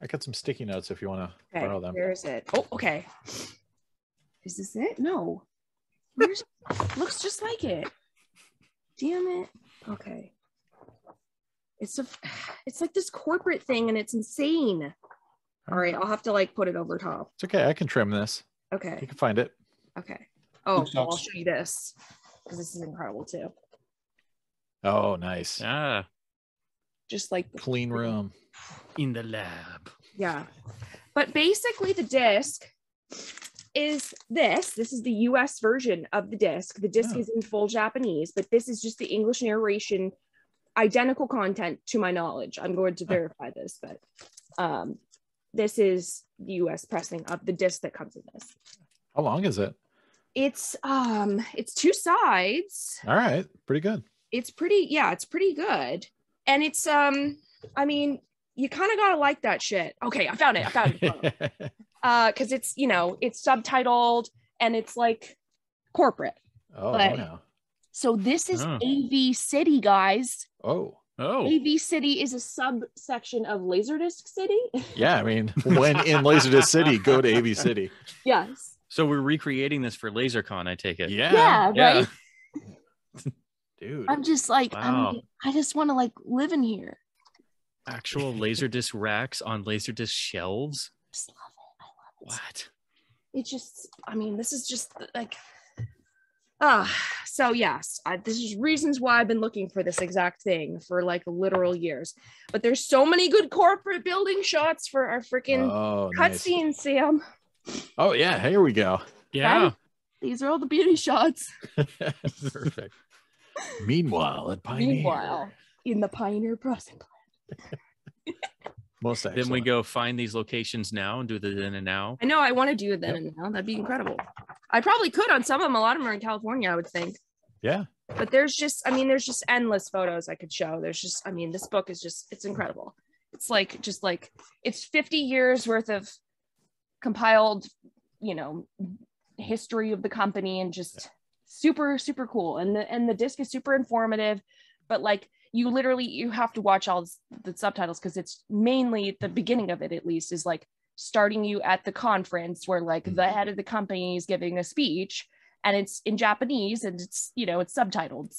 I got some sticky notes if you want to Okay, borrow them. where is it? Oh, okay. Is this it? No. Where's looks just like it. Damn it. Okay. It's like this corporate thing and it's insane. All right, I'll have to like put it over top. It's okay. I can trim this. You Okay. can find it. Okay. Oh, Good well, I'll shots. show you this because this is incredible too. Oh, nice. Ah, Just like Clean room. in the lab. yeah. But basically the disc is this is the US version of the disc. The disc Oh. is in full Japanese, but this is just the English narration, identical content to my knowledge. I'm going to verify this, but this is the US pressing of the disc that comes in this. How long is it? It's two sides. All right. Pretty good. It's pretty good. And it's I mean, you kind of gotta like that shit. Okay, I found it. Because it's, you know, it's subtitled and it's like corporate. Oh, But- wow. So this is Oh. AV City, guys. Oh, Oh, AV City is a subsection of Laserdisc City. yeah. I mean, when in Laserdisc City, go to AV City. Yes. so we're recreating this for LaserCon, I take it. Yeah. Yeah, right. Dude. I'm just like, Wow. I just want to like live in here. Actual Laserdisc racks on Laserdisc shelves. Just love it. I love it. What? It just, I mean, this is just like, so yes, this is reasons why I've been looking for this exact thing for like literal years. But there's so many good corporate building shots for our freaking Oh, nice. cutscenes, Sam. Oh, yeah. Here we go. Yeah. These are all the beauty shots. Perfect. Meanwhile, at Pioneer. Meanwhile, in the Pioneer pressing plant. Most excellent. Then we go find these locations now and do the then and now. I know I want to do it then and now. That'd be incredible. I probably could on some of them. A lot of them are in California, I would think. Yeah. But there's just endless photos I could show. There's just, I mean, this book is just, it's incredible. It's like, it's 50 years worth of compiled, you know, history of the company and just super, super cool. And the disc is super informative, but like you have to watch all the subtitles because it's mainly the beginning of it, at least, is like starting you at the conference where like the head of the company is giving a speech and it's in Japanese and it's, you know, it's subtitled.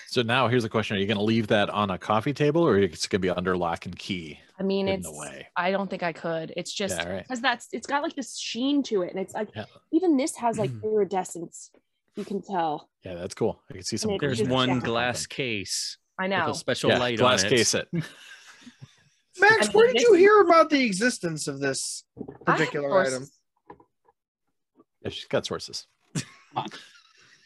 So now here's a question. Are you going to leave that on a coffee table or it's going to be under lock and key? I mean, In it's, the way. I don't think I could. It's just Yeah, right. because it's got like this sheen to it. And it's like, Yeah. even this has like iridescence. You can tell. Yeah, that's cool. I can see some. And it There's just- one yeah. glass case I with know. a special Yeah, light glass on it. case it. Max, And where did this- you hear about the existence of this I have particular sources. item? Yeah, she's got sources.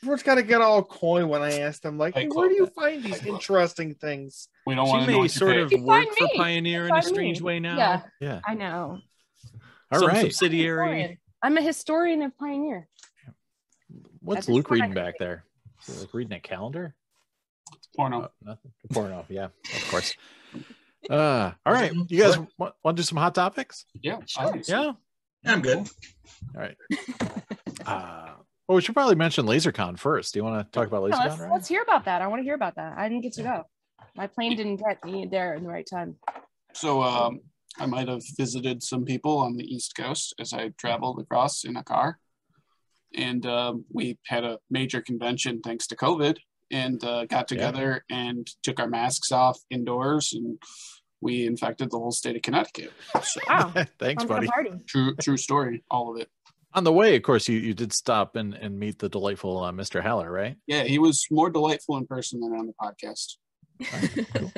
Everyone's got to get all coy when I asked them, like, I hey, call where do you that. find these interesting things? We don't She want to know may what sort you of pay. You work find for me. Pioneer in a Find strange me. way now. Yeah, Yeah. I know. All Some right. subsidiary. I'm a historian of Pioneer. What's At this Luke point, I reading back there? Is he, like reading a calendar? Porno. Oh, nothing. Porno. Yeah, of course. All right. You guys want to do some hot topics? Yeah. Yeah. I'm good. All right. Well, we should probably mention LaserCon first. Do you want to talk about Yeah, LaserCon? Ryan? let's hear about that. I want to hear about that. I didn't get to go. My plane didn't get me there in the right time. So I might have visited some people on the East Coast as I traveled across in a car. And we had a major convention thanks to COVID, and got together and took our masks off indoors, and we infected the whole state of Connecticut. So, Wow. Thanks, Sounds like buddy. a party. true story, all of it. On the way, of course, you did stop and meet the delightful Mr. Haller, right? Yeah, he was more delightful in person than on the podcast. Cool.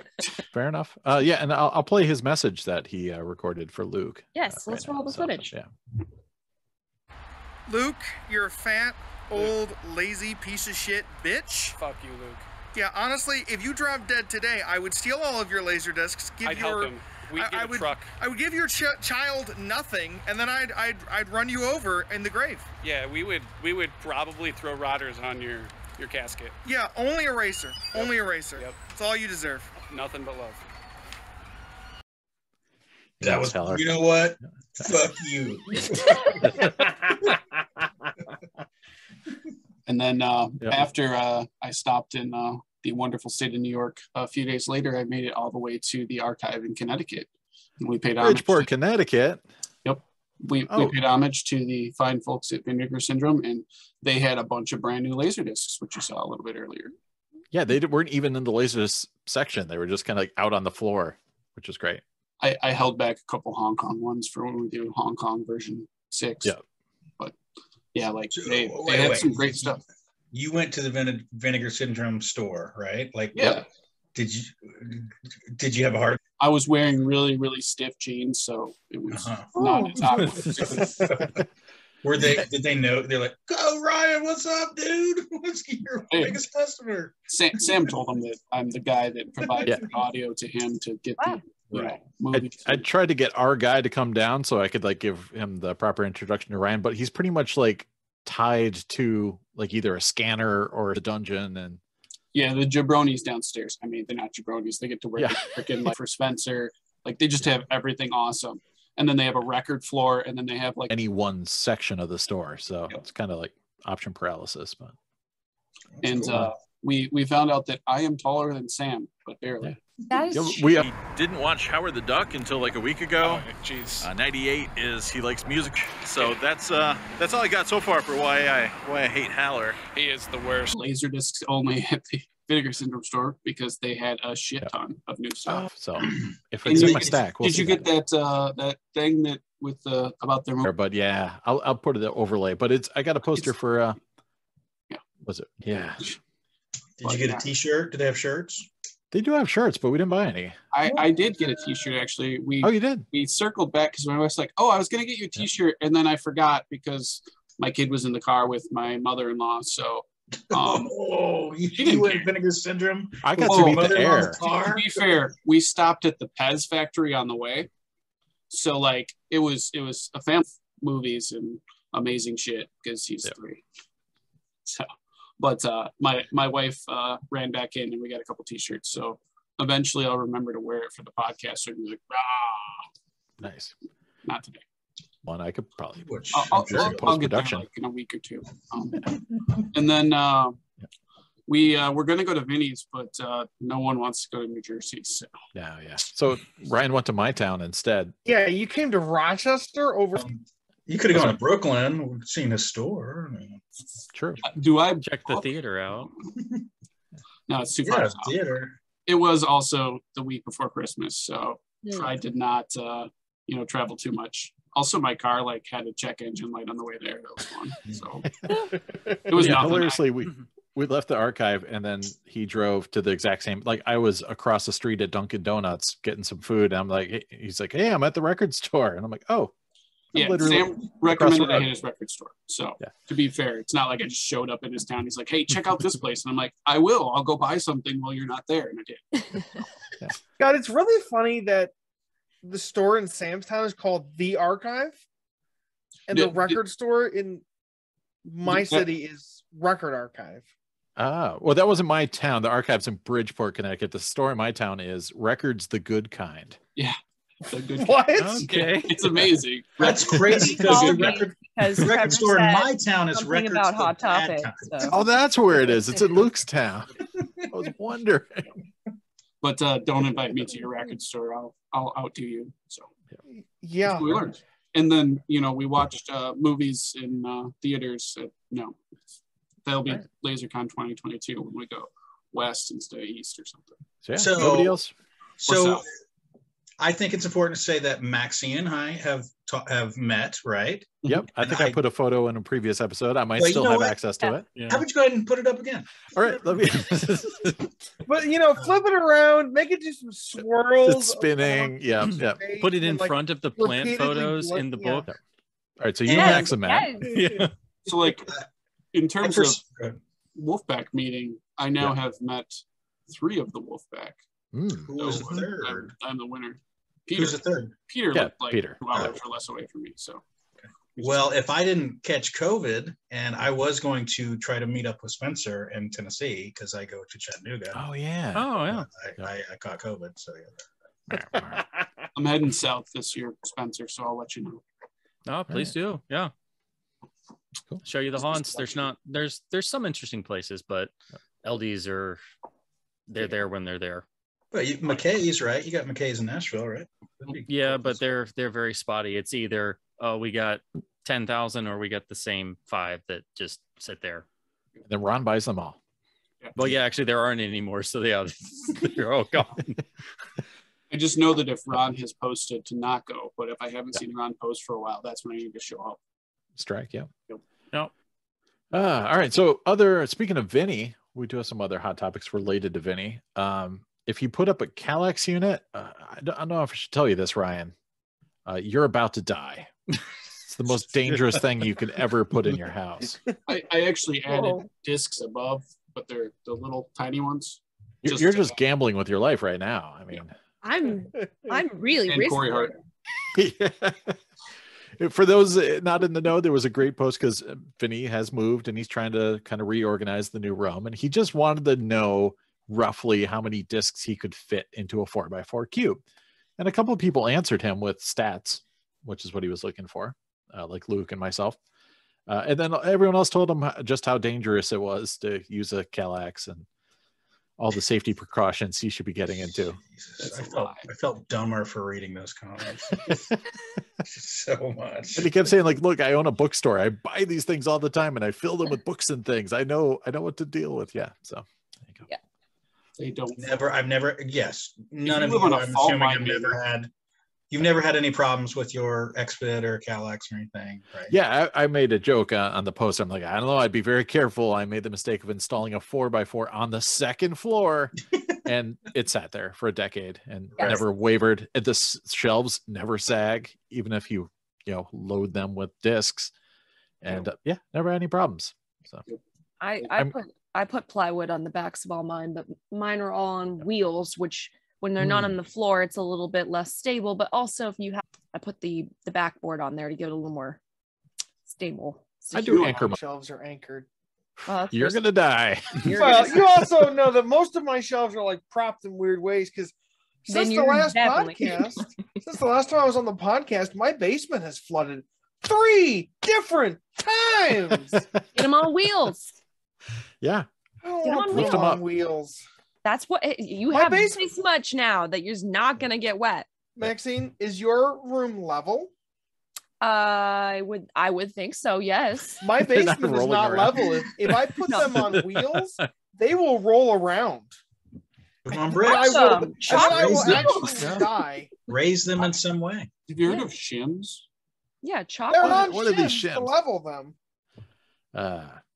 Fair enough. Yeah, and I'll play his message that he recorded for Luke. Yes, let's roll the footage. Yeah. Luke, you're a fat, old, lazy piece of shit bitch. Fuck you, Luke. Yeah, honestly, if you dropped dead today, I would steal all of your laser discs. I'd help him. We'd get a truck. I would give your child nothing, and then I'd run you over in the grave. Yeah, we would probably throw rotters on your casket. Yeah, only eraser. Yep. Only eraser. Yep. That's all you deserve. Nothing but love. That was, Haller. you know what? Fuck you. And then after I stopped in the wonderful state of New York, a few days later, I made it all the way to the archive in Connecticut. And we paid homage. Bridgeport, Connecticut. Yep. We paid homage to the fine folks at Vinegar Syndrome, and they had a bunch of brand new laser discs, which you saw a little bit earlier. Yeah, they weren't even in the laserdisc section. They were just kind of like out on the floor, which is great. I held back a couple Hong Kong ones for when we do Hong Kong version 6. Yeah. But yeah, like they Wait, had some great stuff. You went to the Vinegar Syndrome store, right? Like, Yeah. Did you have a heart? I was wearing really, really stiff jeans, so it was not as awkward. Did they know? They're like, "Go, Ryan, what's up, dude? What's your biggest customer?" Sam told him that I'm the guy that provides the audio to him to get the movies. I tried to get our guy to come down so I could like give him the proper introduction to Ryan, but he's pretty much like tied to like either a scanner or the dungeon. And yeah, the jabronis downstairs. I mean, they're not jabronis. They get to wear the freaking like for Spencer. Like they just have everything awesome. And then they have a record floor, and then they have like any one section of the store. So it's kind of like option paralysis. But and we found out that I am taller than Sam, but barely. That is we didn't watch Howard the Duck until like a week ago. Jeez. 98 is he likes music. So that's all I got so far for why I hate Haller. He is the worst. Laserdiscs only at the Vinegar Syndrome store because they had a shit ton of new stuff. So if it's in my stack, did you get that thing that with the about their? But yeah, I'll put it overlay. But I got a poster for. Was it? Yeah. Did you get a T-shirt? Did they have shirts? They do have shirts, but we didn't buy any. I did get a T-shirt actually. You did? We circled back because my wife's like, "Oh, I was gonna get you a T-shirt," and then I forgot because my kid was in the car with my mother-in-law. So, you went Vinegar Syndrome. I got to meet the air. To be fair, we stopped at the Pez factory on the way, so like it was a family movies and amazing shit because he's 3. So. But my wife ran back in and we got a couple T-shirts. So eventually I'll remember to wear it for the podcast. So I'm like, nice. Not today. One I could probably. I'll get there like in a week or two. And then we're going to go to Vinny's, but no one wants to go to New Jersey. So. Yeah. So Ryan went to my town instead. Yeah, you came to Rochester over. You could have gone to Brooklyn, seen the store. True. Do I check the theater out? No, it's too far. Theater. It was also the week before Christmas, so I did not, travel too much. Also, my car like had a check engine light on the way there. That was fun. So it was nothing. Hilariously, we left the archive and then he drove to the exact same. Like I was across the street at Dunkin' Donuts getting some food. And I'm like, he's like, "Hey, I'm at the record store," and I'm like, "Oh." Yeah, Sam recommended I hit his record store. So to be fair, it's not like I just showed up in his town. He's like, "Hey, check out this place." And I'm like, "I will. I'll go buy something while you're not there." And I did. God, it's really funny that the store in Sam's town is called The Archive. And the record store in my city is Record Archive. Well, that wasn't my town. The archive's in Bridgeport, Connecticut. The store in my town is Records the Good Kind. Yeah. Good what? Okay. It's amazing. That's crazy because the record store in my town is Records about Hot Topic. So. Oh, that's where it is. It's in Luke's town. I was wondering. But don't invite me to your record store. I'll outdo you. So Yeah. We learned. And then, we watched movies in theaters. That'll be LaserCon 2022 when we go west instead of east or something. So nobody else? So I think it's important to say that Maxine and I have met, right? Yep. I think I put a photo in a previous episode. I might Well, still have access to it. How about you go ahead and put it up again? All right. Let me. But flip it around, make it do some swirls. Spinning. Yeah. Put it in like, front of the plant repeatedly photos in the book. All right. So you Yeah. Max and Matt. Yes. So, like, in terms of Wolfpack meeting, I now have met 3 of the Wolfpack. Who was the third? I'm the winner. Who's the third? Peter Yeah, lived like Peter. 2 hours or less away from me. So, Well, if I didn't catch COVID, and I was going to try to meet up with Spencer in Tennessee because I go to Chattanooga. Oh yeah. Oh yeah. I caught COVID, so yeah. I'm heading south this year, Spencer. So I'll let you know. Oh, please do. Yeah. Cool. Show you the haunts. There's some interesting places, but LDs are there when they're there. Well, McKay's, right? You got McKay's in Nashville, right? Yeah, but they're very spotty. It's either we got 10,000 or we got the same 5 that just sit there. Then Ron buys them all. Well, yeah, actually there aren't anymore, so they're all gone. I just know that if Ron has posted to not go, but if I haven't seen Ron post for a while, that's when I need to show up. Strike. Yeah. No. All right. So speaking of Vinny, we do have some other hot topics related to Vinny. If you put up a Kallax unit, I don't know if I should tell you this, Ryan. You're about to die. It's the most dangerous thing you could ever put in your house. I actually added discs above, but they're the little tiny ones. You're just gambling with your life right now. I mean, I'm really and risky. Corey Hart. Yeah. For those not in the know, there was a great post because Vinny has moved and he's trying to kind of reorganize the new room, and he just wanted to know roughly how many discs he could fit into a 4x4 cube. And a couple of people answered him with stats, which is what he was looking for, like Luke and myself. And then everyone else told him just how dangerous it was to use a Kallax and all the safety precautions he should be getting into. Jesus, I felt dumber for reading those comments so much. And he kept saying, like, look, I own a bookstore. I buy these things all the time and I fill them with books and things. I know what to deal with. Yeah. So there you go. Yeah. They don't. I've never, yes. None of live you, on a I'm fault assuming, line, you've never had any problems with your Expedit or Kallax or anything, right? Yeah, I made a joke on the post. I'm like, I don't know. I'd be very careful. I made the mistake of installing a 4x4 on the second floor, and it sat there for a decade and never wavered. The shelves never sag, even if you load them with discs. And never had any problems. So I put plywood on the backs of all mine, but mine are all on wheels, which when they're not on the floor, it's a little bit less stable. But also, if you have, I put the backboard on there to give it a little more stable. I do anchor. My shelves are anchored. You're gonna die. Well, you also know that most of my shelves are like propped in weird ways because since the last time I was on the podcast, my basement has flooded 3 different times. Get them on wheels. Yeah. I don't want to put them on wheels. That's what you have this much now that you're not gonna get wet. Maxine, is your room level? I would think so. Yes. My basement is not level. If I put them on wheels, they will roll around. Put them on bricks. I will actually die. Raise them in some way. Have you heard of shims? Yeah, chop. They're on what are these shims to shims? level them.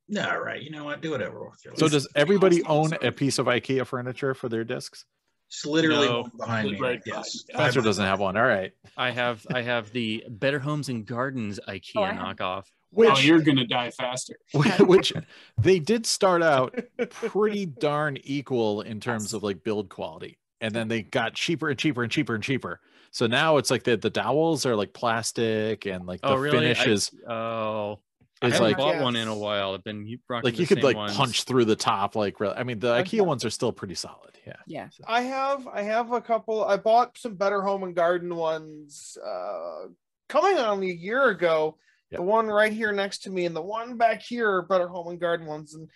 No, right. You know what? Do whatever with your life. So does everybody own a piece of IKEA furniture for their discs? It's literally one behind me. Right, yes. Spencer doesn't have one. All right. I have the Better Homes and Gardens IKEA knockoff. Which you're gonna die faster. Which they did start out pretty darn equal in terms of like build quality, and then they got cheaper and cheaper and cheaper and cheaper. So now it's like the dowels are like plastic and like the finish is I haven't like bought one in a while. I've been rocking like you could like punch through the top. Like I mean, the IKEA ones are still pretty solid. Yeah. Yeah. So. I have a couple. I bought some Better Home and Garden ones coming on a year ago. Yep. The one right here next to me and the one back here are Better Home and Garden ones, and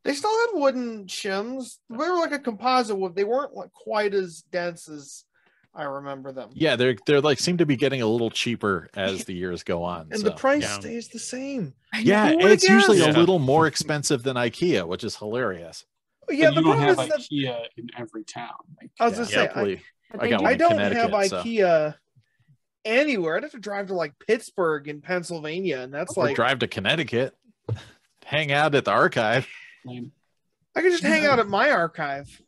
they still had wooden shims. They were like a composite wood. They weren't like quite as dense as I remember them. Yeah, they're like seem to be getting a little cheaper as the years go on. And so. the price Yeah. stays the same. Yeah, Who would've it's usually a guessed? little more expensive than IKEA, which is hilarious. Yeah, But the you don't problem have is that IKEA in every town. Like, I was gonna say Luckily, But I they got do- one I in don't Connecticut. have so. IKEA anywhere. I'd have to drive to like Pittsburgh in Pennsylvania, and that's Or like drive to Connecticut, hang out at the archive. lame. I could just hang out at my archive.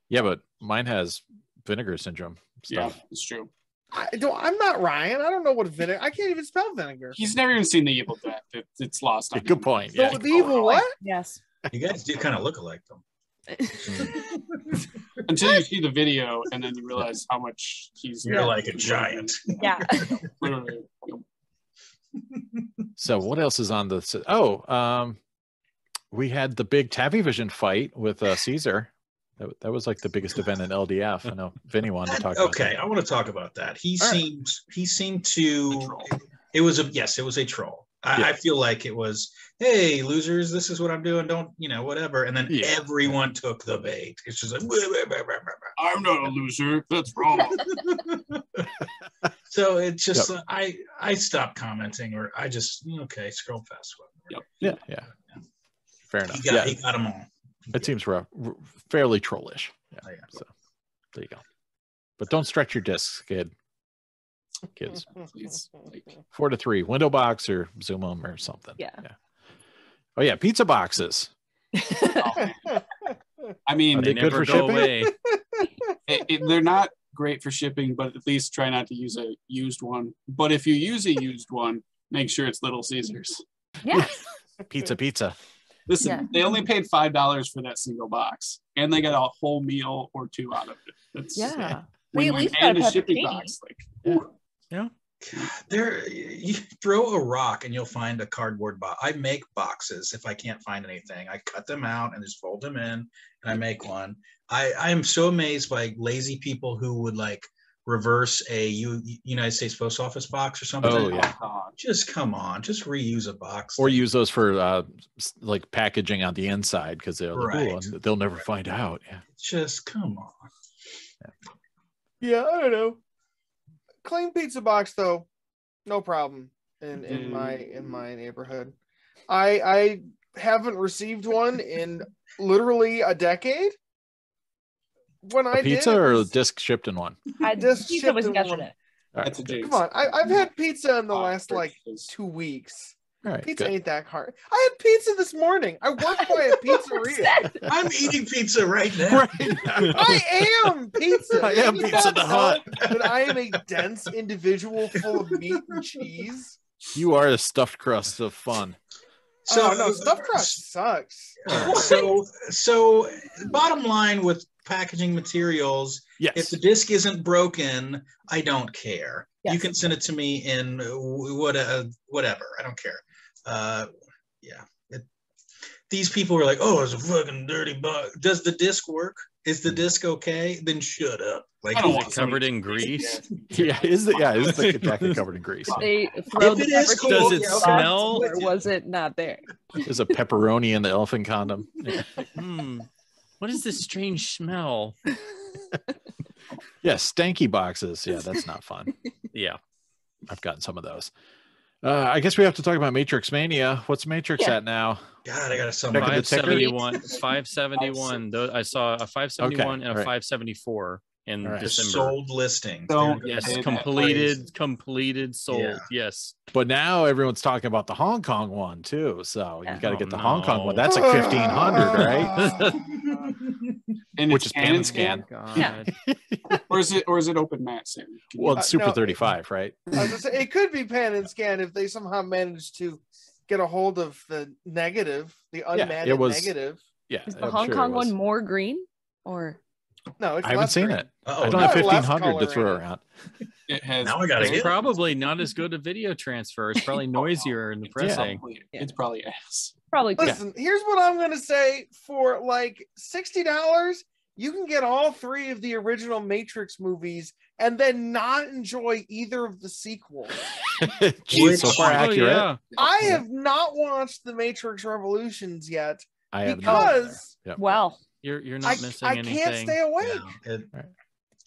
Yeah, but mine has vinegar syndrome Yeah, stuff. it's true. I'm not Ryan. I don't know what vinegar. I can't even spell vinegar. He's never even seen The Evil Dead. It's lost on Good him. point. So Yeah. the evil what? Yes. You guys do kind of look alike, though. Until you see the video and then you realize how much he's You're like a giant. Yeah. Literally. So what else is on the? We had the big Tavivision fight with Caesar. That was like the biggest event in LDF. I know Vinny wanted to talk about Okay, that. I want to talk about that. He All right. seemed A to. troll. It was a troll. Yeah. I feel like it was, hey, losers, this is what I'm doing. Don't, whatever. And then Yeah. everyone took the bait. It's just like, I'm not a loser. That's wrong. so it's just, I stopped commenting, or I just, okay, scroll past one. Yep. Yeah. Fair enough. He got them all. It seems fairly trollish. Yeah. Oh, yeah. So there you go. But don't stretch your discs, kids. Please. Like, 4-3, window box or zoom them or something. Yeah. Oh yeah, pizza boxes. I mean, Are they They good never for go shipping? away. they're not great for shipping, but at least try not to use a used one. But if you use a used one, make sure it's Little Caesars. Yeah. Pizza. Listen, Yeah. they only paid $5 for that single box, and they got a whole meal or two out of it. That's, Yeah. When We at you least add got a a shipping pepperoni. box, like, There, you throw a rock and you'll find a cardboard box. I make boxes if I can't find anything. I cut them out and just fold them in, and I make one. I am so amazed by lazy people who would like reverse a United States Post Office box or something. Oh, yeah. Just come on, just reuse a box. Or use those for like packaging on the inside because they're like, Right. "Ooh, they'll never find out." Yeah. Just come on. Yeah, I don't know. Clean pizza box though, no problem in my neighborhood. I haven't received one in literally a decade. When I Pizza did, it or was disc shipped in one. I Just pizza was shipped in one. yesterday. All right. That's a jinx. come on. I've had pizza in the Oh, last like gracious. 2 weeks. All right. Pizza Good. ain't that hard. I had pizza this morning. I work by a pizzeria. I'm eating pizza right now. I am pizza. I am You Pizza not the Hut. know That I am a dense individual full of meat and cheese. You are a stuffed crust of fun. So no, stuffed crust sucks. So bottom line with packaging materials, if Yes. the disc isn't broken, I don't care. Yes. You can send it to me in whatever. I don't care. These people are like, oh, it's a fucking dirty bug. Does the disc work? Is the disc okay? Then shut up. Like, I don't Is want it covered in grease? Yeah. Is the jacket covered in grease? They throw If the it is pepper cold, Does it cheese yeah, smell? or was it not there? There's a pepperoni in the elephant condom. Yeah. What is this strange smell? Yeah, stanky boxes. Yeah, that's not fun. Yeah. I've gotten some of those. I guess we have to talk about Matrix Mania. What's Matrix Yeah. at now? God, I got to sum Check up. the ticker. 571. 571. I saw a 571 and a right. 574 in All right. December. Sold listing. Don't- Yes, Say that, completed, sold. Yeah. Yes. But now everyone's talking about the Hong Kong one too. So you got to Oh, get the Hong Kong one. no. That's like 1,500, right? And Which it's is pan and scan. God. Yeah. or is it open mat Sam? Can Well, you- it's Super No. 35, right? I was gonna say, it could be pan and scan if they somehow managed to get a hold of the negative, the unmatted it was- negative. Yeah. Is the I'm Hong sure it Kong was. one more green or No, it's I haven't less seen green. it. Uh-oh, I don't no. have Less 1,500 to color throw in it. around. it has. Now I gotta It's get it. probably not as good a video transfer. It's probably noisier in the It's pressing. probably, Yeah. it's probably ass. probably good? Listen, here's what I'm gonna say: for like $60, you can get all 3 of the original Matrix movies and then not enjoy either of the sequels. Jeez, so far Oh, accurate. yeah. I have not watched the Matrix Revolutions yet I have not. because Yep. Well, You're I not missing anything. can't stay awake.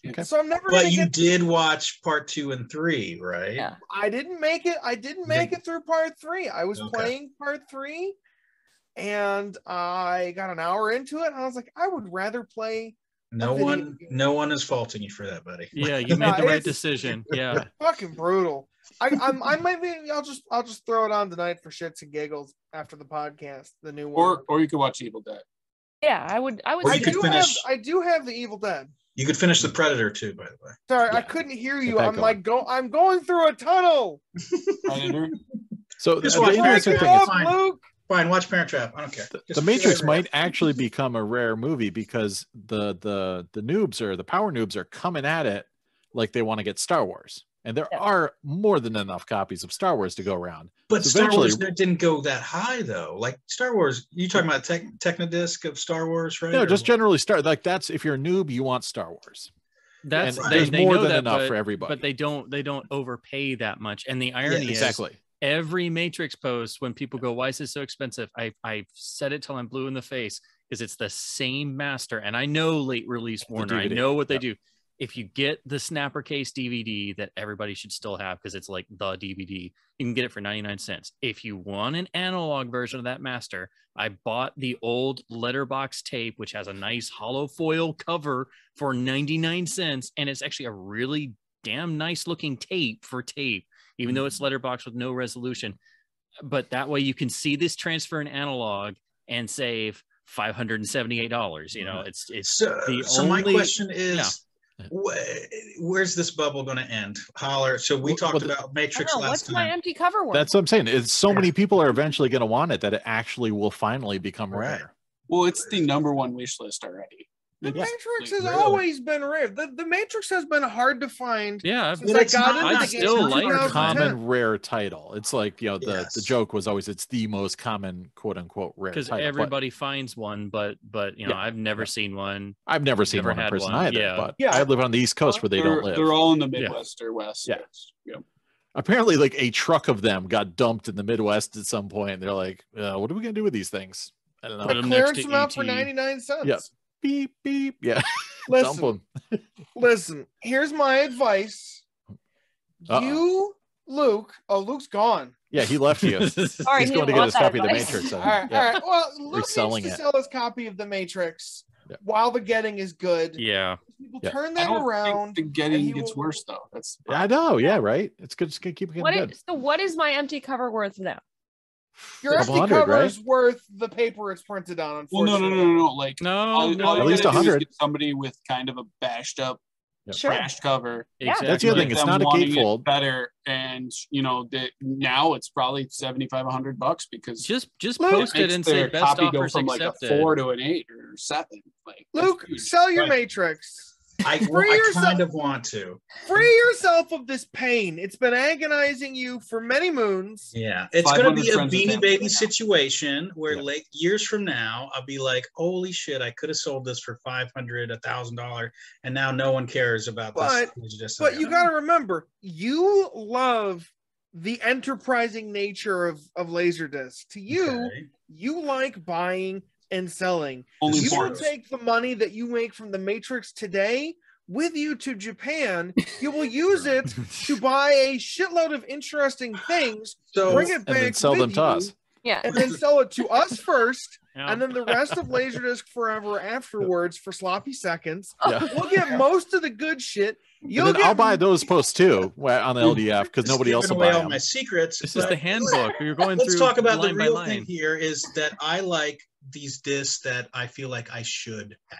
Yeah, Okay. So I'm never gonna But you get. did watch part 2 and 3, right? Yeah. I didn't make it. I didn't make it through part 3. I was Okay. playing part 3, and I got an hour into it, and I was like, I would rather play. No video one, game. no one is faulting you for that, buddy. Yeah, you No, made the right it's- decision. Yeah. Fucking brutal. I might be. I'll just throw it on tonight for shits and giggles after the podcast. The new one. Or you could watch Evil Dead. Yeah, I would Or I you could do finish- have. I do have the Evil Dead. You could finish the Predator too, by the way. Sorry, I Yeah. couldn't hear you. Get that I'm like I'm going through a tunnel. Predator. So Just the watch interesting Break thing it is up, fine. Luke. Fine, watch Parent Trap. I don't care. the Just Matrix whatever. might actually become a rare movie because the noobs or the power noobs are coming at it like they want to get Star Wars, and there Yeah. are more than enough copies of Star Wars to go around. But So Star Wars eventually- didn't go that high though. Like Star Wars, you talking about Technodisc of Star Wars, right? No, Or just what? generally Star. Like that's if you're a noob, you want Star Wars. That's And they, there's they more know than that, enough but, for everybody. but they don't overpay that much. And the irony is Exactly. every Matrix post when people go, why is this so expensive? I've said it till I'm blue in the face because it's the same master. And I know late release Warner, I DVD. know what they Yep. do. If you get the snapper case DVD that everybody should still have because it's like the DVD, you can get it for 99 cents. If you want an analog version of that master, I bought the old letterbox tape, which has a nice hollow foil cover for 99 cents. And it's actually a really damn nice looking tape for tape, even though it's letterbox with no resolution. But that way you can see this transfer in analog and save $578. You know, it's So, the so my only- question is, yeah. where's this bubble going to end? Holler. So we Well, talked well, about Matrix I don't know, last what's my time. empty cover worth? That's what I'm saying. It's so many people are eventually going to want it that it actually will finally become Right. rare. Well, it's the #1 wish list already. The Yeah. Matrix has Really? always been rare. The Matrix has been hard to find. yeah. Since But I it's got not- into I'd the still game in like a 2010. common rare title. It's like, you know, the Yes. joke was always it's the most common quote unquote rare Because title. But everybody finds one, but you know, Yeah. I've never seen one. I've never seen never one in had person one. either. Yeah. But Yeah. I live on the East Coast where they don't live. They're all in the Yeah. Midwest or West. Yeah. Yeah. Apparently, like a truck of them got dumped in the Midwest at some point. They're like, what are we gonna do with these things? I don't know. Put 'em Clearance next to them out for ET. 99 cents. Yeah. Beep beep. Yeah. Listen, Dump them. listen. Here's my advice. Uh-oh. You, Luke. Oh, Luke's gone. Yeah, he left you. He's All right, he going to didn't get want his that copy of the advice. Matrix. All right, Yeah. all right. Well, Luke needs Reselling to it. sell his copy of the Matrix Yeah. while the getting is good. Yeah. People Yeah. turn I that don't around. think the getting and he gets will- worse though. That's I know. Yeah, right. It's good. It's gonna keep getting good. So what is my empty cover worth now? Your Couple empty hundred, cover right? is worth the paper it's printed on. well, no. Unfortunately. Like No, all no. you At least gotta do is 100. get somebody with kind of a bashed up, Yep. Sure. trashed cover. Yeah. That's the other Get thing. It's them not a wanting it gatefold. better, and you know that now it's probably $75-$100 because Just Luke, post it makes and say their best copy go offers from like accepted. a 4 to an 8 or 7. Like that's Luke, huge. sell your Right. Matrix. I yourself- kind of want to. Free yourself of this pain. It's been agonizing you for many moons. Yeah, it's going to 500 be a friends and Beanie family Baby right now. situation where, Yeah. like, years from now, I'll be like, "Holy shit! I could have sold this for $500, $1,000, and now no one cares about this." But you got to remember, you love the enterprising nature of Laserdisc. To you, you like buying and selling. Only You will ports. take the money that you make from the Matrix today with you to Japan. You will use it to buy a shitload of interesting things, So bring it And back then sell with them to you, us. Yeah. and then sell it to us first, Yeah. and then the rest of Laserdisc Forever afterwards for sloppy seconds. Yeah. We'll get most of the good shit. And You'll then get I'll buy those posts too on the LDF because Just nobody else will giving away buy all them. my secrets. This is but the handbook. You're going Let's through talk about the line by real line. thing here. Is that I like these discs that I feel like I should have.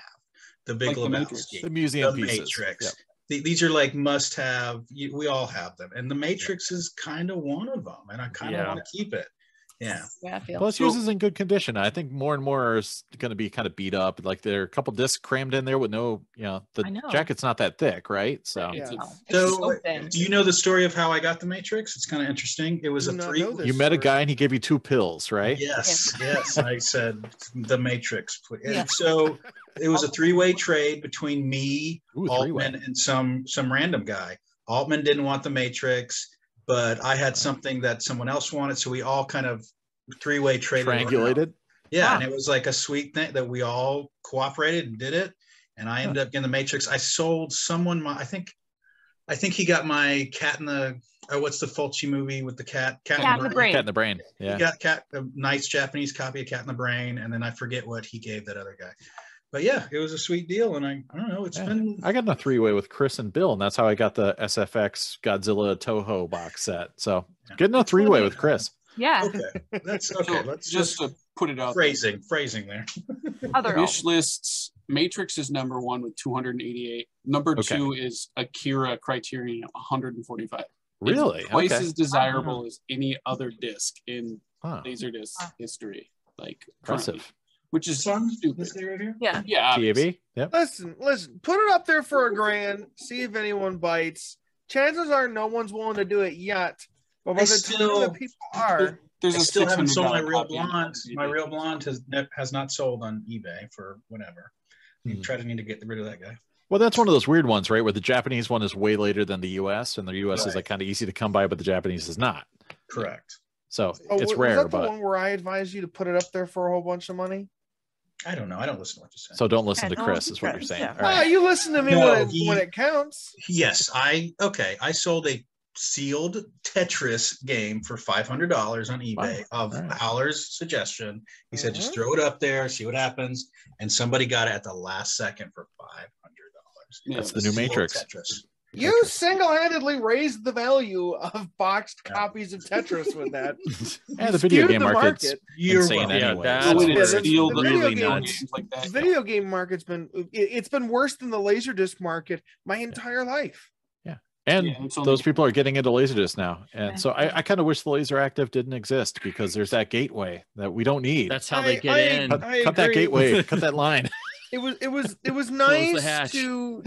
The Big Like the Matrix. Lebowski, The museum the pieces. Matrix. Yep. These are like must-have. We all have them, and the Matrix is kind of one of them, and I kind of Yeah. want to keep it. Yeah. Yeah, I feel. Plus, yours is in good condition. I think more and more is going to be kind of beat up. Like there are a couple discs crammed in there with no, you know, the I know. jacket's not that thick, right? So Yeah. It's So, so thin. do you know the story of how I got the Matrix? It's kind of interesting. It was Do a not three. know this. you met a story. guy and he gave you 2 pills, right? Yes, yes. I said the Matrix. And Yeah. so it was a 3-way trade between me, Ooh, 3-way. Altman, and some random guy. Altman didn't want the Matrix, but I had something that someone else wanted, so we all kind of 3-way traded. around. Triangulated. Yeah, Wow. and it was like a sweet thing that we all cooperated and did it. and I ended up getting the Matrix. I sold someone I think he got my Cat in the what's the Fulci movie with the cat? Cat in the Brain. Cat in the Brain. Yeah. He got a nice Japanese copy of Cat in the Brain, and then I forget what he gave that other guy. But yeah, it was a sweet deal, and I don't know. It's been. I got in a 3-way with Chris and Bill, and that's how I got the SFX Godzilla Toho box set. So getting a 3-way with Chris. Yeah. Okay, that's okay. Let's just to put it out. Phrasing there. Other wish lists. Matrix is number 1 with 288. Number 2 is Akira Criterion at 145. Really? It's twice as desirable as any other disc in Laserdisc history. Like impressive. Which is stupid. Right here? Yeah. Yeah. TAB? Yep. Listen, put it up there for $1,000, see if anyone bites. Chances are no one's willing to do it yet. But by the time that people are, I still haven't sold my Real Blonde. My Real Blonde has not sold on eBay for whatever. You need to get rid of that guy. Well, that's one of those weird ones, right? Where the Japanese one is way later than the US, and the US is like kind of easy to come by, but the Japanese is not. Correct. So it's rare. Was that the one where I advised you to put it up there for a whole bunch of money? I don't know. I don't listen to what you're saying. So don't listen to Chris, is what you're saying. Yeah. All right. You listen to me when it counts. Yes, I sold a sealed Tetris game for $500 on eBay of Howler's suggestion. He said, just throw it up there, see what happens. And somebody got it at the last second for $500. That's the new Matrix. Tetris. You single-handedly raised the value of boxed copies of Tetris with that. And the video game market's You're insane welcome. anyway. The video game market's been worse than the Laserdisc market my entire life. And those people are getting into Laserdisc now. And so I kind of wish the Laser Active didn't exist, because there's that gateway that we don't need. That's how they get in. Cut that gateway, cut that line. It was nice to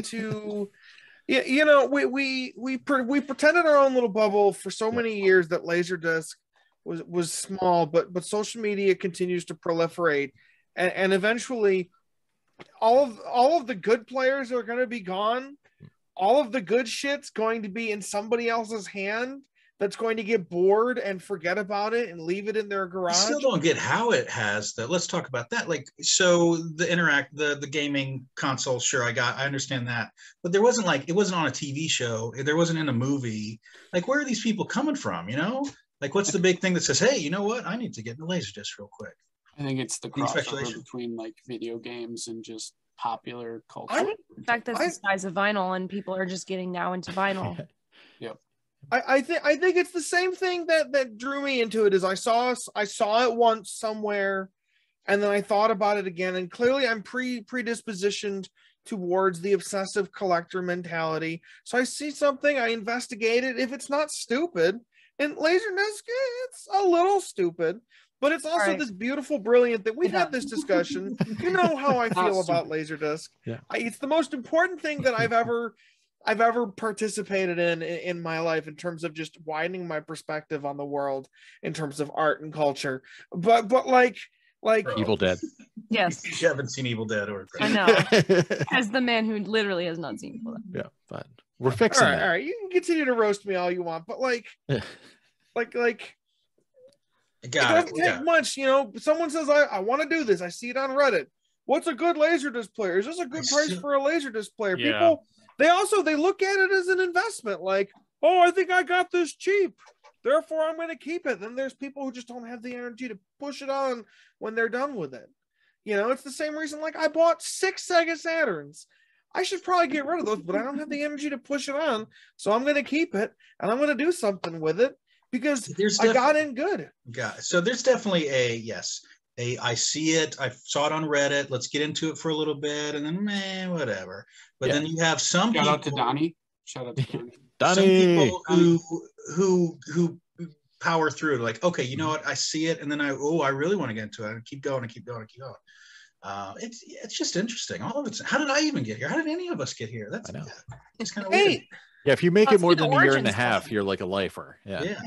we pretended our own little bubble for so many years that Laserdisc was small, but social media continues to proliferate, and eventually all of the good players are going to be gone. All of the good shit's going to be in somebody else's hand that's going to get bored and forget about it and leave it in their garage. I still don't get how it has that. Let's talk about that. Like, so the gaming console, sure, I understand that, but it wasn't on a TV show. There wasn't in a movie. Like, where are these people coming from? You know, like, what's the big thing that says, hey, you know what? I need to get the Laserdisc real quick. I think it's the crossover between like video games and just popular culture. I think the fact that it's the size of vinyl and people are just getting now into vinyl. Yep. I think it's the same thing that drew me into it. Is I saw it once somewhere, and then I thought about it again, and clearly I'm predispositioned towards the obsessive collector mentality. So I see something, I investigate it. If it's not stupid, and Laserdisc, it's a little stupid, but it's also this beautiful, brilliant that we've had this discussion. You know how I feel about Laserdisc. Yeah. It's the most important thing that I've ever participated in my life, in terms of just widening my perspective on the world in terms of art and culture. But like Evil Dead. Yes. You haven't seen Evil Dead or I know. As the man who literally has not seen Evil Dead. Yeah, but we're fixing it. All right, you can continue to roast me all you want, but like it doesn't take much, you know. Someone says, I want to do this. I see it on Reddit. What's a good Laserdisc player? Is this a good price for a Laserdisc player? Yeah. People, they look at it as an investment. Like, oh, I think I got this cheap, therefore I'm going to keep it. Then there's people who just don't have the energy to push it on when they're done with it. You know, it's the same reason, like, I bought 6 Sega Saturns. I should probably get rid of those, but I don't have the energy to push it on. So I'm going to keep it, and I'm going to do something with it, because I got in good. Yeah. So there's definitely I see it. I saw it on Reddit. Let's get into it for a little bit, and then whatever. But then you have some Shout people. out to Donnie. Shout out to Donnie. Some people who power through it. Like, okay, you know what? I see it, and then I really want to get into it. And keep going and keep going and keep going. It's just interesting. All of it. How did I even get here? How did any of us get here? That's it's kind of weird. Yeah, if you make it more than a year and a half, you're like a lifer. Yeah.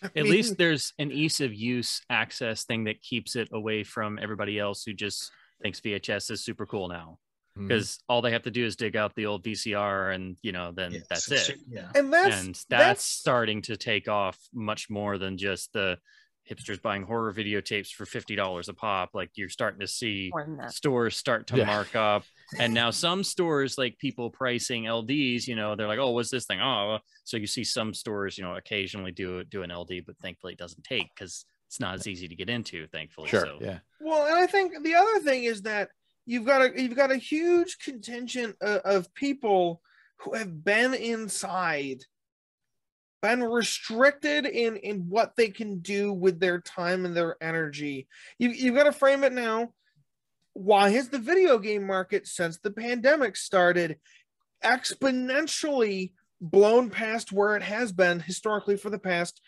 At least there's an ease of use access thing that keeps it away from everybody else who just thinks VHS is super cool now. Because all they have to do is dig out the old VCR, and then that's it. And that's starting to take off much more than just the, hipsters buying horror videotapes for $50 a pop. Like you're starting to see More than that. stores start to mark up. And now some stores, like people pricing LDs, you know, they're like, oh, what's this thing? Oh, so you see some stores, you know, occasionally do an LD, but thankfully it doesn't take because it's not as easy to get into, thankfully. Sure. So. Yeah. Well, and I think the other thing is that you've got a huge contingent of people who have been inside, been restricted in what they can do with their time and their energy. You've got to frame it now. Why has the video game market since the pandemic started exponentially blown past where it has been historically for the past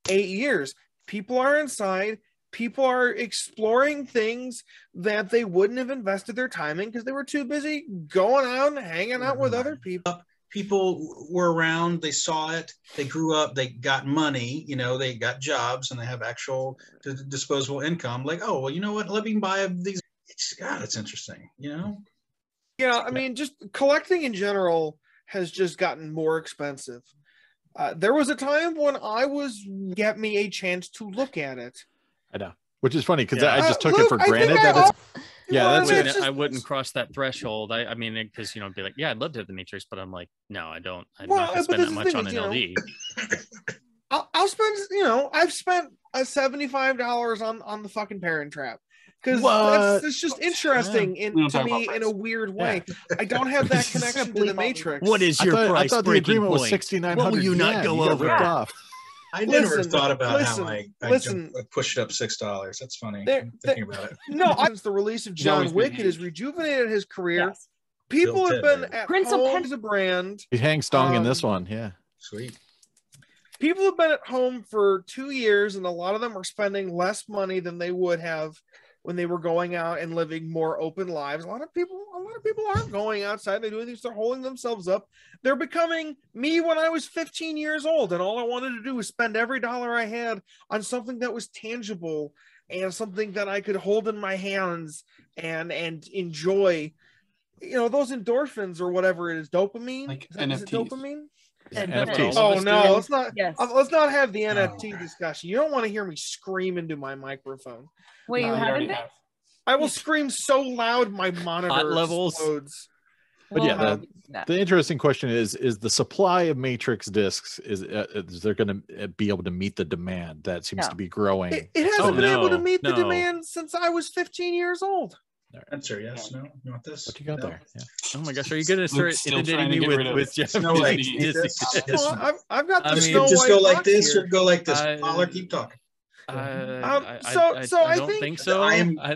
8 years? People are inside. People are exploring things that they wouldn't have invested their time in because they were too busy going out and hanging out with other people. People were around, they saw it, they grew up, they got money, you know, they got jobs and they have actual disposable income. Like, oh, well, you know what? Let me buy these. It's interesting, you know? Yeah, I mean, just collecting in general has just gotten more expensive. There was a time when I was get me a chance to look at it. I know, which is funny because Yeah. I just took it for granted that it's. Yeah, Well, that's I mean, it. it's just- I wouldn't cross that threshold. I mean, because, you know, be like, yeah, I'd love to have the Matrix, but I'm like, no, I don't. I'm Well, not going to but spend this that is much the on thing an is, LD. I'll spend, you know, I've spent $75 on the fucking Parent Trap because What? that's just interesting We don't to talk me about in a price. weird way. I don't have that connection to the Matrix. What is I your thought, price I thought the breaking agreement was point? 6,900. What will you not yen. go You got over? ripped Yeah. off. I never Listen, thought about listen, how I listen. pushed up $6. That's funny. There- Thinking about it. No, since the release of He's always John been Wick, it has huge. rejuvenated his career. Yes. People Bill have been Ted, at Prince of home Pen- as a brand. He hangs Dong in this one. Yeah. Sweet. People have been at home for 2 years, and a lot of them are spending less money than they would have when they were going out and living more open lives. A lot of people aren't going outside. They're doing things. They're holding themselves up. They're becoming me when I was 15 years old, and all I wanted to do was spend every dollar I had on something that was tangible and something that I could hold in my hands and enjoy. You know, those endorphins or whatever it is, dopamine. Like Is it NFTs. dopamine? Yeah, And NFTs. Oh us no, do. let's not. Yes. Let's not have the NFT discussion. You don't want to hear me scream into my microphone. Wait, No, you you haven't already been? have. I will scream so loud my monitor levels. explodes. But yeah, Well, the interesting question is the supply of Matrix discs is they're going to be able to meet the demand that seems No. to be growing? It hasn't Oh, been able to no, meet the no. demand since I was 15 years old. Answer yes, no. You want this? What you got No. there? Yeah. Oh my gosh, are you going to start Luke's still inundating trying to me get rid of with Jeff? Snow White. Disney. Disney This- discs? this- Well, I've got the I mean, Snow just White go like box this here. or go like this. I- Caller, keep talking. So I I don't think- think so.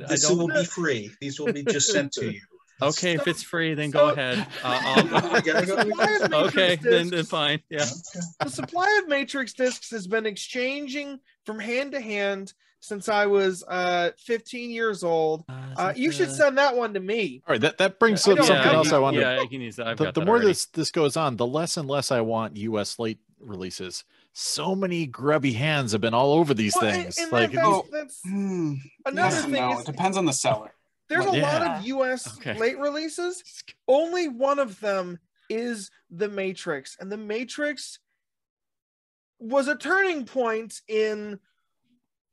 This will be free. These will be just sent to you. Okay, if it's free, then So- go ahead. You gotta go- Supply of Matrix Okay, then discs- fine. Yeah. The supply of Matrix discs has been exchanging from hand to hand since I was 15 years old. You should send that one to me. All right, that brings I up don't something have else I that. wanted. Yeah, he needs that. I've The got that more already. this goes on, the less and less I want U.S. late releases. So many grubby hands have been all over these Well, things. and like that's Hmm. another Yes and thing. no. Is It depends on the seller. there's a lot Yeah. of US Okay. late releases. Only one of them is The Matrix, and The Matrix was a turning point in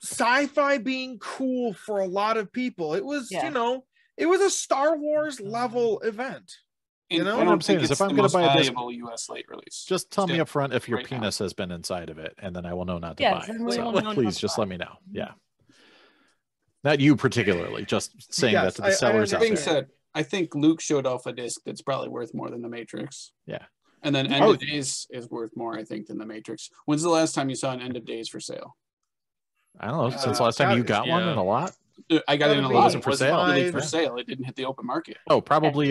sci-fi being cool for a lot of people. It was, Yeah. you know, it was a Star Wars level event. You And know? I What don't I'm saying think is it's if I'm the gonna most buy a disc- valuable U.S. late release. just tell me Still, up front if your right now. penis has been inside of it, and then I will know not to Yes, buy then it. we So will know not please to just buy let me know. Yeah. Not you particularly, just saying Yes, that to I the sellers That out being there. said, I think Luke showed off a disc that's probably worth more than the Matrix. Yeah. And then End Oh. of Days is worth more, I think, than the Matrix. When's the last time you saw an End of Days for sale? I don't know. Since Uh, last time you got one yeah. in a lot? I got it in a Gotta be- lot. Wasn't It for wasn't sale. really for Five. sale. It didn't hit the open market. Oh, probably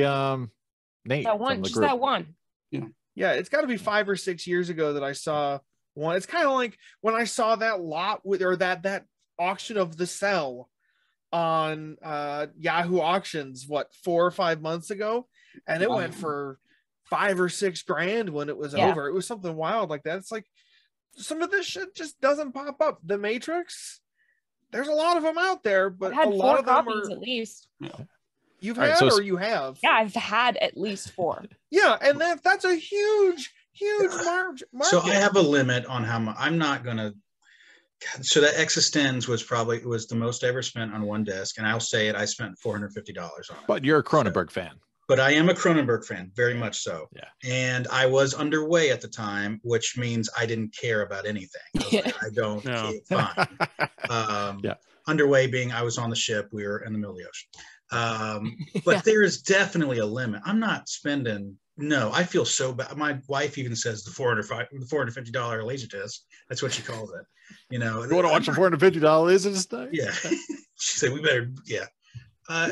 Nate that one, from the just group. that one. Yeah, it's got to be 5 or 6 years ago that I saw one. It's kind of like when I saw that lot with or that auction of the cell on Yahoo Auctions, what, 4 or 5 months ago, and it Wow. went for $5 or $6 grand when it was Yeah. over. It was something wild like that. It's like some of this shit just doesn't pop up. The Matrix, there's a lot of them out there, but I've had a 4 lot of them copies are at least. you've All right, had so- or you have. Yeah, I've had at least 4. Yeah, and that's a huge market. So I have a limit on how much. I'm not gonna God, so that Existenz was the most I ever spent on one disc, and I'll say it, I spent $450 on it. But you're a Cronenberg fan. But I am a Cronenberg fan, very much so. Yeah. And I was underway at the time, which means I didn't care about anything. I don't care. Fine. Yeah. Underway being I was on the ship, we were in the middle of the ocean. But there is definitely a limit. I'm not spending. No, I feel so bad. My wife even says the $450 Laserdisc. That's what she calls it. You know, You want to watch a $450 Laserdisc? Yeah. She said we better. Yeah.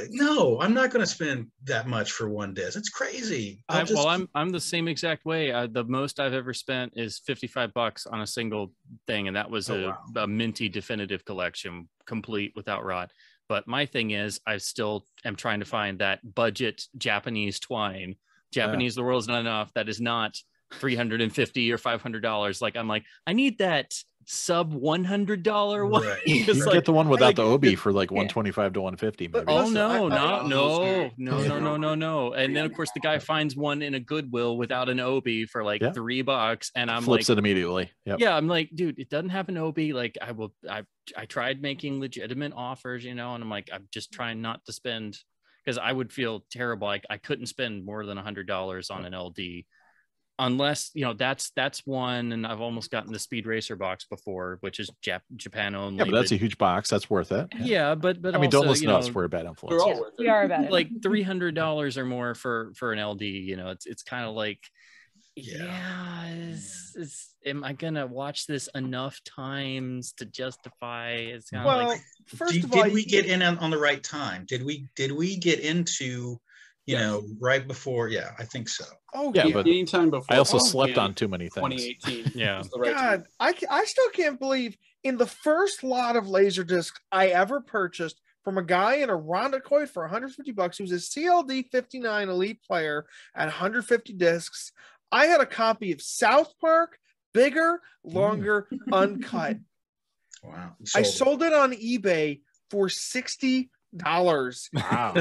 No, I'm not going to spend that much for one disc. It's crazy. I'm the same exact way. The most I've ever spent is $55 on a single thing, and that was a minty definitive collection, complete without rot. But my thing is, I still am trying to find that budget Japanese twine. Japanese, the world's not enough. That is not $350 or $500. Like, I'm like, I need that sub $100 one. Right. You Like, get the one without the obi for like 125 to 150 maybe. oh Listen, no, I- no. And then of course the guy finds one in a Goodwill without an obi for like $3, and I'm Flips like, it immediately. Yep. yeah, I'm like, dude, it doesn't have an obi. Like, I tried making legitimate offers, you know, and I'm like, I'm just trying not to spend, because I would feel terrible. Like, I couldn't spend more than $100 on an LD. Unless, you know, that's one, and I've almost gotten the Speed Racer box before, which is Japan only. Yeah, but that's a huge box. That's worth it. Yeah, but I mean, also, don't listen you to us. know, We're a bad influence. We're all worth We it. are about it. like $300 or more for an LD. You know, it's kind of like, am I gonna watch this enough times to justify? It's kind of Well, like, first of all, did we get in on the right time? Did we get into, you know, right before? Yeah, I think so. oh Yeah, yeah, but Anytime before. I also slept yeah, on too many things. 2018. Yeah. was the right time. God, I still can't believe in the first lot of Laserdiscs I ever purchased from a guy in a Rondacoit for $150. He was a CLD 59 Elite player at 150 discs. I had a copy of South Park, bigger, longer, uncut. Wow. I sold it on eBay for $60. Wow.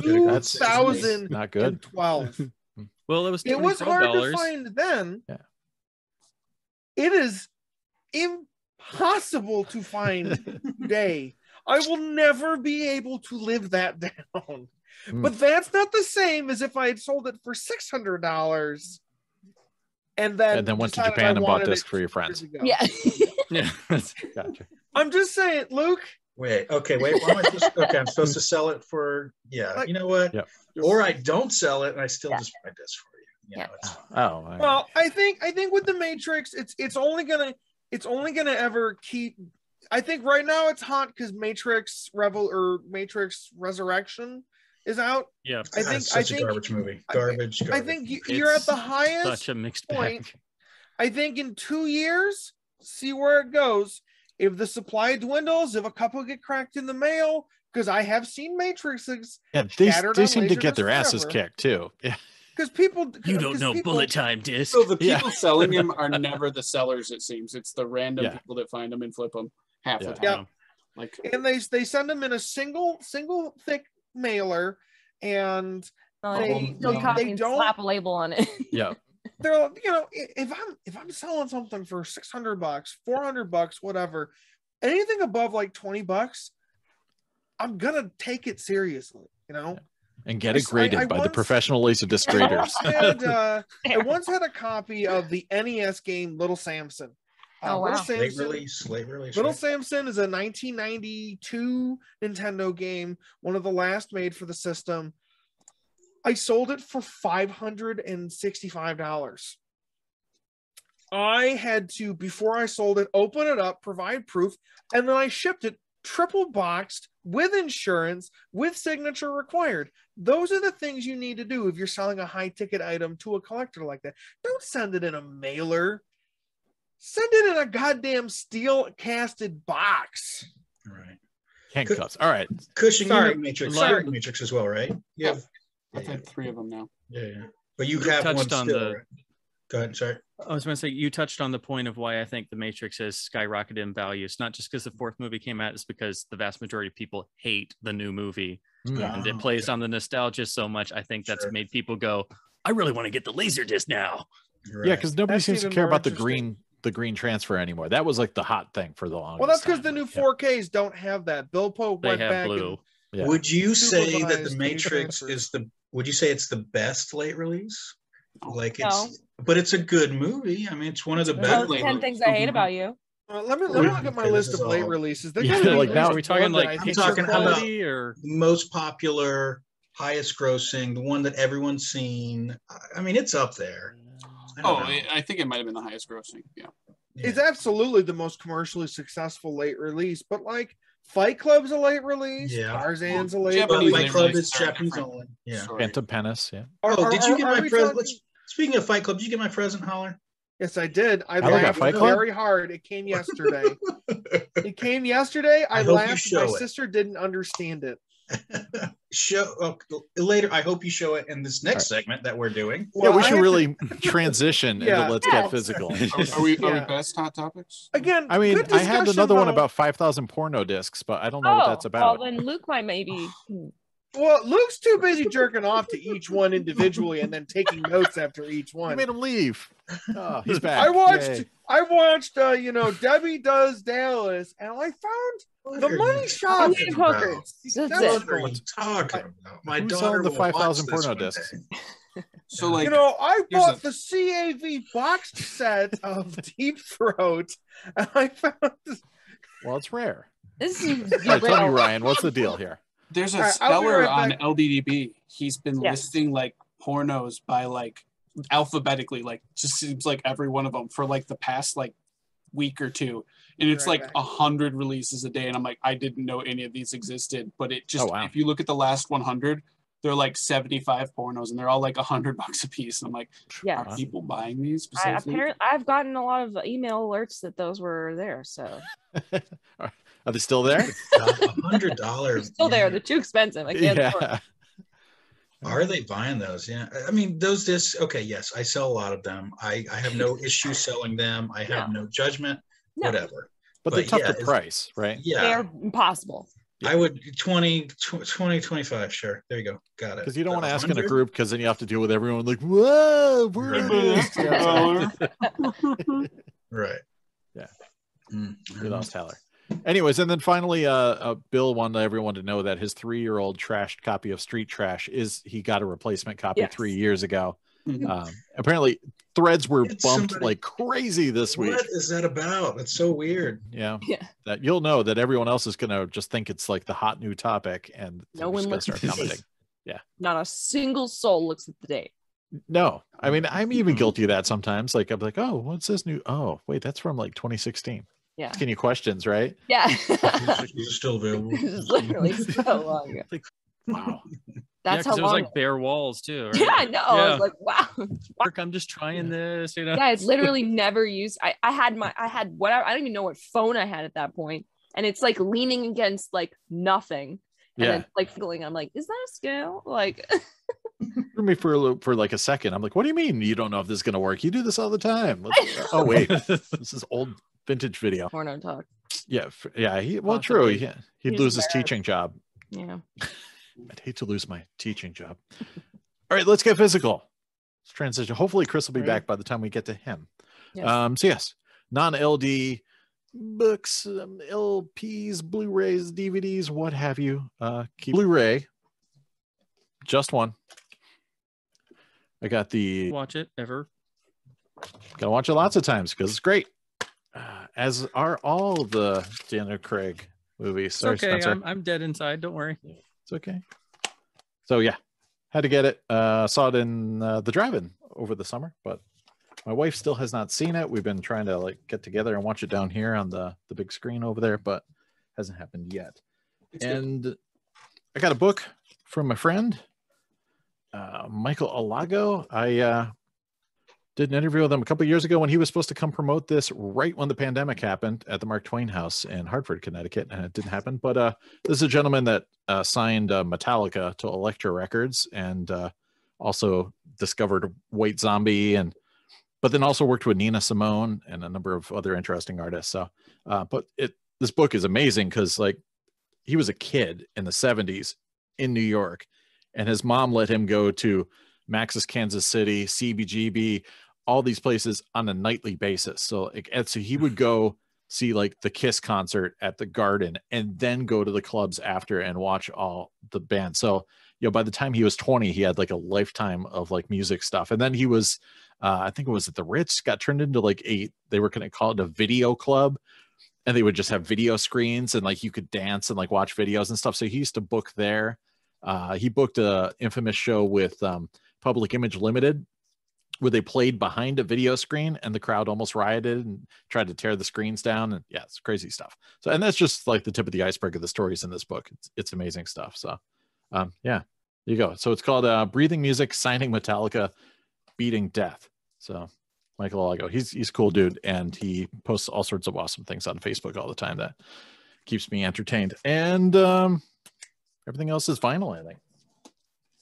2012. Not good. well, it was It was hard to $12. find then. Yeah. It is impossible to find today. I will never be able to live that down. But that's not the same as if I had sold it for $600 and then went to decided Japan I and bought wanted discs it for your 2 friends. years ago. Yeah. Yeah. Gotcha. I'm just saying, Luke. Wait. Why am I just okay? I'm supposed to sell it for you know what? Yep. Or I don't sell it and I still just buy this for you. You know, it's fine. Oh, all right. Well, I think with the Matrix, it's only gonna ever keep. I think right now it's hot because Matrix Resurrection is out. Yeah. I God, think it's such a garbage movie. Garbage. I think you're at the highest Such a mixed point. bag. I think in 2 years, see where it goes. If the supply dwindles, if a couple get cracked in the mail, because I have seen Matrixes, yeah, they scattered on seem to get Laserdisc their asses forever. kicked too. Yeah. because people You don't 'cause know people- bullet time disc. So the people Yeah. selling them are never the sellers, it seems. It's the random Yeah. people that find them and flip them half the Yeah. time. Like, and they send them in a single thick mailer, and They- Still they copy and don't- slap a label on it. Yeah. they're, you know, if I'm selling something for $600, $400, whatever, anything above like $20, I'm gonna take it seriously, you know. And get I- it graded I by the once- professional Laserdisc graders. I once had a copy of the NES game Little Samson. Oh, wow. Late release. Little right? Samson is a 1992 Nintendo game, one of the last made for the system. I sold it for $565. I had to, before I sold it, open it up, provide proof, and then I shipped it triple boxed with insurance, with signature required. Those are the things you need to do if you're selling a high ticket item to a collector like that. Don't send it in a mailer. Send it in a goddamn steel casted box. Right. Handcuffs. All right. Cushing, Sorry. you have Matrix. Sorry. You have Matrix as well, right? You have, I've had 3 of them now. yeah. But you You have one touched on still, the- right? Go ahead. Sorry. I was going to say, you touched on the point of why I think The Matrix has skyrocketed in value. It's not just because the 4th movie came out, it's because the vast majority of people hate the new movie. And it plays on the nostalgia so much. I think that's Sure. made people go, I really want to get the Laserdisc now. You're Yeah, right. because nobody That's seems to even care more about the interesting. green the green transfer anymore. That was like the hot thing for the longest. Well, that's because time. the new Yeah. 4Ks don't have that. Bill Pope They went have back blue. and Yeah. Would you say that the Supervised Matrix transfers. is the? Would you say it's the best late release? Like No. it's, but it's a good movie. I mean, it's one of the It's better. better. Those 10 things I hate about you. let me Would look at my you say list this of is late all- releases. They Yeah, gotta be like at now least Are we talking one that like I I'm think picture talking are about- quality or Most popular, highest grossing, the one that everyone's seen. I mean, it's up there. I don't know. I think it might have been the highest grossing. Yeah. It's absolutely the most commercially successful late release, but like Fight Club's a late release, Yeah. Tarzan's a late Japanese But release. Fight Club releases is are Japanese different. only. Yeah. Sorry. Phantom Menace. Yeah. Are- Did you are- get are my we present? talking- Speaking of Fight Club, did you get my present, Holler? Yes, I did. I got laughed Fight Club? very hard. It came yesterday. It came yesterday. I I hope you laughed. My show it. sister didn't understand it. Later. I hope you show it in this next segment that we're doing. Yeah, we Well, I should have really transition Yeah. into Let's Yes. Get Physical. Are we Yeah. past hot topics? Again, I mean, good I had discussion, another one though. about 5,000 porno discs, but I don't know what that's about. Well, then Luke might maybe. Well, Luke's too busy jerking off to each one individually and then taking notes after each You one. made him leave. Oh, he's back. I watched, Yay. Debbie Does Dallas, and I found the money shot. I'm eating hookers. That's What it. are you talking about? My Who's daughter selling the will watch 5,000 this porno one discs? day. So like, I here's bought a- the CAV boxed set of Deep Throat, and I found Well, it's rare. This is All right, tell me, Ryan, what's the deal here? there's a All right, I'll be seller right on back. LDDB. He's been Yes. listing like pornos by like alphabetically, like just seems like every one of them for like the past like week or two, and it's Right like back. 100 releases a day. And I'm like, I didn't know any of these existed, but it just Oh, wow. if you look at the last 100, they're like 75 pornos, and they're all like $100 a piece. And I'm like, Yeah. are people buying these I, specifically? apparently, I've gotten a lot of email alerts that those were there. So Are they still there? $100. still there. They're too expensive. I can't. afford it. Yeah. Are they buying those? Yeah. I mean, those discs, okay, yes, I sell a lot of them. I have no issue selling them. I have no judgment, No. whatever. But they're tough yeah, to it's- price, right? Yeah. They're impossible. I would 20, 25. Sure. There you go. Got it. Because you don't want to ask in a 100? group because then you have to deal with everyone like, whoa, we're Right. Yeah. Right. Yeah. Mm. We lost Tyler. Anyways, and then finally, Bill wanted everyone to know that his 3-year-old trashed copy of Street Trash he got a replacement copy Yes. 3 years ago. Mhm. Apparently, threads were It's bumped somebody- like crazy this week. What is that about? That's so weird. Yeah, Yeah. that you'll know that everyone else is gonna just think it's like the hot new topic, and No they're one just gonna looks start at this. commenting. Not a single soul looks at the date. No, I mean I'm even Mm-hmm. guilty of that sometimes. Like I'm like, oh, what's this new? Oh, wait, that's from like 2016. Yeah. Asking you questions, right? Yeah. These are still available. This is literally so long ago. Wow. That's yeah, how it was long. like bare walls too. Right? Yeah, I know. I Yeah. was like, wow. Work, I'm just trying this, you know. Yeah, it's literally never used. I had whatever. I don't even know what phone I had at that point, and it's like leaning against like nothing, and Yeah. then like feeling. I'm like, is that a scale? Like, Threw me for a loop for like a second. I'm like, what do you mean you don't know if this is gonna work? You do this all the time. Oh wait, this is old vintage video. porno talk. Yeah, yeah. Well, Possibly. true. He'd He's lose his bad. teaching job. Yeah. I'd hate to lose my teaching job. All right, let's get physical. Let's transition. Hopefully, Chris will be Right. back by the time we get to him. Yes. So yes, non-LD books, LPs, Blu-rays, DVDs, what have you. Keep Blu-ray, just one. I got the. Watch it ever. Gotta watch it lots of times because it's great. As are all of the Daniel Craig movies. It's Sorry, okay. Spencer. I'm dead inside. Don't worry. It's okay. So yeah, had to get it. Saw it in the drive-in over the summer, but my wife still has not seen it. We've been trying to like get together and watch it down here on the big screen over there, but hasn't happened yet. And I got a book from my friend Michael Alago. I did an interview with him a couple of years ago when he was supposed to come promote this right when the pandemic happened at the Mark Twain House in Hartford, Connecticut, and it didn't happen. But this is a gentleman that signed Metallica to Elektra Records and also discovered White Zombie, but then also worked with Nina Simone and a number of other interesting artists. So, but this book is amazing because like he was a kid in the 70s in New York, and his mom let him go to Max's Kansas City, CBGB, all these places on a nightly basis. So he would go see like the Kiss concert at the Garden and then go to the clubs after and watch all the bands. So, by the time he was 20, he had like a lifetime of like music stuff. And then he was, I think it was at the Ritz, got turned into like they were going to call it a video club. And they would just have video screens and like you could dance and like watch videos and stuff. So he used to book there. He booked a infamous show with Public Image Limited, where they played behind a video screen and the crowd almost rioted and tried to tear the screens down. And yeah, it's crazy stuff. So, and that's just like the tip of the iceberg of the stories in this book. It's amazing stuff. So yeah, there you go. So it's called Breathing Music, Signing Metallica, Beating Death. So Michael Alago, he's a cool dude. And he posts all sorts of awesome things on Facebook all the time that keeps me entertained. And everything else is final, I think.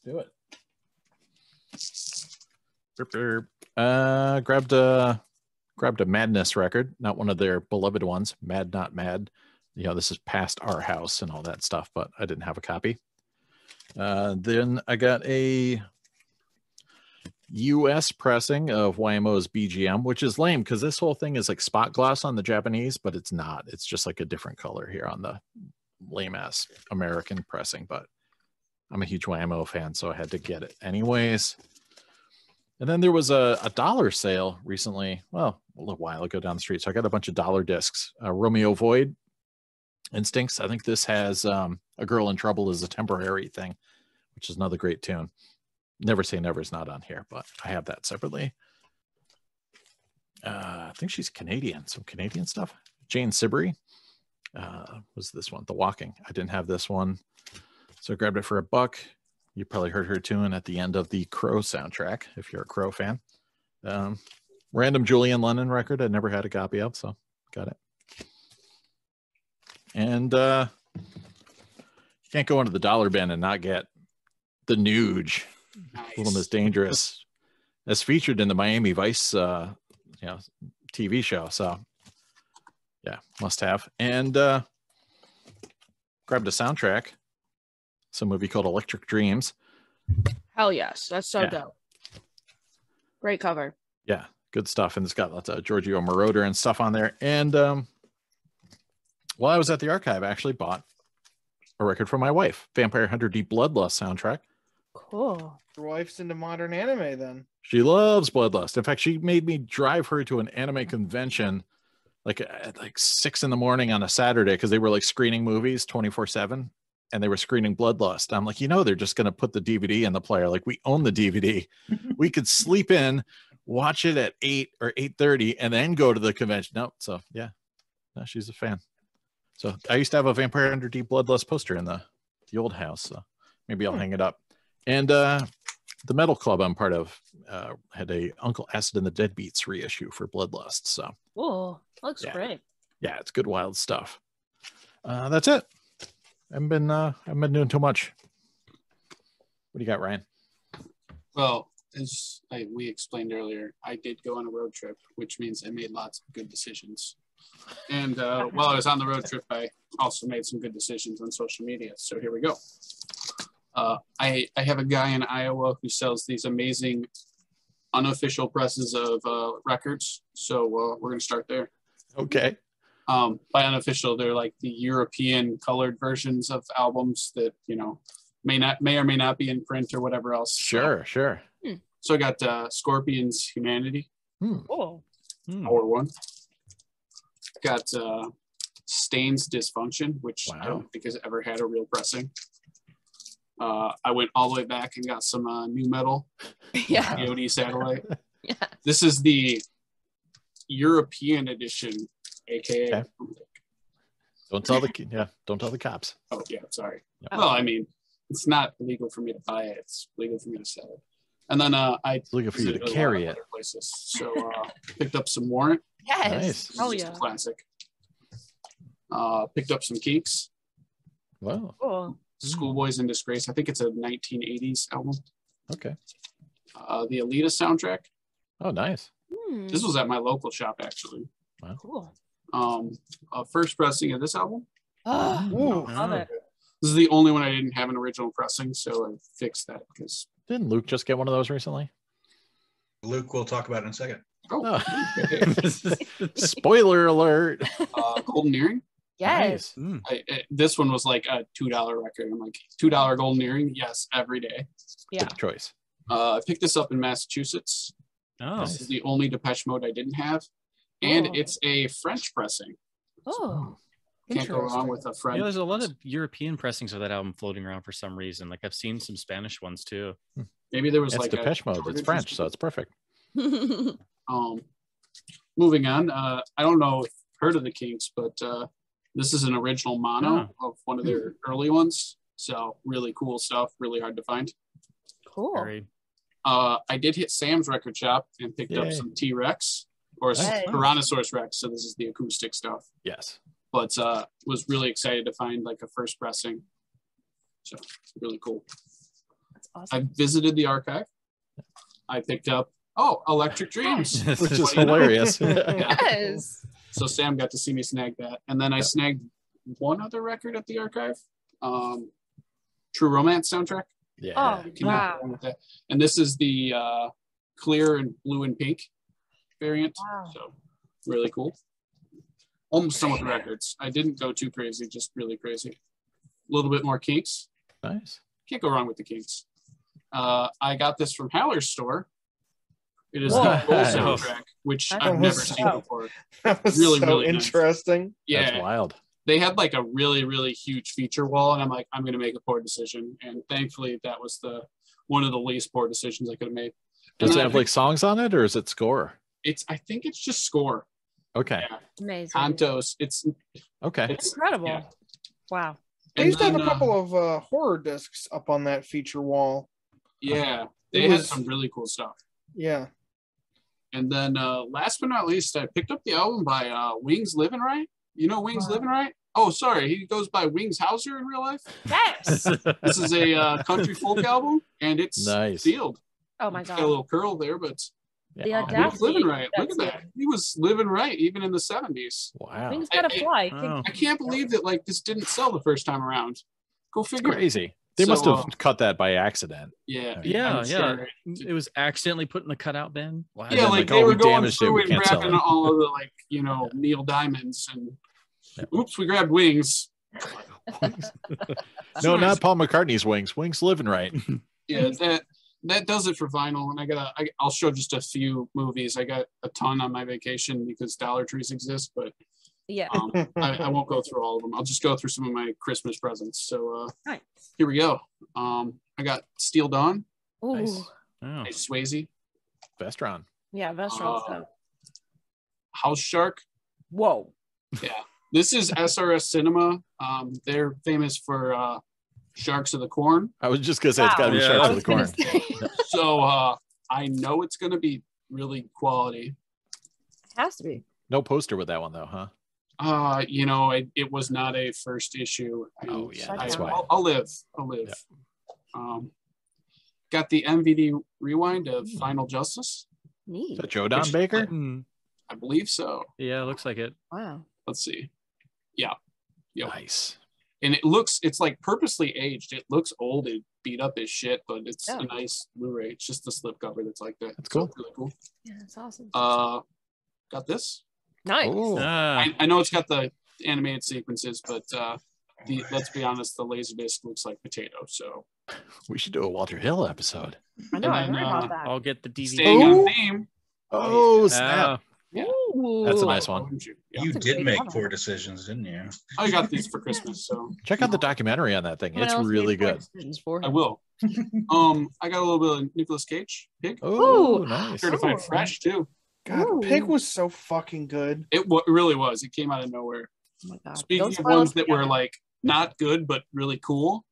Do it. Grabbed a Madness record, not one of their beloved ones, Mad Not Mad. This is past our house and all that stuff, but I didn't have a copy. Then I got a US pressing of YMO's BGM, which is lame because this whole thing is like spot gloss on the Japanese, but it's not. It's just like a different color here on the lame ass American pressing, but I'm a huge YMO fan, so I had to get it anyways. And then there was a dollar sale recently, well, a little while ago down the street. So I got a bunch of dollar discs. Romeo Void, Instincts. I think this has A Girl in Trouble is a Temporary Thing, which is another great tune. Never Say Never is not on here, but I have that separately. I think she's Canadian, some Canadian stuff. Jane Siberry was this one, The Walking. I didn't have this one, so I grabbed it for $1. You probably heard her tune at the end of the Crow soundtrack, if you're a Crow fan. Random Julian Lennon record I never had a copy of, so got it. And you can't go into the dollar bin and not get The Nuge, nice. Little Miss Dangerous, as featured in the Miami Vice TV show. So yeah, must have. And grabbed a soundtrack. Some movie called Electric Dreams. Hell yes, that's so dope. Great cover. Yeah, good stuff. And it's got lots of Giorgio Moroder and stuff on there. And while I was at the archive, I actually bought a record for my wife, Vampire Hunter D Bloodlust soundtrack. Cool. Your wife's into modern anime then. She loves Bloodlust. In fact, she made me drive her to an anime convention like at 6 a.m. on a Saturday because they were like screening movies 24/7. And they were screening Bloodlust. I'm like, they're just going to put the DVD in the player. Like, we own the DVD. We could sleep in, watch it at 8 or 8:30, and then go to the convention. No, so yeah, no, she's a fan. So I used to have a Vampire Hunter D Bloodlust poster in the old house. So maybe I'll hang it up. And the metal club I'm part of had a Uncle Acid and the Deadbeats reissue for Bloodlust. So oh, looks great. Yeah, it's good wild stuff. That's it. I haven't been doing too much. What do you got, Ryan? Well, as we explained earlier, I did go on a road trip, which means I made lots of good decisions. And while I was on the road trip, I also made some good decisions on social media. So here we go. I have a guy in Iowa who sells these amazing unofficial presses of records. So we're going to start there. Okay. By unofficial, they're like the European colored versions of albums that, may or may not be in print or whatever else. Sure. So I got Scorpions Humanity. Cool. Hour 1. Got Stains Dysfunction, which I don't think has ever had a real pressing. I went all the way back and got some new metal. Yeah. DoD Satellite. Yeah. This is the European edition, aka. Okay. Don't tell the cops. Oh yeah, sorry. Yep. Well, I mean, it's not illegal for me to buy it. It's legal for me to sell it. And then it's legal for you to carry it. Places. So picked up some Warrant. Yes. Nice. Oh yeah. Classic. Picked up some Kinks. Wow. Cool. Schoolboys in Disgrace. I think it's a 1980s album. Okay. The Alita soundtrack. Oh, nice. This was at my local shop, actually. Wow. Cool. First pressing of this album. Love it. This is the only one I didn't have an original pressing, so I fixed that because. Didn't Luke just get one of those recently? Luke, we'll talk about in a second. Oh, Spoiler alert. Golden Earring. Yes. Mm. This one was like a $2 record. I'm like, $2 Golden Earring? Yes, every day. Yeah. Good choice. I picked this up in Massachusetts. Oh, This is the only Depeche Mode I didn't have. And Oh. it's a French pressing. Oh. Can't go wrong with a French. yeah. There's a lot of European pressings of that album floating around for some reason. Like I've seen some Spanish ones too. Maybe there was It's like Depeche Mode. shortage It's or French, so something. it's perfect. Moving on. I don't know if you've heard of the Kinks, but this is an original mono of one of their early ones. So really cool stuff. Really hard to find. Cool. Very I did hit Sam's record shop and picked up Yay. some T-Rex or Nice. Tyrannosaurus Rex. So this is the acoustic stuff. Yes. But was really excited to find like a first pressing. So really cool. That's awesome. I visited the archive. I picked up Electric Dreams. Which is What do you know? hilarious. Yes. So Sam got to see me snag that. And then I snagged one other record at the archive. True Romance soundtrack. Yeah. Oh, You cannot wow. go wrong with that. And this is the clear and blue and pink variant. Wow. So really cool. Almost done with the records. I didn't go too crazy, just really crazy. A little bit more Kinks. Nice. Can't go wrong with the Kinks. I got this from Haller's store. It is Whoa. the full Nice. soundtrack, which That I've was never so- seen before. That was Really, so really nice. interesting. Yeah, That's wild. they had like a really, really huge feature wall, and I'm like, I'm gonna make a poor decision. And thankfully, that was one of the least poor decisions I could have made. Does And it then have I like songs on it or is it score? I think it's just score. Okay. Yeah. Amazing. Cantos. It's Okay. Incredible. yeah. Wow. They And used to have then, a couple of horror discs up on that feature wall. Yeah, they It had was- some really cool stuff. Yeah. And then last but not least, I picked up the album by Wings Living Right. You know Wings Living Right? Oh, sorry, he goes by Wings Hauser in real life. Yes. This is a country folk album, and it's Nice. sealed. Oh my Got a God. little curl there, but The Yeah. Wings audacity. Living Right. Look at That's that. He was living right even in the 70s. Wow. Things gotta I- fly. Oh. I can't believe that like this didn't sell the first time around. Go It's figure. crazy. They So, must have cut that by accident. Yeah, Yeah, I'm yeah. sure. It was accidentally put in the cutout bin. Wow. Yeah, then, like like, they oh, were we going damaged it, through we and can't sell grabbing it. all of the like, Neil Diamonds and oops, we grabbed Wings. No, not Paul McCartney's Wings. Wings Living Right. Yeah, that does it for vinyl. And I'll show just a few movies. I got a ton on my vacation because Dollar Trees exist, but Yeah. I won't go through all of them. I'll just go through some of my Christmas presents. So Nice. here we go. I got Steel Dawn, Ooh. Nice. Oh. nice Swayze, Vestron. Yeah. Restaurant stuff. House Shark. Whoa. Yeah, this is SRS Cinema. They're famous for Sharks of the Corn. I was just gonna say it's gotta be Yeah. Sharks I of the was gonna Corn. say. So I know it's gonna be really quality. Has to be. No poster with that one though, huh? It was not a first issue. Oh, yeah, that's why. I'll live. Got the MVD rewind of Final Justice. Is Neat. that Joe Don Which- Baker? Hmm. I believe so. Yeah, looks like it. Wow. Let's see. Yeah. Yep. Nice. And it's like purposely aged. It looks old and beat up as shit, but it's Yeah. a nice Blu-ray. It's just the slipcover that's like that. That's So cool. it's really cool. Yeah, that's awesome. Got this. Nice. Oh, Ah, I know it's got the animated sequences, but let's be honest, the Laserdisc looks like potato. So we should do a Walter Hill episode. I know. I and heard then, about that. I'll get the DVD. staying on theme. Oh, snap. Ooh. That's a nice one. Wouldn't you? Yeah. You That's a did great make album. poor decisions, didn't you? I got these for Christmas, so Check out the documentary on that thing. Someone It's else really made poor good. decisions for I him. will. I got a little bit of Nicolas Cage. Pig. Oh, Ooh. nice. Certified Ooh. fresh too. God, Ooh. Pig was so fucking good. It really was. It came out of nowhere. Oh my God. Speaking Don't of spoil ones us that for were Gavin. like not good but really cool,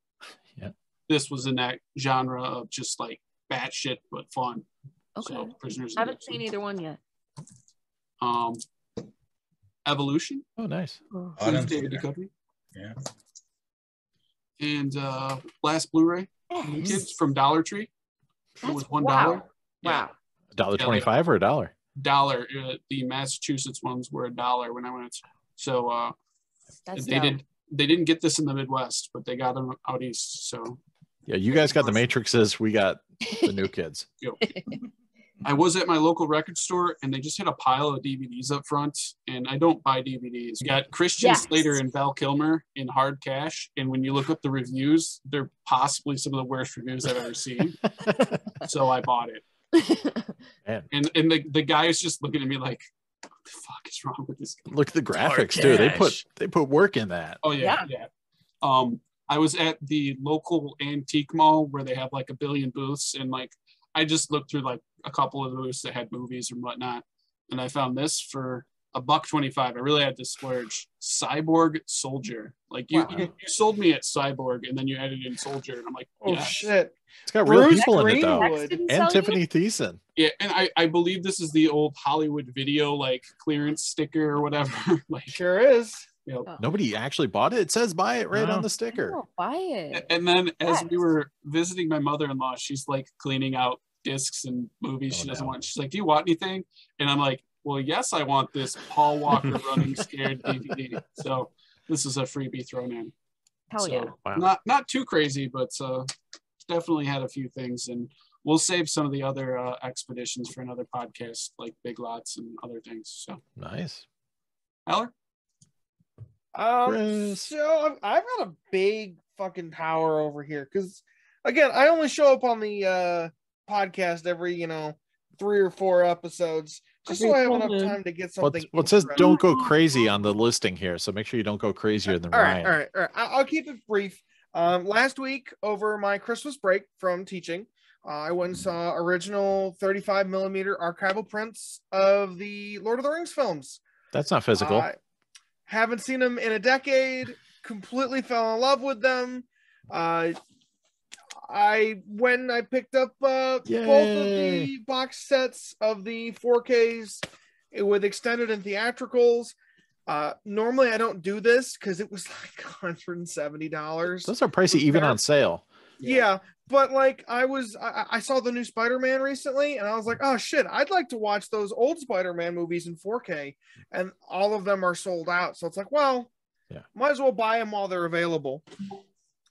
Yeah. this was in that genre of just like batshit but fun. Okay. So Prisoners. of Haven't Egypt. seen either one yet. Evolution. Oh, nice. Oh. Autumn David Theater. Duchovny. Yeah. And last Blu-ray, New Yes. Kids from Dollar Tree. It was $1. Wow. Yeah. Wow. $1.25 or $1? Dollar. The Massachusetts ones were $1 when I went. So That's they dope. didn't get this in the Midwest, but they got them out east. So Yeah, you guys got the Matrixes. We got the new kids. I was at my local record store and they just had a pile of DVDs up front, and I don't buy DVDs. You got Christian Slater and Val Kilmer in hard cash, and when you look up the reviews, they're possibly some of the worst reviews I've ever seen. So I bought it. And the guy is just looking at me like, what the fuck is wrong with this guy? Look at the graphics too. They put work in that. Oh yeah. I was at the local antique mall where they have like a billion booths, and like I just looked through like a couple of the booths that had movies and whatnot, and I found this for $1.25. I really had to splurge. Cyborg Soldier. Like you sold me at Cyborg, and then you added in Soldier, and I'm like, oh shit! It's got real people in it though, and Tiffany Thiessen. Yeah, and I believe this is the old Hollywood Video like clearance sticker or whatever. Like, sure is. Yep. Nobody actually bought it. It says buy it right on the sticker. Oh, buy it. And then as we were visiting my mother-in-law, she's like cleaning out discs and movies she doesn't want. She's like, do you want anything? And I'm like, well, yes, I want this Paul Walker Running Scared DVD. So this is a freebie thrown in. Hell yeah. Wow. Not too crazy, but definitely had a few things. And we'll save some of the other expeditions for another podcast, like Big Lots and other things. So nice. Eller? So I've got a big fucking tower over here because, again, I only show up on the podcast every 3 or 4 episodes just so I have enough time to get something. Well, it says don't go crazy on the listing here, so make sure you don't go crazier than Ryan. All right. I'll keep it brief. Last week over my Christmas break from teaching, I went and saw original 35mm archival prints of the Lord of the Rings films. That's not physical. Haven't seen them in a decade. Completely fell in love with them. I picked up both of the box sets of the 4Ks with extended and theatricals. Normally I don't do this because it was like $170. Those are pricey even on sale. Yeah, but like I saw the new Spider-Man recently, and I was like, oh shit, I'd like to watch those old Spider-Man movies in 4K, and all of them are sold out. So it's like, well, might as well buy them while they're available.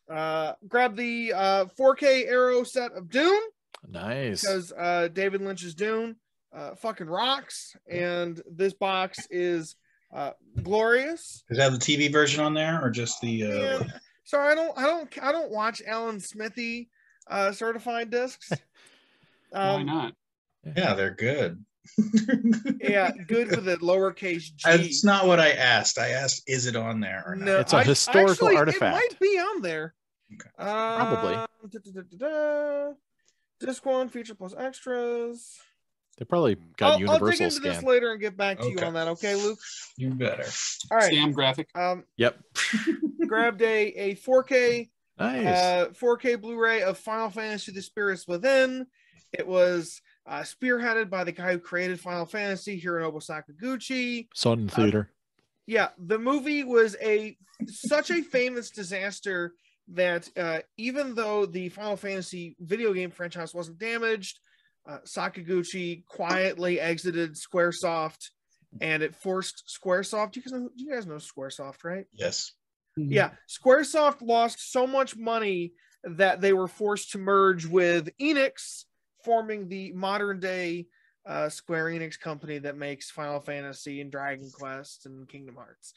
Grab the 4K Arrow set of Dune. Nice. Because David Lynch's Dune fucking rocks, and this box is glorious. Does it have the TV version on there, or just the? Sorry, I don't watch Alan Smithy certified discs. Why not? Yeah, they're good. Yeah, good with a lowercase g. That's not what I asked. I asked, is it on there or not? No, it's a historical artifact. It might be on there. Okay. Probably. Disc 1, feature plus extras. They probably got universal I'll dig into scan. this later and get back to you on that. Okay, Luke? You better. All right. Sam graphic. Yep. Grabbed a 4K nice 4K Blu-ray of Final Fantasy: The Spirits Within. It was spearheaded by the guy who created Final Fantasy, Hironobu Sakaguchi. Saw it in theater. Yeah, the movie was such a famous disaster that even though the Final Fantasy video game franchise wasn't damaged, Sakaguchi quietly exited Squaresoft, and it forced Squaresoft. You guys know Squaresoft, right? Yes. Yeah, Squaresoft lost so much money that they were forced to merge with Enix, forming the modern day Square Enix company that makes Final Fantasy and Dragon Quest and Kingdom Hearts.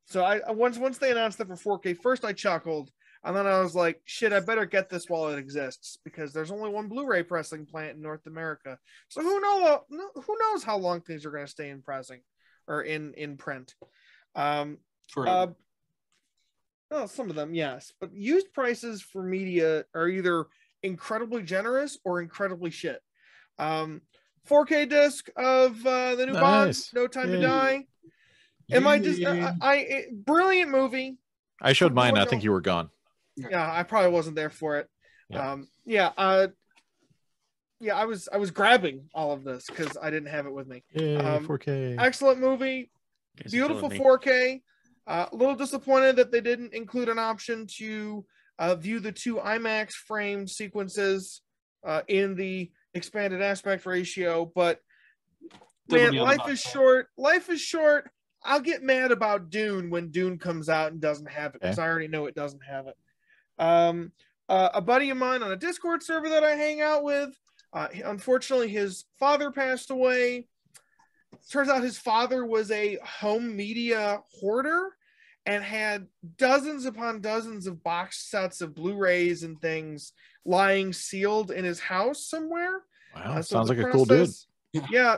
So I once they announced that for 4K, first I chuckled, and then I was like, shit, I better get this while it exists, because there's only one Blu-ray pressing plant in North America. So who knows how long things are going to stay in pressing or in print. Forever. Well, some of them, yes, but used prices for media are either incredibly generous or incredibly shit. 4K disc of the new Bond, No Time to Die. Am I just brilliant movie? I showed mine. I think you were gone. Yeah, I probably wasn't there for it. Yeah. I was grabbing all of this because I didn't have it with me. 4K. Excellent movie, beautiful 4K. A little disappointed that they didn't include an option to view the 2 IMAX frame sequences in the expanded aspect ratio, but man, life is short. Life is short. I'll get mad about Dune when Dune comes out and doesn't have it, because I already know it doesn't have it. A buddy of mine on a Discord server that I hang out with Unfortunately, his father passed away. Turns out his father was a home media hoarder and had dozens upon dozens of box sets of Blu-rays and things lying sealed in his house somewhere. Wow, So sounds the like a cool dude. Yeah.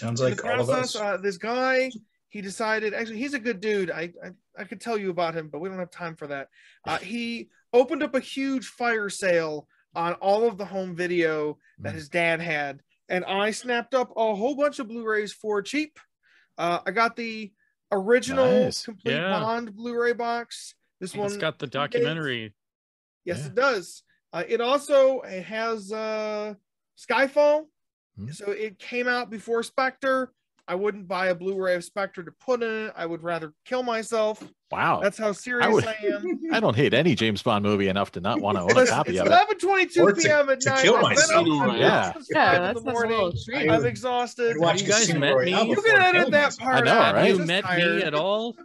Sounds In like the all of us. process, this guy, he decided, actually, he's a good dude. I could tell you about him, but we don't have time for that. He opened up a huge fire sale on all of the home video that his dad had. And I snapped up a whole bunch of Blu-rays for cheap. I got the original complete Bond Blu-ray box. This one, it's got the documentary. Yes, it does. It also has Skyfall. So it came out before Spectre. I wouldn't buy a Blu-ray of Spectre to put in it. I would rather kill myself. Wow. That's how serious I am. I don't hate any James Bond movie enough to not want to own a copy of it. It's 11:22 p.m. at night. kill I've been myself. up since Yeah. 5 in the morning. I'm exhausted. I'd watch You guys Casino met Royale me? You before can I edit killed that myself. part I know, out. right? I'm You just met tired. me at all?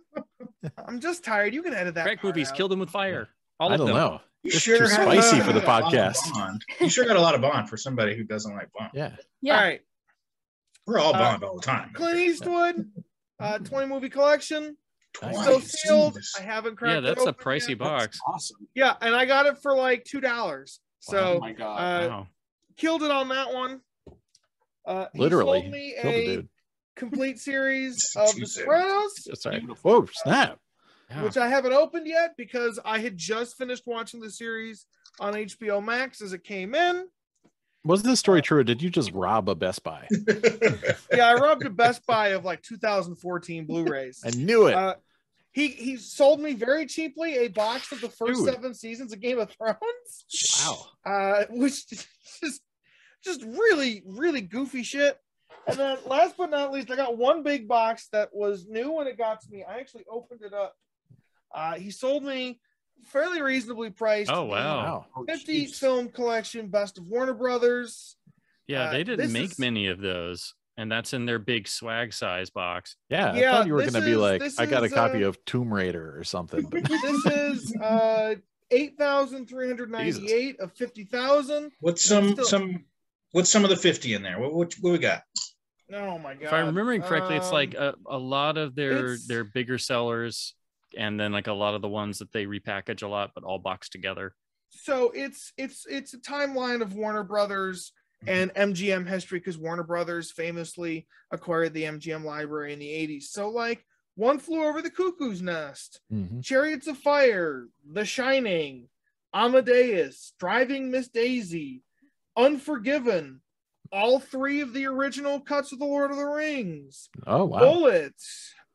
I'm just tired. You can edit that Crack part movies out. killed him with fire. All I of don't them. know. You It's sure too have spicy got for the a lot of podcast. Bond. You sure got a lot of Bond for somebody who doesn't like Bond. Yeah. Yeah. All right. We're all Bond all the time. Clint Eastwood, 20 movie collection. Nice. Still sealed. Jesus. I haven't cracked Yeah, it that's a open pricey yet. box. Awesome. Yeah, and I got it for like $2. So Oh my God. Wow. killed it on that one. He Literally sold me killed the a dude. complete series of Too The soon. Sopranos, Sorry. Beautiful. Whoa, snap. Yeah. which I haven't opened yet because I had just finished watching the series on HBO Max as it came in. Was this story true or did you just rob a Best Buy? Yeah, I robbed a Best Buy of like 2014 Blu-rays. I knew it. He sold me very cheaply a box of the first Dude. 7 seasons of Game of Thrones. Wow. Which just really, really goofy shit. And then last but not least, I got one big box that was new when it got to me. I actually opened it up. He sold me fairly reasonably priced. Oh, wow. Wow. 50 film collection, Best of Warner Brothers. Yeah, they didn't this make is- many of those. And that's in their big swag size box. Yeah, I Yeah, thought you were this going to be is- like, this I got a is, copy of Tomb Raider or something. But This is 8,398 of 50,000. What's Still- some of the 50 in there? What we got? Oh my god! If I'm remembering correctly, it's like a lot of it's- their bigger sellers, and then like a lot of the ones that they repackage a lot, but all boxed together. So it's a timeline of Warner Brothers and MGM history because Warner Brothers famously acquired the MGM library in the 80s. So like One Flew Over the Cuckoo's Nest, Mhm. Chariots of Fire, The Shining, Amadeus, Driving Miss Daisy, Unforgiven, all 3 of the original cuts of The Lord of the Rings, Oh, wow. Bullet,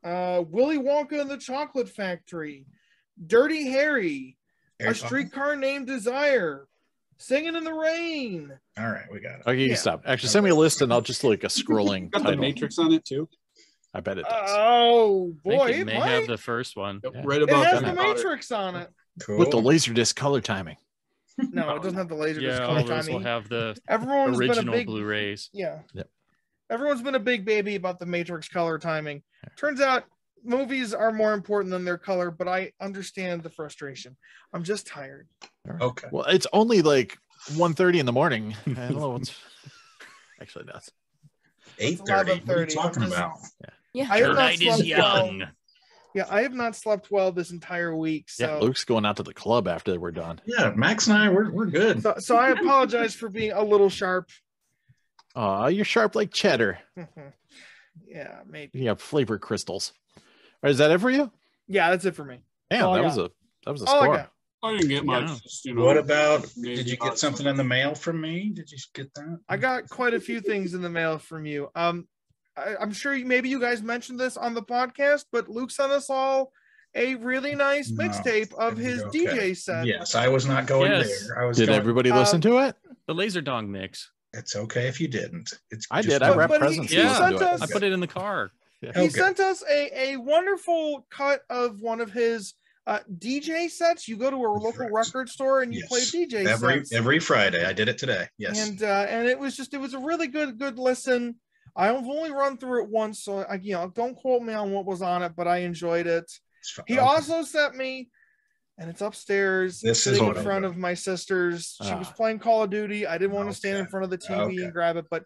Willy Wonka and the Chocolate Factory, Dirty Harry, A Streetcar Named Desire, Singing in the Rain. All right, we got it. Okay, you Yeah. stop. Actually, send me a list and I'll just like a scrolling Got the title. Matrix on it too. I bet it does. Oh I think boy, it it may might. have the first one. Yeah. Right It about has that. the Matrix on it. Cool. With the Laserdisc color timing. No, it doesn't have the laser Yeah, disc all color those will timing. have the Everyone's been a original big Blu-rays. yeah. Yep. Everyone's been a big baby about the Matrix color timing. Turns out movies are more important than their color, but I understand the frustration. I'm just tired. Okay. Well, it's only like 1:30 in the morning. I don't know what's actually that's 8:30. What are you 11:30. talking I'm just- about? I have Your not night is slept well. young. Yeah, I have not slept well this entire week. yeah. So Luke's going out to the club after we're done. Yeah, Max and I, we're good. so I apologize for being a little sharp. Oh, you're sharp like cheddar. Yeah, maybe. You have flavor crystals. All right, is that it for you? Yeah, that's it for me. Damn, all I that was got. a All I score. got. I didn't get much. Yeah. Just, you know, What about? maybe Did you about get something in the mail from me? Did you get that? I got quite a few things in the mail from you. I'm sure maybe you guys mentioned this on the podcast, but Luke sent us all a really nice No. mixtape of his Okay. DJ set. Yes, I was not going Yes. there. I was. Did going, everybody listen to it? The Laser Dong mix. It's okay if you didn't. It's. I just did. I But- wrapped but he- presents. he and listened sent to it. us- I put it in the car. He Okay. sent us a wonderful cut of one of his DJ sets. You go to a local Correct. record store and you play Yes. DJ every sets. every Friday. I did it today. Yes. And it was a really good listen. I've only run through it once, so don't quote me on what was on it, but I enjoyed it. It's fine. He Okay. also sent me and it's upstairs, This is sitting in what I front do. of my sister's. She was Ah. playing Call of Duty. I didn't want to stand in Okay. front of the TV Okay. and grab it, but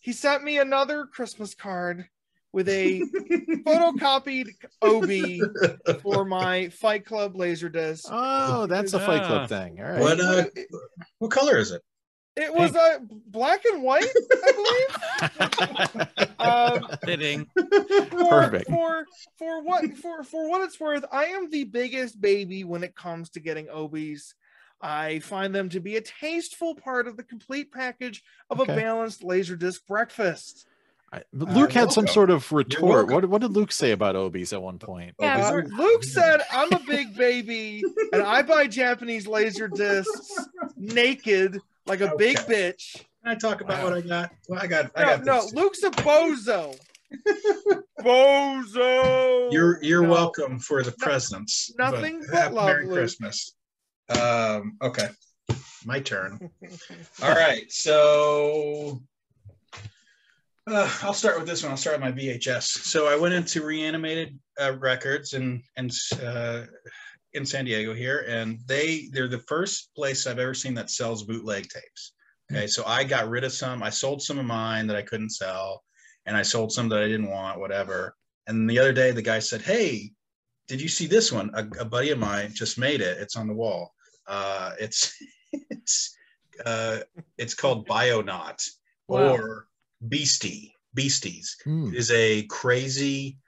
he sent me another Christmas card with a photocopied Obi for my Fight Club Laserdisc. Oh, that's a Fight Club thing. All right. What color is it? It was black and white, I believe. Fitting. Perfect. For what it's worth, I am the biggest baby when it comes to getting Obies. I find them to be a tasteful part of the complete package of Okay. a balanced Laserdisc breakfast. Luke had some welcome. sort of retort. welcome. What did Luke say about Obies at one point? Yeah, Luke said, "I'm a big baby, and I buy Japanese Laserdiscs naked like a big Okay. bitch." Can I talk about what I got? Well, I got No, this. Luke's a bozo. Bozo. You're No. welcome for the presents. nothing but happy love, Merry Luke. Christmas. Okay, my turn. All right, so I'll start with this one. I'll start with my VHS. So I went into Reanimated Records in San Diego here, and they're the first place I've ever seen that sells bootleg tapes. Okay, so I got rid of some. I sold some of mine that I couldn't sell, and I sold some that I didn't want, whatever. And the other day, the guy said, "Hey, did you see this one? A buddy of mine just made it. It's on the wall. It's called Bionaut or Beasties. It is a crazy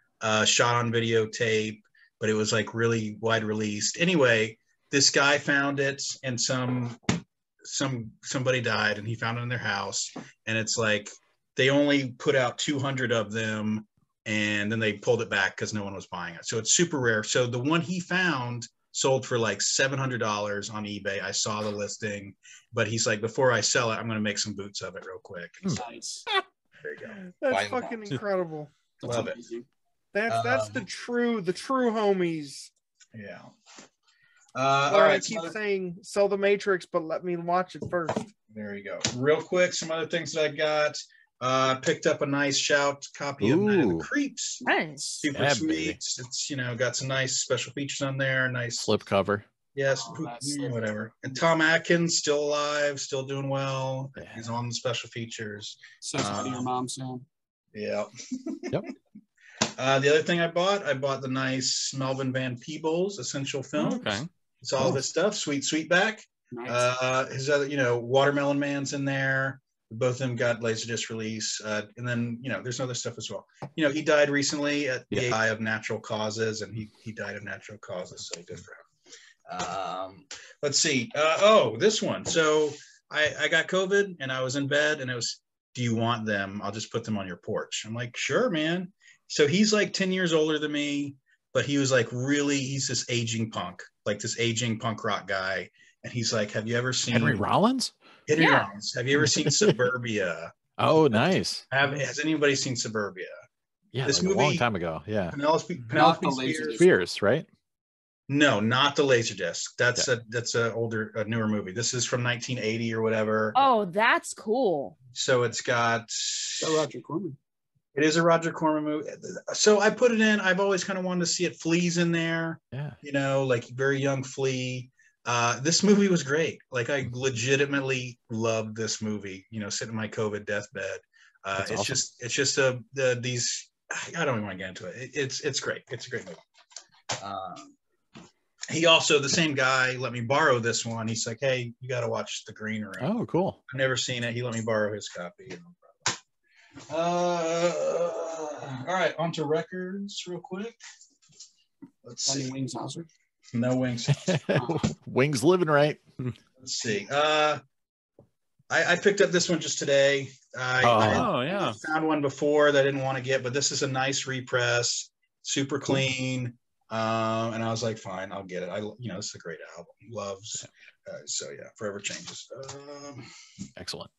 shot on videotape, but it was like really wide released. Anyway, this guy found it, and somebody died, and he found it in their house. And it's like they only put out 200 of them, and then they pulled it back because no one was buying it. So it's super rare. So the one he found sold for like $700 on eBay. I saw the listing, but he's like, before I sell it, I'm going to make some boots of it real quick. Nice. There you go. That's Bionaut. fucking incredible. That's Love it. amazing. That's the true homies. Yeah. Or All I right. keep saying sell the Matrix, but let me watch it first. There you go. Real quick, some other things that I got. Picked up a nice Shout copy of Night of Ooh. the Creeps. Nice. Super Yeah, sweet. baby. It's got some nice special features on there. Nice. Slip cover. Yes, Oh, that's so whatever. And Tom Atkins still alive, still doing well. Yeah. He's on the special features. Says hi to your mom, Sam. Yeah. Yep. The other thing I bought the nice Melvin Van Peebles Essential Films. Okay. It's all of his stuff. Sweetback. Nice. His other, Watermelon Man's in there. Both of them got Laserdisc release. And then, there's other stuff as well. He died recently at the age of natural causes, and he died of natural causes, so good for him. Let's see. This one. So I got COVID, and I was in bed, and it was, do you want them? I'll just put them on your porch. I'm like, sure, man. So he's like 10 years older than me, but he was like he's this aging punk rock guy. And he's like, have you ever seen Henry Rollins? Henry Yeah. Rollins. Have you ever seen Suburbia? Oh, nice. Has anybody seen Suburbia? Yeah, This like a long movie- time ago. Yeah. Penelope Not the Spears. Laserdisc. Spears, right? No, not the Laserdisc. That's a newer movie. This is from 1980 or whatever. Oh, that's cool. So it's got. Roger Corman. It is a Roger Corman movie. So I put it in. I've always kind of wanted to see it. Flea's in there. Yeah. Like very young Flea. This movie was great. Like I legitimately loved this movie. Sitting in my COVID deathbed. That's It's awesome. just these. I don't even want to get into it. It's great. It's a great movie. He also, the same guy, let me borrow this one. He's like, hey, you got to watch The Green Room. Oh, cool. I've never seen it. He let me borrow his copy. All right, on to records real quick. Let's Funny see. Wings Hauser. No Wings. Wings living right. Let's see. I picked up this one just today. I Oh, yeah. found one before that I didn't want to get, but this is a nice repress, super clean. And I was like, fine, I'll get it. This is a great album. Loves. So yeah, Forever Changes. Excellent.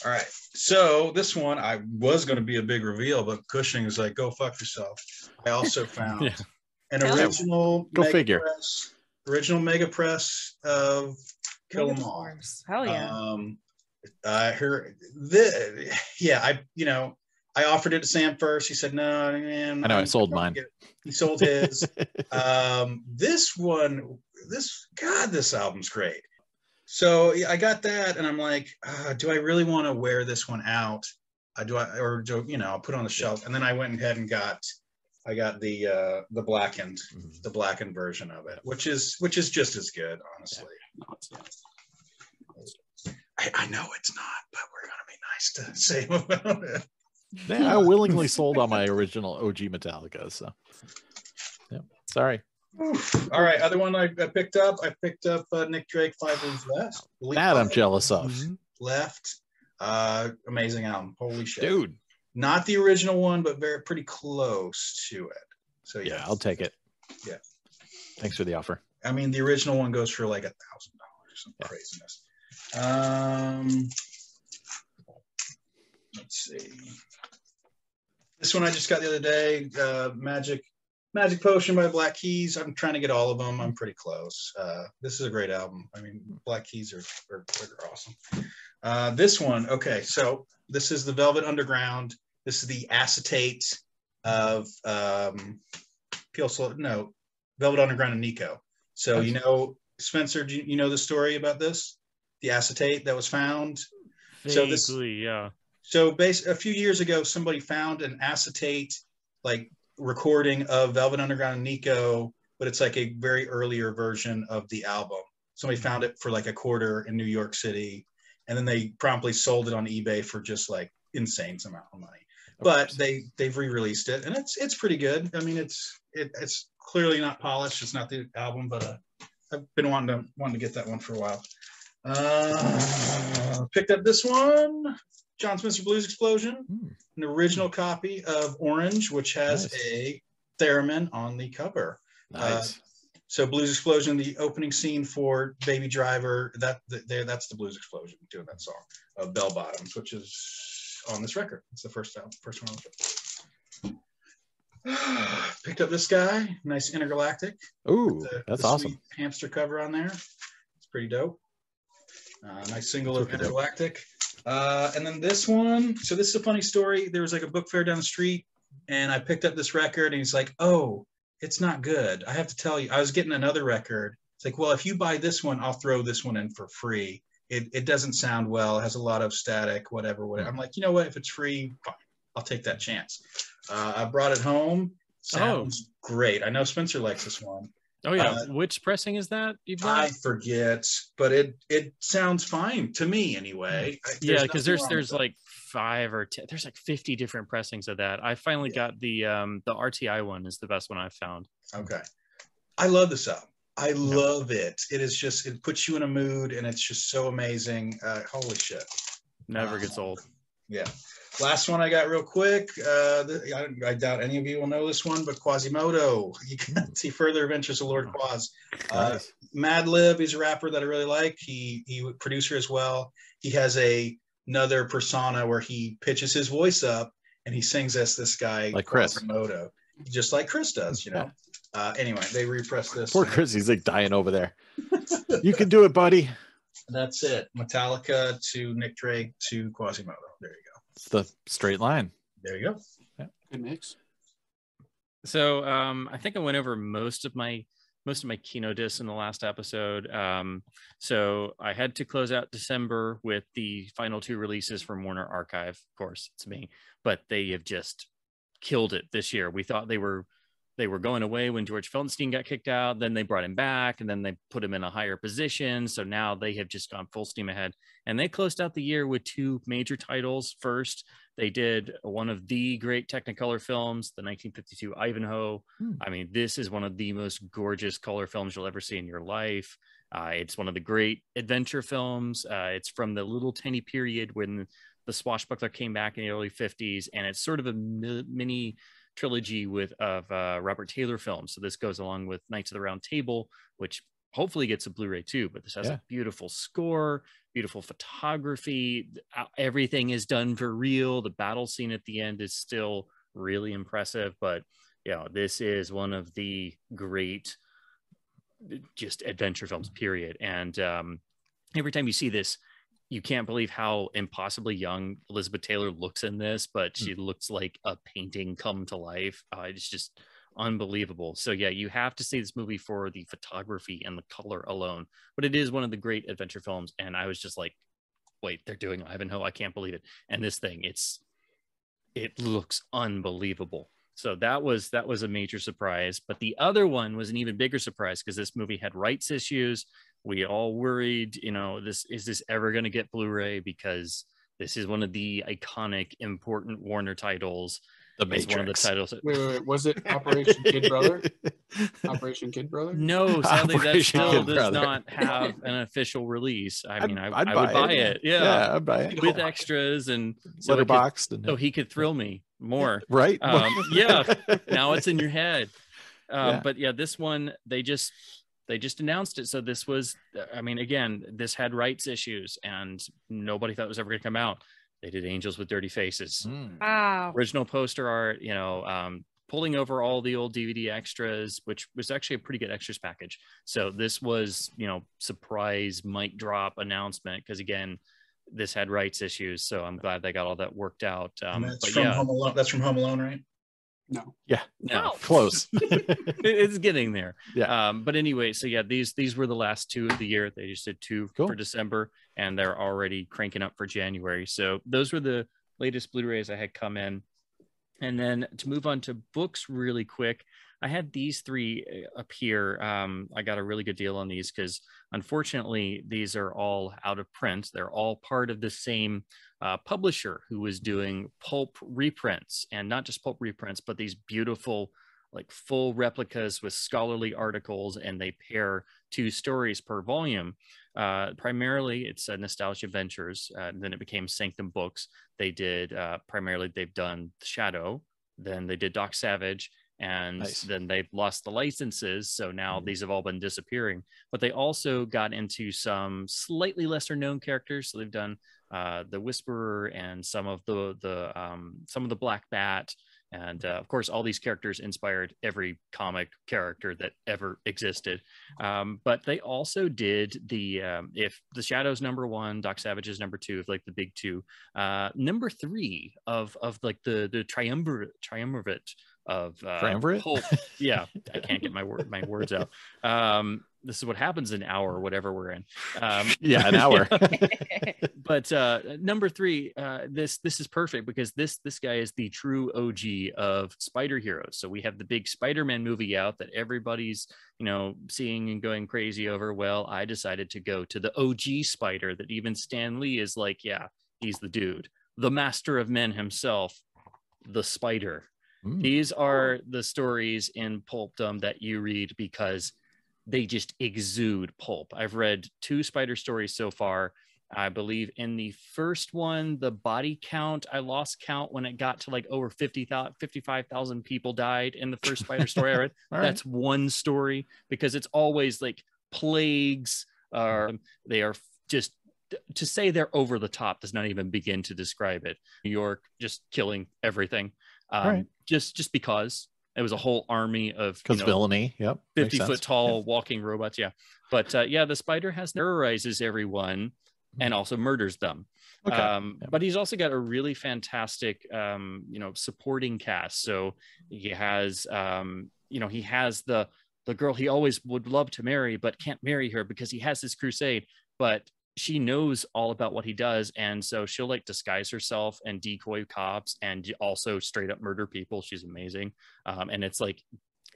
All right. So this one, I was going to be a big reveal, but Cushing is like, go fuck yourself. I also found Yeah. an Hell. original Go mega figure. press, original mega press of Kill 'Em All. Hell yeah. I offered it to Sam first. He said, no, man. I know, I sold mine. He sold his. This one, this album's great. So I got that, and I'm like, do I really want to wear this one out? Do I'll put it on the shelf. And then I went ahead and I got the blackened version of it, which is just as good, honestly. I know it's not, but we're gonna be nice to say about it. Yeah, I willingly sold on my original OG Metallica, so yeah. Sorry. All right, other one I picked up. Nick Drake, 5 Leaves Left. That I'm jealous of. Left. Amazing album. Holy shit. Dude. Not the original one, but pretty close to it. So yeah, I'll take it. Yeah. Thanks for the offer. I mean, the original one goes for like $1,000, some craziness. Let's see. This one I just got the other day. Magic Potion by Black Keys. I'm trying to get all of them. I'm pretty close. This is a great album. I mean, Black Keys are awesome. This one, okay, so this is the Velvet Underground. This is the acetate of Velvet Underground and Nico. So Spencer, do you know the story about this? The acetate that was found? Vaguely, yeah. So a few years ago, somebody found an acetate recording of Velvet Underground and Nico, but it's like a very earlier version of the album. Somebody found it for like $0.25 in New York City, and then they promptly sold it on eBay for just like insane amount of money. But they've re-released it, and it's pretty good. I mean, it's clearly not polished. It's not the album, but I've been wanting to get that one for a while. Picked up this one, Jon Spencer Blues Explosion, an original copy of Orange, which has a theremin on the cover. Nice. So Blues Explosion, the opening scene for Baby Driver, that's the Blues Explosion doing that song of Bell Bottoms, which is on this record. It's the first one on the show. Picked up this guy, nice Intergalactic. Ooh, that's awesome. Hamster cover on there. It's pretty dope. Nice single of Intergalactic. And then this one. So this is a funny story. There was like a book fair down the street, and I picked up this record, and he's like, "Oh, it's not good. I have to tell you, I was getting another record." It's like, "Well, if you buy this one, I'll throw this one in for free. It doesn't sound well. It has a lot of static, whatever. I'm like, you know what? If it's free, fine. I'll take that chance." I brought it home. Sounds great. I know Spencer likes this one. Oh yeah. Which pressing is that? I forget, but it sounds fine to me anyway. Yeah, because there's like 5 or 10. There's like 50 different pressings of that. I finally got the RTI one is the best one I've found. Okay, I love this album. I love it. It is just, it puts you in a mood, and it's just so amazing. Holy shit! Never gets old. Yeah. Last one I got real quick. I doubt any of you will know this one, but Quasimodo. You can see Further Adventures of Lord Quas. Nice. Madlib, he's a rapper that I really like. He producer as well. He has another persona where he pitches his voice up and he sings as this guy like Chris. Quasimodo, just like Chris does, you know. Anyway, they repressed this. Poor Chris, he's like dying over there. You can do it, buddy. That's it. Metallica to Nick Drake to Quasimodo. There you go. It's the straight line. There you go. Yeah. Good mix. So I think I went over most of my Kino discs in the last episode. So I had to close out December with the final 2 releases from Warner Archive. Of course, it's me, but they have just killed it this year. We thought they were going away when George Felsenstein got kicked out. Then they brought him back, and then they put him in a higher position. So now they have just gone full steam ahead. And they closed out the year with 2 major titles. First, they did one of the great Technicolor films, the 1952 Ivanhoe. I mean, this is one of the most gorgeous color films you'll ever see in your life. It's one of the great adventure films. It's from the little tiny period when the swashbuckler came back in the early 50s. And it's sort of a mini trilogy of Robert Taylor films. So this goes along with Knights of the Round Table, which hopefully gets a Blu-ray too, but this has a beautiful score, beautiful photography. Everything is done for real. The battle scene at the end is still really impressive, but this is one of the great just adventure films, period. And every time you see this, you can't believe how impossibly young Elizabeth Taylor looks in this, but she looks like a painting come to life. It's just unbelievable. So yeah, you have to see this movie for the photography and the color alone. But it is one of the great adventure films, and I was just like, wait, they're doing Ivanhoe? I can't believe it. And this thing, it looks unbelievable. So that was a major surprise. But the other one was an even bigger surprise because this movie had rights issues. We all worried, is this ever going to get Blu-ray, because this is one of the iconic, important Warner titles. The Matrix. One of the titles. Wait. Was it Operation Kid Brother? Operation Kid Brother? No, sadly, that Operation still Kid does Brother. not have an official release. I mean, I I'd would buy it. Yeah, I'd buy it. with extras and Letterboxd. so he could thrill me more. Right? Yeah. Now it's in your head. Yeah. But yeah, this one they just announced it. So this was, I mean, again, this had rights issues and nobody thought it was ever going to come out. They did Angels with Dirty Faces. Wow. Original poster art, pulling over all the old DVD extras, which was actually a pretty good extras package. So this was, surprise mic drop announcement, because again, this had rights issues. So I'm glad they got all that worked out. That's from Home Alone. That's from Home Alone, right? No. Yeah. No. Close. It's getting there. Yeah. But anyway, so yeah, these were the last two of the year. They just did two Cool. for December, and they're already cranking up for January. So those were the latest Blu-rays I had come in. And then to move on to books really quick, I had these three up here. I got a really good deal on these because unfortunately these are all out of print. They're all part of the same publisher who was doing pulp reprints, and not just pulp reprints, but these beautiful like full replicas with scholarly articles, and they pair 2 stories per volume. Primarily it's Nostalgia Ventures, and then it became Sanctum Books. They did primarily, they've done The Shadow, then they did Doc Savage, and Nice. then they've lost the licenses, so now these have all been disappearing. But they also got into some slightly lesser known characters. So they've done the Whisperer and some of the Black Bat, and of course all these characters inspired every comic character that ever existed. But they also did the if The Shadow's #1, Doc Savage is #2, of like the big 2, #3 of like the triumvirate of Triumvirate? pulp. Yeah, I can't get my words out. This is what happens in hour or whatever we're in. Yeah, an hour. But #3, this is perfect because this guy is the true OG of Spider Heroes. So we have the big Spider-Man movie out that everybody's seeing and going crazy over. Well, I decided to go to the OG Spider that even Stan Lee is like, yeah, he's the dude, the master of men himself, the Spider. These are the stories in pulpdom that you read because they just exude pulp. I've read 2 Spider stories so far. I believe in the first one, the body count, I lost count when it got to like over 55,000 people died in the first Spider story I read. That's one story, because it's always like plagues. They are just, to say they're over the top does not even begin to describe it. New York just killing everything. Just because it was a whole army of villainy. Yep. 50-foot tall walking robots. Yeah. But the Spider terrorizes everyone and also murders them. But he's also got a really fantastic supporting cast. So he has he has the girl he always would love to marry but can't marry her because he has this crusade, but she knows all about what he does, and so she'll like disguise herself and decoy cops and also straight up murder people. She's amazing. And it's like,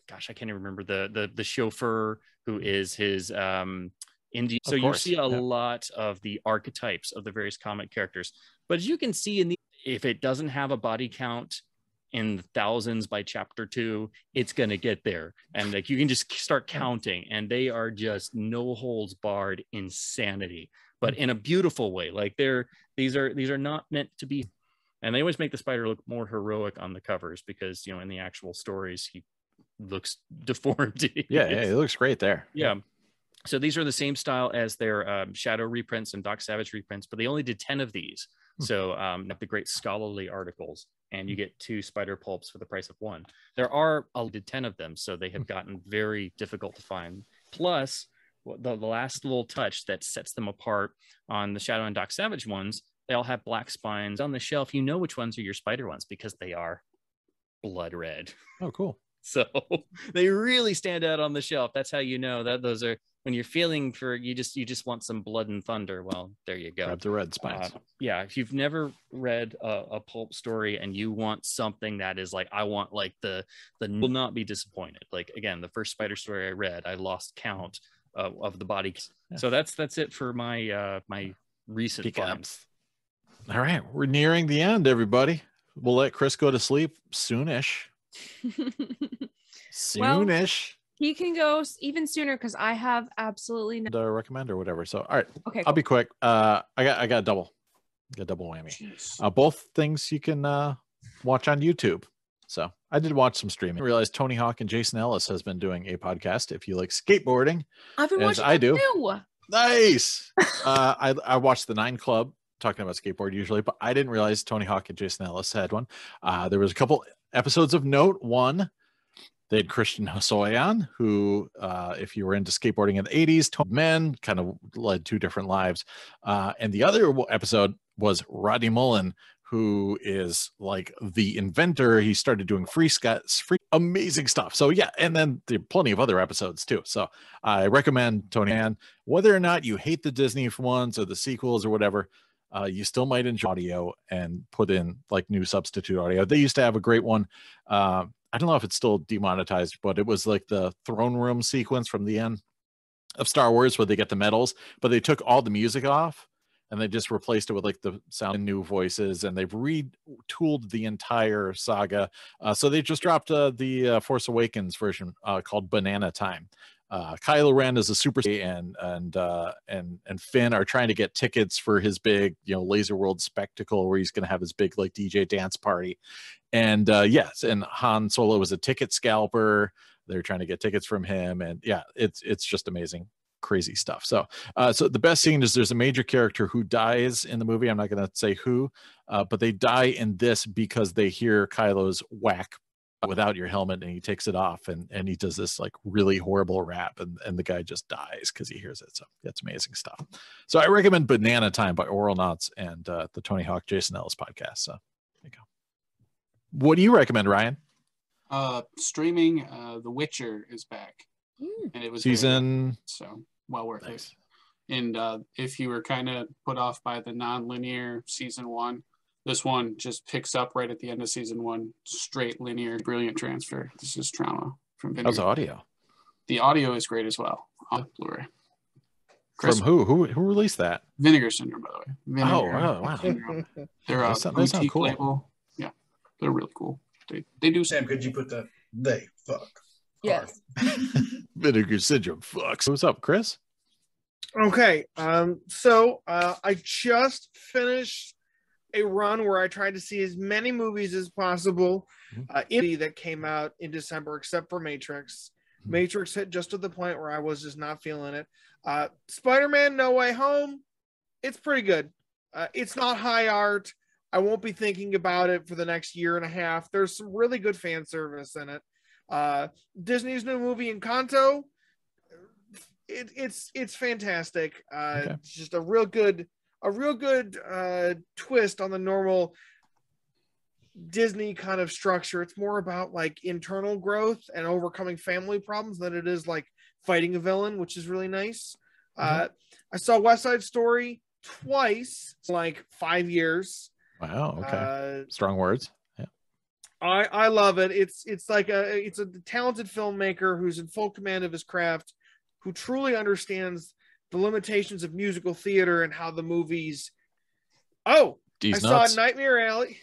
gosh, I can't even remember the chauffeur who is his Indian. So you see a lot of the archetypes of the various comic characters. But as you can see if it doesn't have a body count in the thousands by chapter 2, it's gonna get there, and like you can just start counting, and they are just no holds barred insanity, but in a beautiful way. Like these are not meant to be, and they always make the Spider look more heroic on the covers because in the actual stories he looks deformed. Yeah, it looks great there. Yeah. So these are the same style as their Shadow reprints and Doc Savage reprints, but they only did 10 of these. So the great scholarly articles, and you get 2 Spider pulps for the price of 1. There are 10 of them, so they have gotten very difficult to find. Plus, the last little touch that sets them apart on the Shadow and Doc Savage ones, they all have black spines on the shelf. You know which ones are your Spider ones because they are blood red. Oh, cool. So they really stand out on the shelf. That's how you know that those are, when you're feeling for, you just want some blood and thunder. Well, there you go. Grab the red spines. Yeah, if you've never read a pulp story and you want something that is like, I want like the will not be disappointed. Like, again, the first spider story I read, I lost count of the body. Yeah. So that's it for my my recent Peek finds. All right, we're nearing the end, everybody. We'll let Chris go to sleep soonish. Soonish. He can go even sooner because I have absolutely no. Recommend or whatever. So, all right, Okay, I'll be quick. I got a double whammy. Both things you can watch on YouTube. So I did watch some streaming. I realized Tony Hawk and Jason Ellis has been doing a podcast. If you like skateboarding, I've been watching I do. too. Nice. I watched the 9 Club talking about skateboard usually, but I didn't realize Tony Hawk and Jason Ellis had one. There was a couple episodes of note. One, they had Christian Hosoi on, who, if you were into skateboarding in the 80s, men kind of led 2 different lives. And the other episode was Rodney Mullen, who is like the inventor. He started doing free amazing stuff. So yeah, and then there are plenty of other episodes too. So I recommend Tony, and whether or not you hate the Disney ones or the sequels or whatever, you still might enjoy audio and put in like new substitute audio. They used to have a great one. I don't know if it's still demonetized, but it was like the throne room sequence from the end of Star Wars where they get the medals, but they took all the music off and they just replaced it with like the sound and new voices, and they've retooled the entire saga. So they just dropped the Force Awakens version called Banana Time. Kylo Ren is a super, and Finn are trying to get tickets for his big, Laser World spectacle where he's going to have his big like DJ dance party. And yes, and Han Solo is a ticket scalper. They're trying to get tickets from him, and yeah, it's just amazing, crazy stuff. So so the best scene is there's a major character who dies in the movie. I'm not going to say who, but they die in this because they hear Kylo's whack without your helmet, and he takes it off, and he does this like really horrible rap, and the guy just dies because he hears it. So that's amazing stuff. So I recommend Banana Time by Oral Knots and the Tony Hawk Jason Ellis podcast. So there you go. What do you recommend, Ryan? Streaming, The Witcher is back, and it was season, so well worth nice. It. And if you were kind of put off by the non-linear season 1, this one just picks up right at the end of season 1, straight linear, brilliant transfer. This is Trauma from Vinegar. How's the audio? The audio is great as well on Blu-ray. From who released that? Vinegar Syndrome, by the way. Vinegar, wow. Syndrome. They're a boutique cool. label. Yeah, they're really cool. They do. Sam, could you put that? They fuck. Yes. Vinegar Syndrome. Fuck. So what's up, Chris? Okay. So I just finished a run where I tried to see as many movies as possible that came out in December, except for Matrix. Matrix hit just to the point where I was just not feeling it. Spider-Man No Way Home, it's pretty good. It's not high art. I won't be thinking about it for the next year and a half. There's some really good fan service in it. Disney's new movie Encanto, it's fantastic. Okay. It's just a real good twist on the normal Disney kind of structure. It's more about like internal growth and overcoming family problems than it is like fighting a villain, which is really nice. I saw West Side Story twice, like 5 years. Wow. Okay. Strong words. Yeah. I love it. It's a talented filmmaker who's in full command of his craft, who truly understands the limitations of musical theater and how the movies. Oh, D's I nuts. saw Nightmare Alley.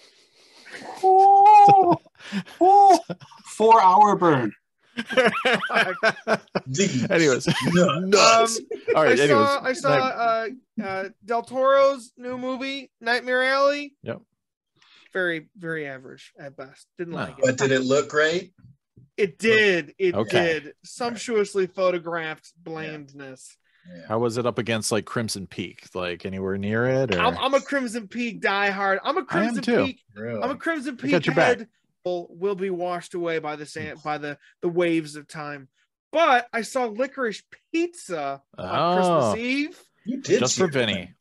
4-hour burn. Anyways, nuts. All right. I saw Del Toro's new movie, Nightmare Alley. Yep. Very, very average at best. Didn't like it. But did it look great? It did. It Okay. did. Sumptuously photographed blandness. Yeah. How was it up against like Crimson Peak? Like anywhere near it? Or? I'm a Crimson Peak diehard. I'm a Crimson Peak. Really? I'm a Crimson got Peak your head. back. Will be washed away by the sand, by the waves of time. But I saw Licorice Pizza on Christmas Eve. You did Just for Vinny.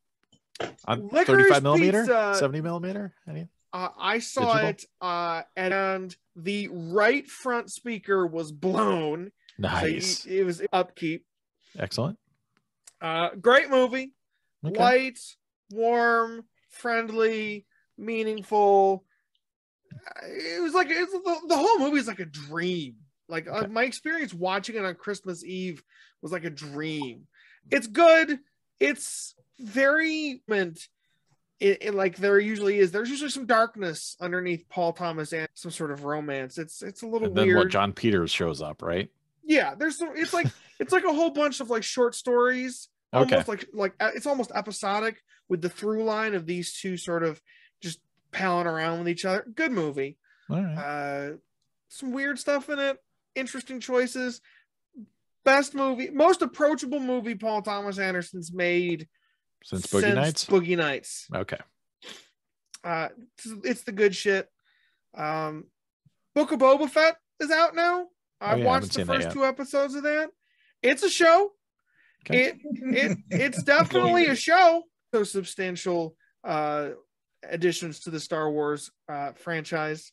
On Licorice 35 millimeter, Pizza. 70 millimeter. Any? I saw Digital? it, and The right front speaker was blown. Nice. So it was upkeep. Excellent. Great movie. Okay. Light, warm, friendly, meaningful. It was like the whole movie is like a dream. Like my experience watching it on Christmas Eve was like a dream. It's good. It's very it like there usually is. There's usually some darkness underneath Paul Thomas and some sort of romance. It's a little And then weird. what? John Peters shows up, right? Yeah, there's some. It's like a whole bunch of like short stories. Almost like it's almost episodic with the through line of these two sort of just palling around with each other. Good movie. All right. Some weird stuff in it. Interesting choices. Best movie, most approachable movie Paul Thomas Anderson's made Since Boogie Nights. Boogie Nights. Okay. It's the good shit. Book of Boba Fett is out now. I've watched the first 2 episodes of that. It's a show. Okay. It's definitely a show. So substantial additions to the Star Wars franchise.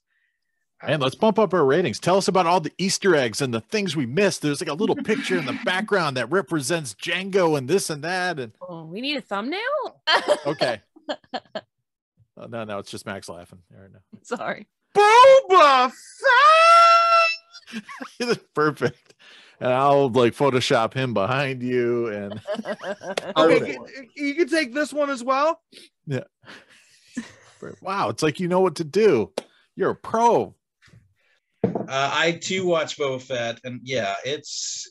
And let's bump up our ratings. Tell us about all the Easter eggs and the things we missed. There's like a little picture in the background that represents Django and this and that. And we need a thumbnail. Okay. No, it's just Max laughing. Right now. Sorry. Boba Fett. It's perfect. And I'll like Photoshop him behind you. And okay, you can take this one as well. Yeah. Wow, it's like you know what to do. You're a pro. I too watch Boba Fett, and yeah, it's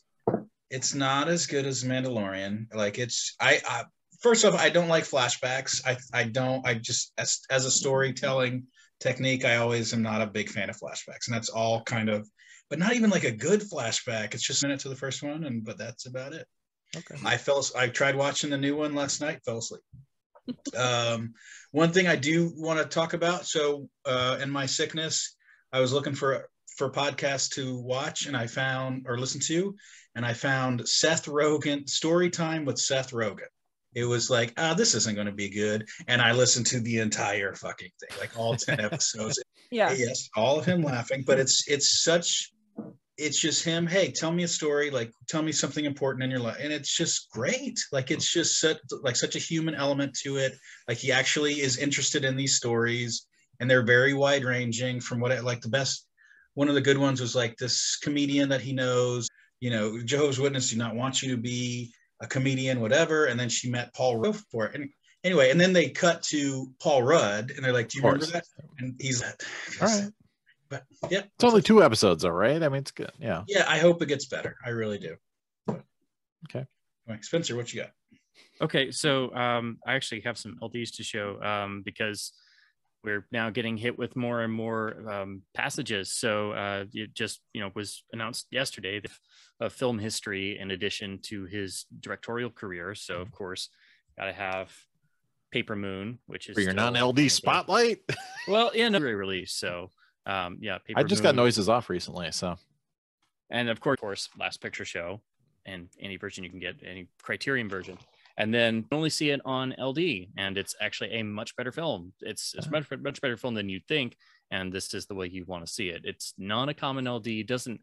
not as good as Mandalorian. Like I first off, I don't like flashbacks. I just as a storytelling technique, I always am not a big fan of flashbacks, and that's all kind of, but not even like a good flashback. It's just a minute to the first one, but that's about it. Okay. I tried watching the new one last night, fell asleep. One thing I do want to talk about. So in my sickness, I was looking for podcasts to watch, and I found or listen to, and I found Seth Rogen, Story Time with Seth Rogen. It was like, this isn't going to be good. And I listened to the entire fucking thing, like all 10 episodes. Yeah. Yes, all of him laughing, but it's just him. Hey, tell me a story. Like, tell me something important in your life. And it's just great. Like, it's just such a human element to it. Like, he actually is interested in these stories, and they're very wide ranging from what one of the good ones was like this comedian that he knows, Jehovah's Witnesses do not want you to be a comedian, whatever. And then she met Paul Rudd for it. And anyway, and then they cut to Paul Rudd, and they're like, do you remember that? And he's like, all right. But yeah, it's only 2 episodes, though, right? I mean, it's good. Yeah. Yeah, I hope it gets better. I really do. Okay. All right, Spencer, what you got? Okay, so I actually have some LDs to show because we're now getting hit with more and more passages. So it just was announced yesterday the film history in addition to his directorial career. So of course, got to have Paper Moon, which is for your non-LD spotlight. Well, yeah, no release. So yeah, Paper I just Moon. got Noises Off recently, so. And of course, Last Picture Show, and any version you can get, any Criterion version. And then you only see it on LD, and it's actually a much better film. It's much better film than you'd think, and this is the way you want to see it. It's not a common LD. Doesn't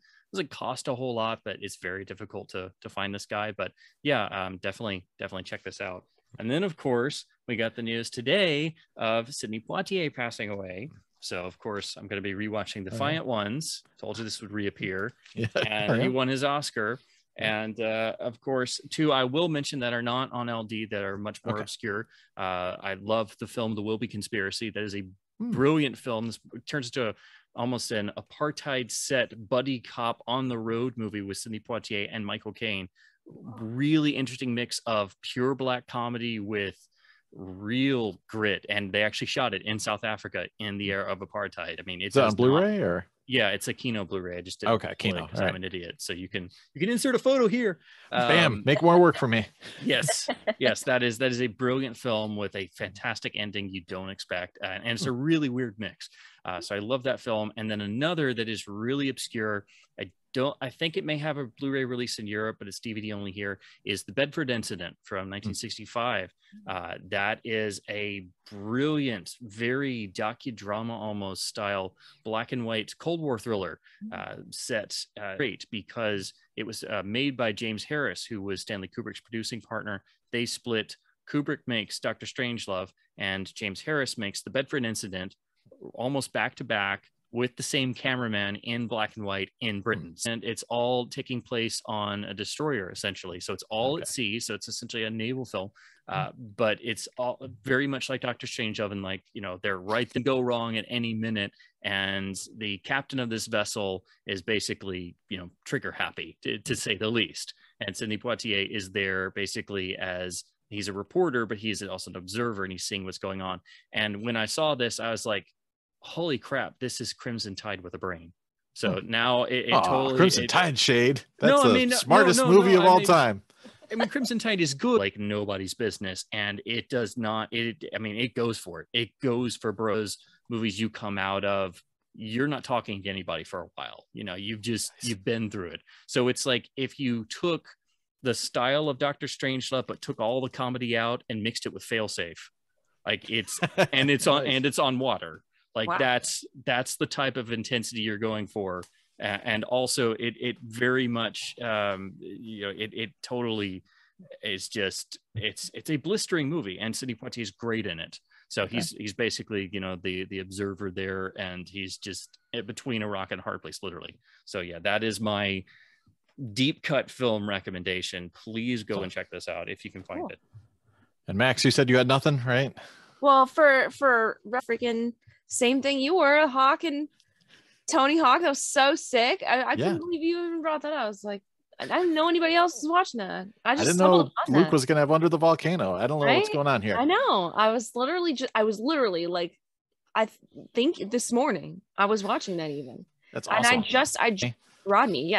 cost a whole lot, but it's very difficult to find this guy. But yeah, definitely check this out. And then of course we got the news today of Sidney Poitier passing away. So of course I'm going to be rewatching Defiant Ones. Told you this would reappear, and he won his Oscar. And of course, 2 I will mention that are not on LD that are much more obscure. I love the film The Wilby Conspiracy. That is a brilliant film. This turns into almost an apartheid set buddy cop on the road movie with Sidney Poitier and Michael Caine. Really interesting mix of pure black comedy with real grit, and they actually shot it in South Africa in the era of apartheid. I mean, it's on Blu-ray or yeah, it's a Kino Blu-ray. I just didn't Kino because I'm an idiot. So you can insert a photo here. Bam, make more work for me. Yes, that is a brilliant film with a fantastic ending you don't expect, and it's a really weird mix. So I love that film. And then another that is really obscure. I I think it may have a Blu-ray release in Europe, but it's DVD only here, is The Bedford Incident from 1965. That is a brilliant, very docudrama almost style black and white Cold War thriller set. Great because it was made by James Harris, who was Stanley Kubrick's producing partner. They split. Kubrick makes Dr. Strangelove, and James Harris makes The Bedford Incident almost back to back with the same cameraman in black and white in Britain. And it's all taking place on a destroyer, essentially. So it's all at sea. So it's essentially a naval film. But it's all very much like Dr. Strangelove, and like, you know, they're right to go wrong at any minute. And the captain of this vessel is basically, you know, trigger happy, to say the least. And Sidney Poitier is there basically as he's a reporter, but he's also an observer, and he's seeing what's going on. And when I saw this, I was like, holy crap, this is Crimson Tide with a brain. So now it totally Crimson Tide shade. That's the smartest movie of all time. I mean, Crimson Tide is good, like nobody's business, and it does not. It goes for it. It goes for bros movies you come out of. You're not talking to anybody for a while. You know, you've been through it. So it's like if you took the style of Dr. Strangelove but took all the comedy out and mixed it with Failsafe, like it's on water. Like that's the type of intensity you're going for, and also it very much it totally is just it's a blistering movie, and Sidney Poitier is great in it. So he's basically, you know, the observer there, and he's just between a rock and a hard place, literally. So yeah, that is my deep cut film recommendation. Please go and check this out if you can find it. And Max, you said you had nothing, right? Well, for freaking same thing you were, Hawk and Tony Hawk. That was so sick. I couldn't believe you even brought that up. I was like, I didn't know anybody else was watching that. I didn't know Luke was gonna have Under the Volcano. I don't know what's going on here. I know. I was literally like, I think this morning I was watching that even. That's awesome. And Rodney,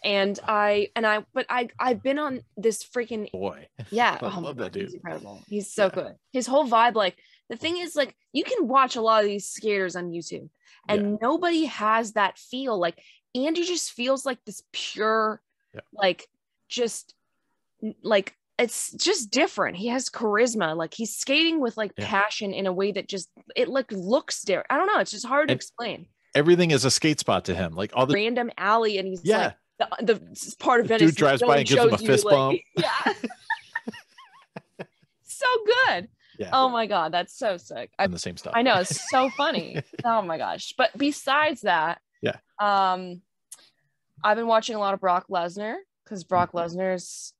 and I've been on this freaking boy. Yeah, I love that dude. He's incredible. He's so good. His whole vibe, like the thing is, like you can watch a lot of these skaters on YouTube, and nobody has that feel. Like Andy just feels like this pure, like just like it's just different. He has charisma. Like he's skating with like passion in a way that just it like looks different. I don't know. It's just hard to explain. Everything is a skate spot to him. Like all the random alley, and he's like the part of Venice. Dude drives by and gives him a fist bump. Yeah. So good. Yeah. Oh my god, that's so sick. And the same stuff. I know, it's so funny. Oh my gosh. But besides that, I've been watching a lot of Brock Lesnar, because Brock Lesnar's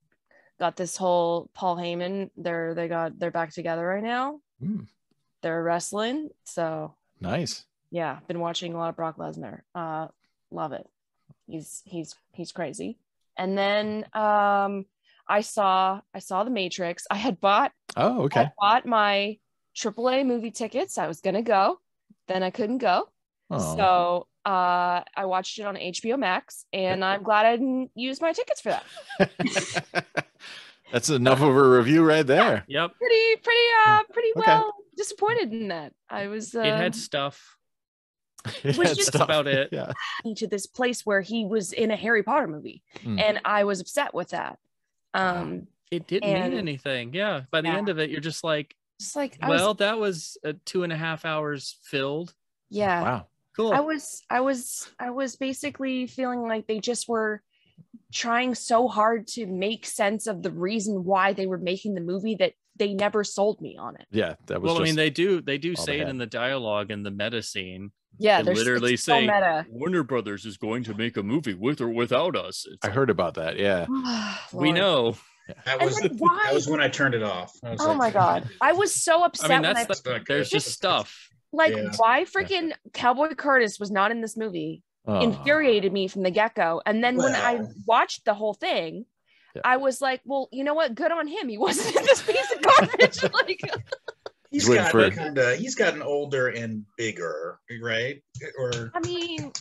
got this whole Paul Heyman. They're back together right now. They're wrestling. So nice. Yeah, been watching a lot of Brock Lesnar. Love it. He's crazy. And then I saw The Matrix. I had bought I bought my AAA movie tickets. I was gonna go, then I couldn't go. So I watched it on HBO Max, and I'm glad I didn't use my tickets for that. That's enough of a review right there. Yep. Pretty well disappointed in that. I was it had stuff. It was just about it. Yeah. To this place where he was in a Harry Potter movie, and I was upset with that. It didn't mean anything. Yeah. By the end of it, you're just like that was 2.5 hours filled. Yeah. Wow. Cool. I was basically feeling like they just were trying so hard to make sense of the reason why they were making the movie that they never sold me on it. Yeah, that was. Well, I mean, they do say it in the dialogue in the meta scene. Yeah, they're literally saying so Warner Brothers is going to make a movie with or without us. I heard about that. Yeah, we know. That was when I turned it off. Oh my god, I was so upset. I mean, there's just stuff. Like, why freaking Cowboy Curtis was not in this movie infuriated me from the get-go. And then when I watched the whole thing, I was like, well, you know what? Good on him. He wasn't in this piece of garbage. Like, he's gotten older and bigger, right? Or I mean,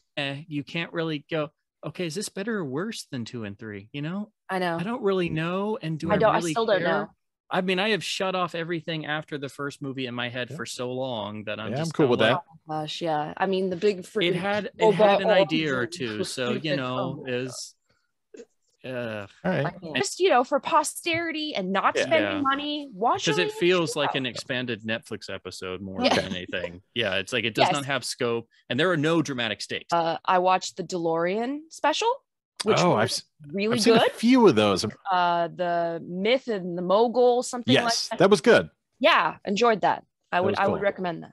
you can't really go, okay, is this better or worse than 2 and 3? You know? I know. I don't really know. And I still don't know. I mean, I have shut off everything after the first movie in my head for so long that I'm just cool with kinda that. Gosh, yeah. I mean, the big freaking It had Boba an idea or Origins two, was so you stupid. know, Oh. is All right. Just for posterity and not spending money, watch because it Alien feels Show. like an expanded Netflix episode more Yeah. than anything. Yeah, it's like it does not have scope, and there are no dramatic stakes. I watched the DeLorean special, which was really I've seen good. a few of those. The Myth and the Mogul, something like Yes, that. that was good. Yeah, enjoyed that. I was would cool. recommend that.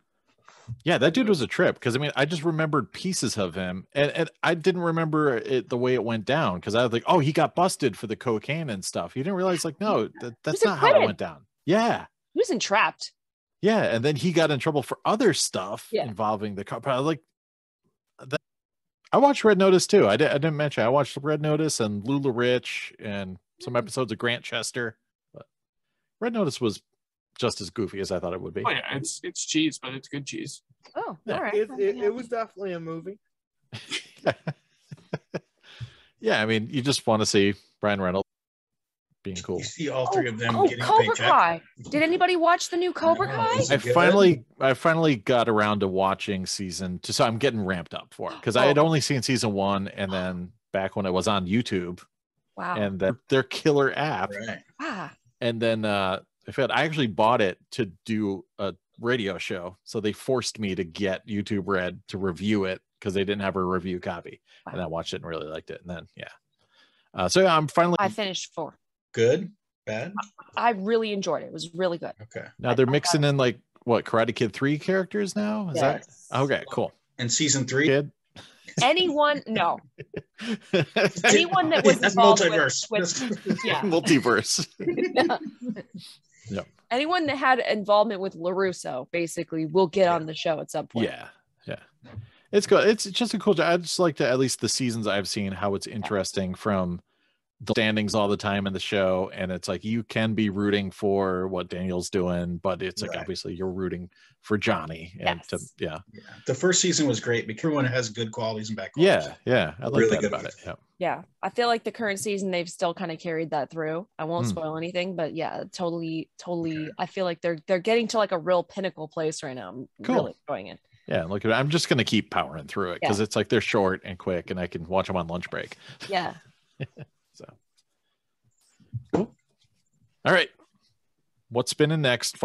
Yeah, that dude was a trip because I mean, I just remembered pieces of him, and I didn't remember it the way it went down because I was like, oh, he got busted for the cocaine and stuff. You didn't realize, like, no, that's not how it went down. Yeah, he was entrapped. Yeah, and then he got in trouble for other stuff involving the car. But I watched Red Notice too. I didn't mention I watched Red Notice and Lula Rich and some episodes of Grant Chester. But Red Notice was just as goofy as I thought it would be. Oh yeah, it's cheese, but it's good cheese. Oh, Yeah. all right. It was definitely a movie. Yeah, I mean, you just want to see Brian Reynolds being cool. You see all three of them getting a Cobra paycheck. Kai. Did anybody watch the new Cobra Kai? I finally got around to watching season 2, so I'm getting ramped up for it because I had only seen season 1, and then back when it was on YouTube. Wow. And their killer app. Right. Ah. And then in fact, I actually bought it to do a radio show, so they forced me to get YouTube Red to review it because they didn't have a review copy, and I watched it and really liked it. And then so I'm finally. I finished 4. Good, bad. I really enjoyed it. It was really good. Okay. Now they're mixing in like what Karate Kid 3 characters now. Is that okay? Cool. And season 3. Kid. Anyone? No. Anyone that was That's involved multiverse. with yeah. Multiverse. Yep. Anyone that had involvement with LaRusso basically will get on the show at some point. Yeah. It's good. It's just a cool job. I just like to, at least the seasons I've seen, how it's interesting from the standings all the time in the show. And it's like you can be rooting for what Daniel's doing, but it's like obviously you're rooting for Johnny. And the first season was great because everyone has good qualities and bad qualities. Yeah. I like Really that good about it. Yeah. Yeah. I feel like the current season they've still kind of carried that through. I won't spoil anything, but yeah, totally. Okay. I feel like they're getting to like a real pinnacle place right now. I'm really enjoying it. Yeah, look at it. I'm just gonna keep powering through it because it's like they're short and quick, and I can watch them on lunch break. Yeah. So, cool. All right, what's spinning next?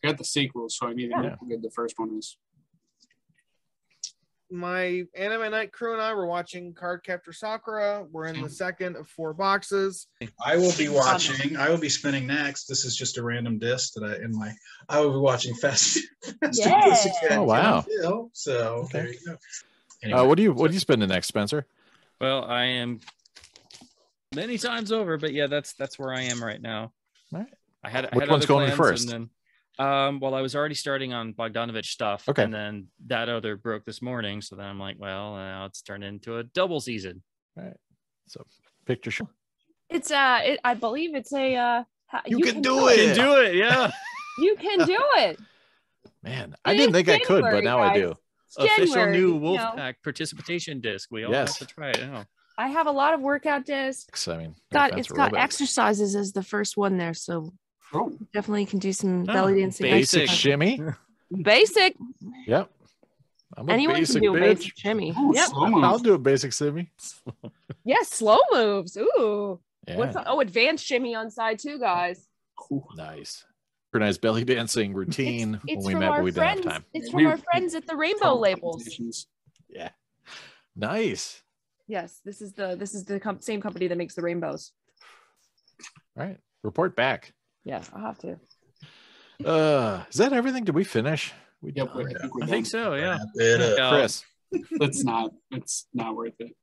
I got the sequels, so I need to know how good the first one is. My anime night crew and I were watching Cardcaptor Sakura. We're in the second of 4 boxes. I will be spinning next. This is just a random disc that I will be watching Fast and Furious again. Oh wow. So there you go. Anyway, what do you spending next, Spencer? Well, I am many times over, but yeah, that's where I am right now. All right. I had Which one's other going plans, first? And then, well, I was already starting on Bogdanovich stuff, and then that other broke this morning. So then I'm like, well, now it's turned into a double season. All right. So picture show. It's I believe it's a you can do it. You can do it. Yeah. You can do it. Man, I didn't think I could, but now I do. Official new Wolfpack participation disc. We all have to try it out. I have a lot of workout discs. I mean, it's got exercises as the first one there, so definitely can do some belly dancing. Basic shimmy. Basic. Yep. Anyone can do a basic shimmy. Yep. I'll do a basic shimmy. Yes, slow moves. Ooh. Yeah. Advanced shimmy on side too, guys. Nice. Organized belly dancing routine it's when we from met, our but we friends. didn't have time. It's from our friends at the Rainbow Labels. Yeah. Nice. Yes, this is the same company that makes the rainbows. All right. Report back. Yeah, I'll have to. Is that everything? Did we finish? I think so, yeah. Chris. It's not worth it.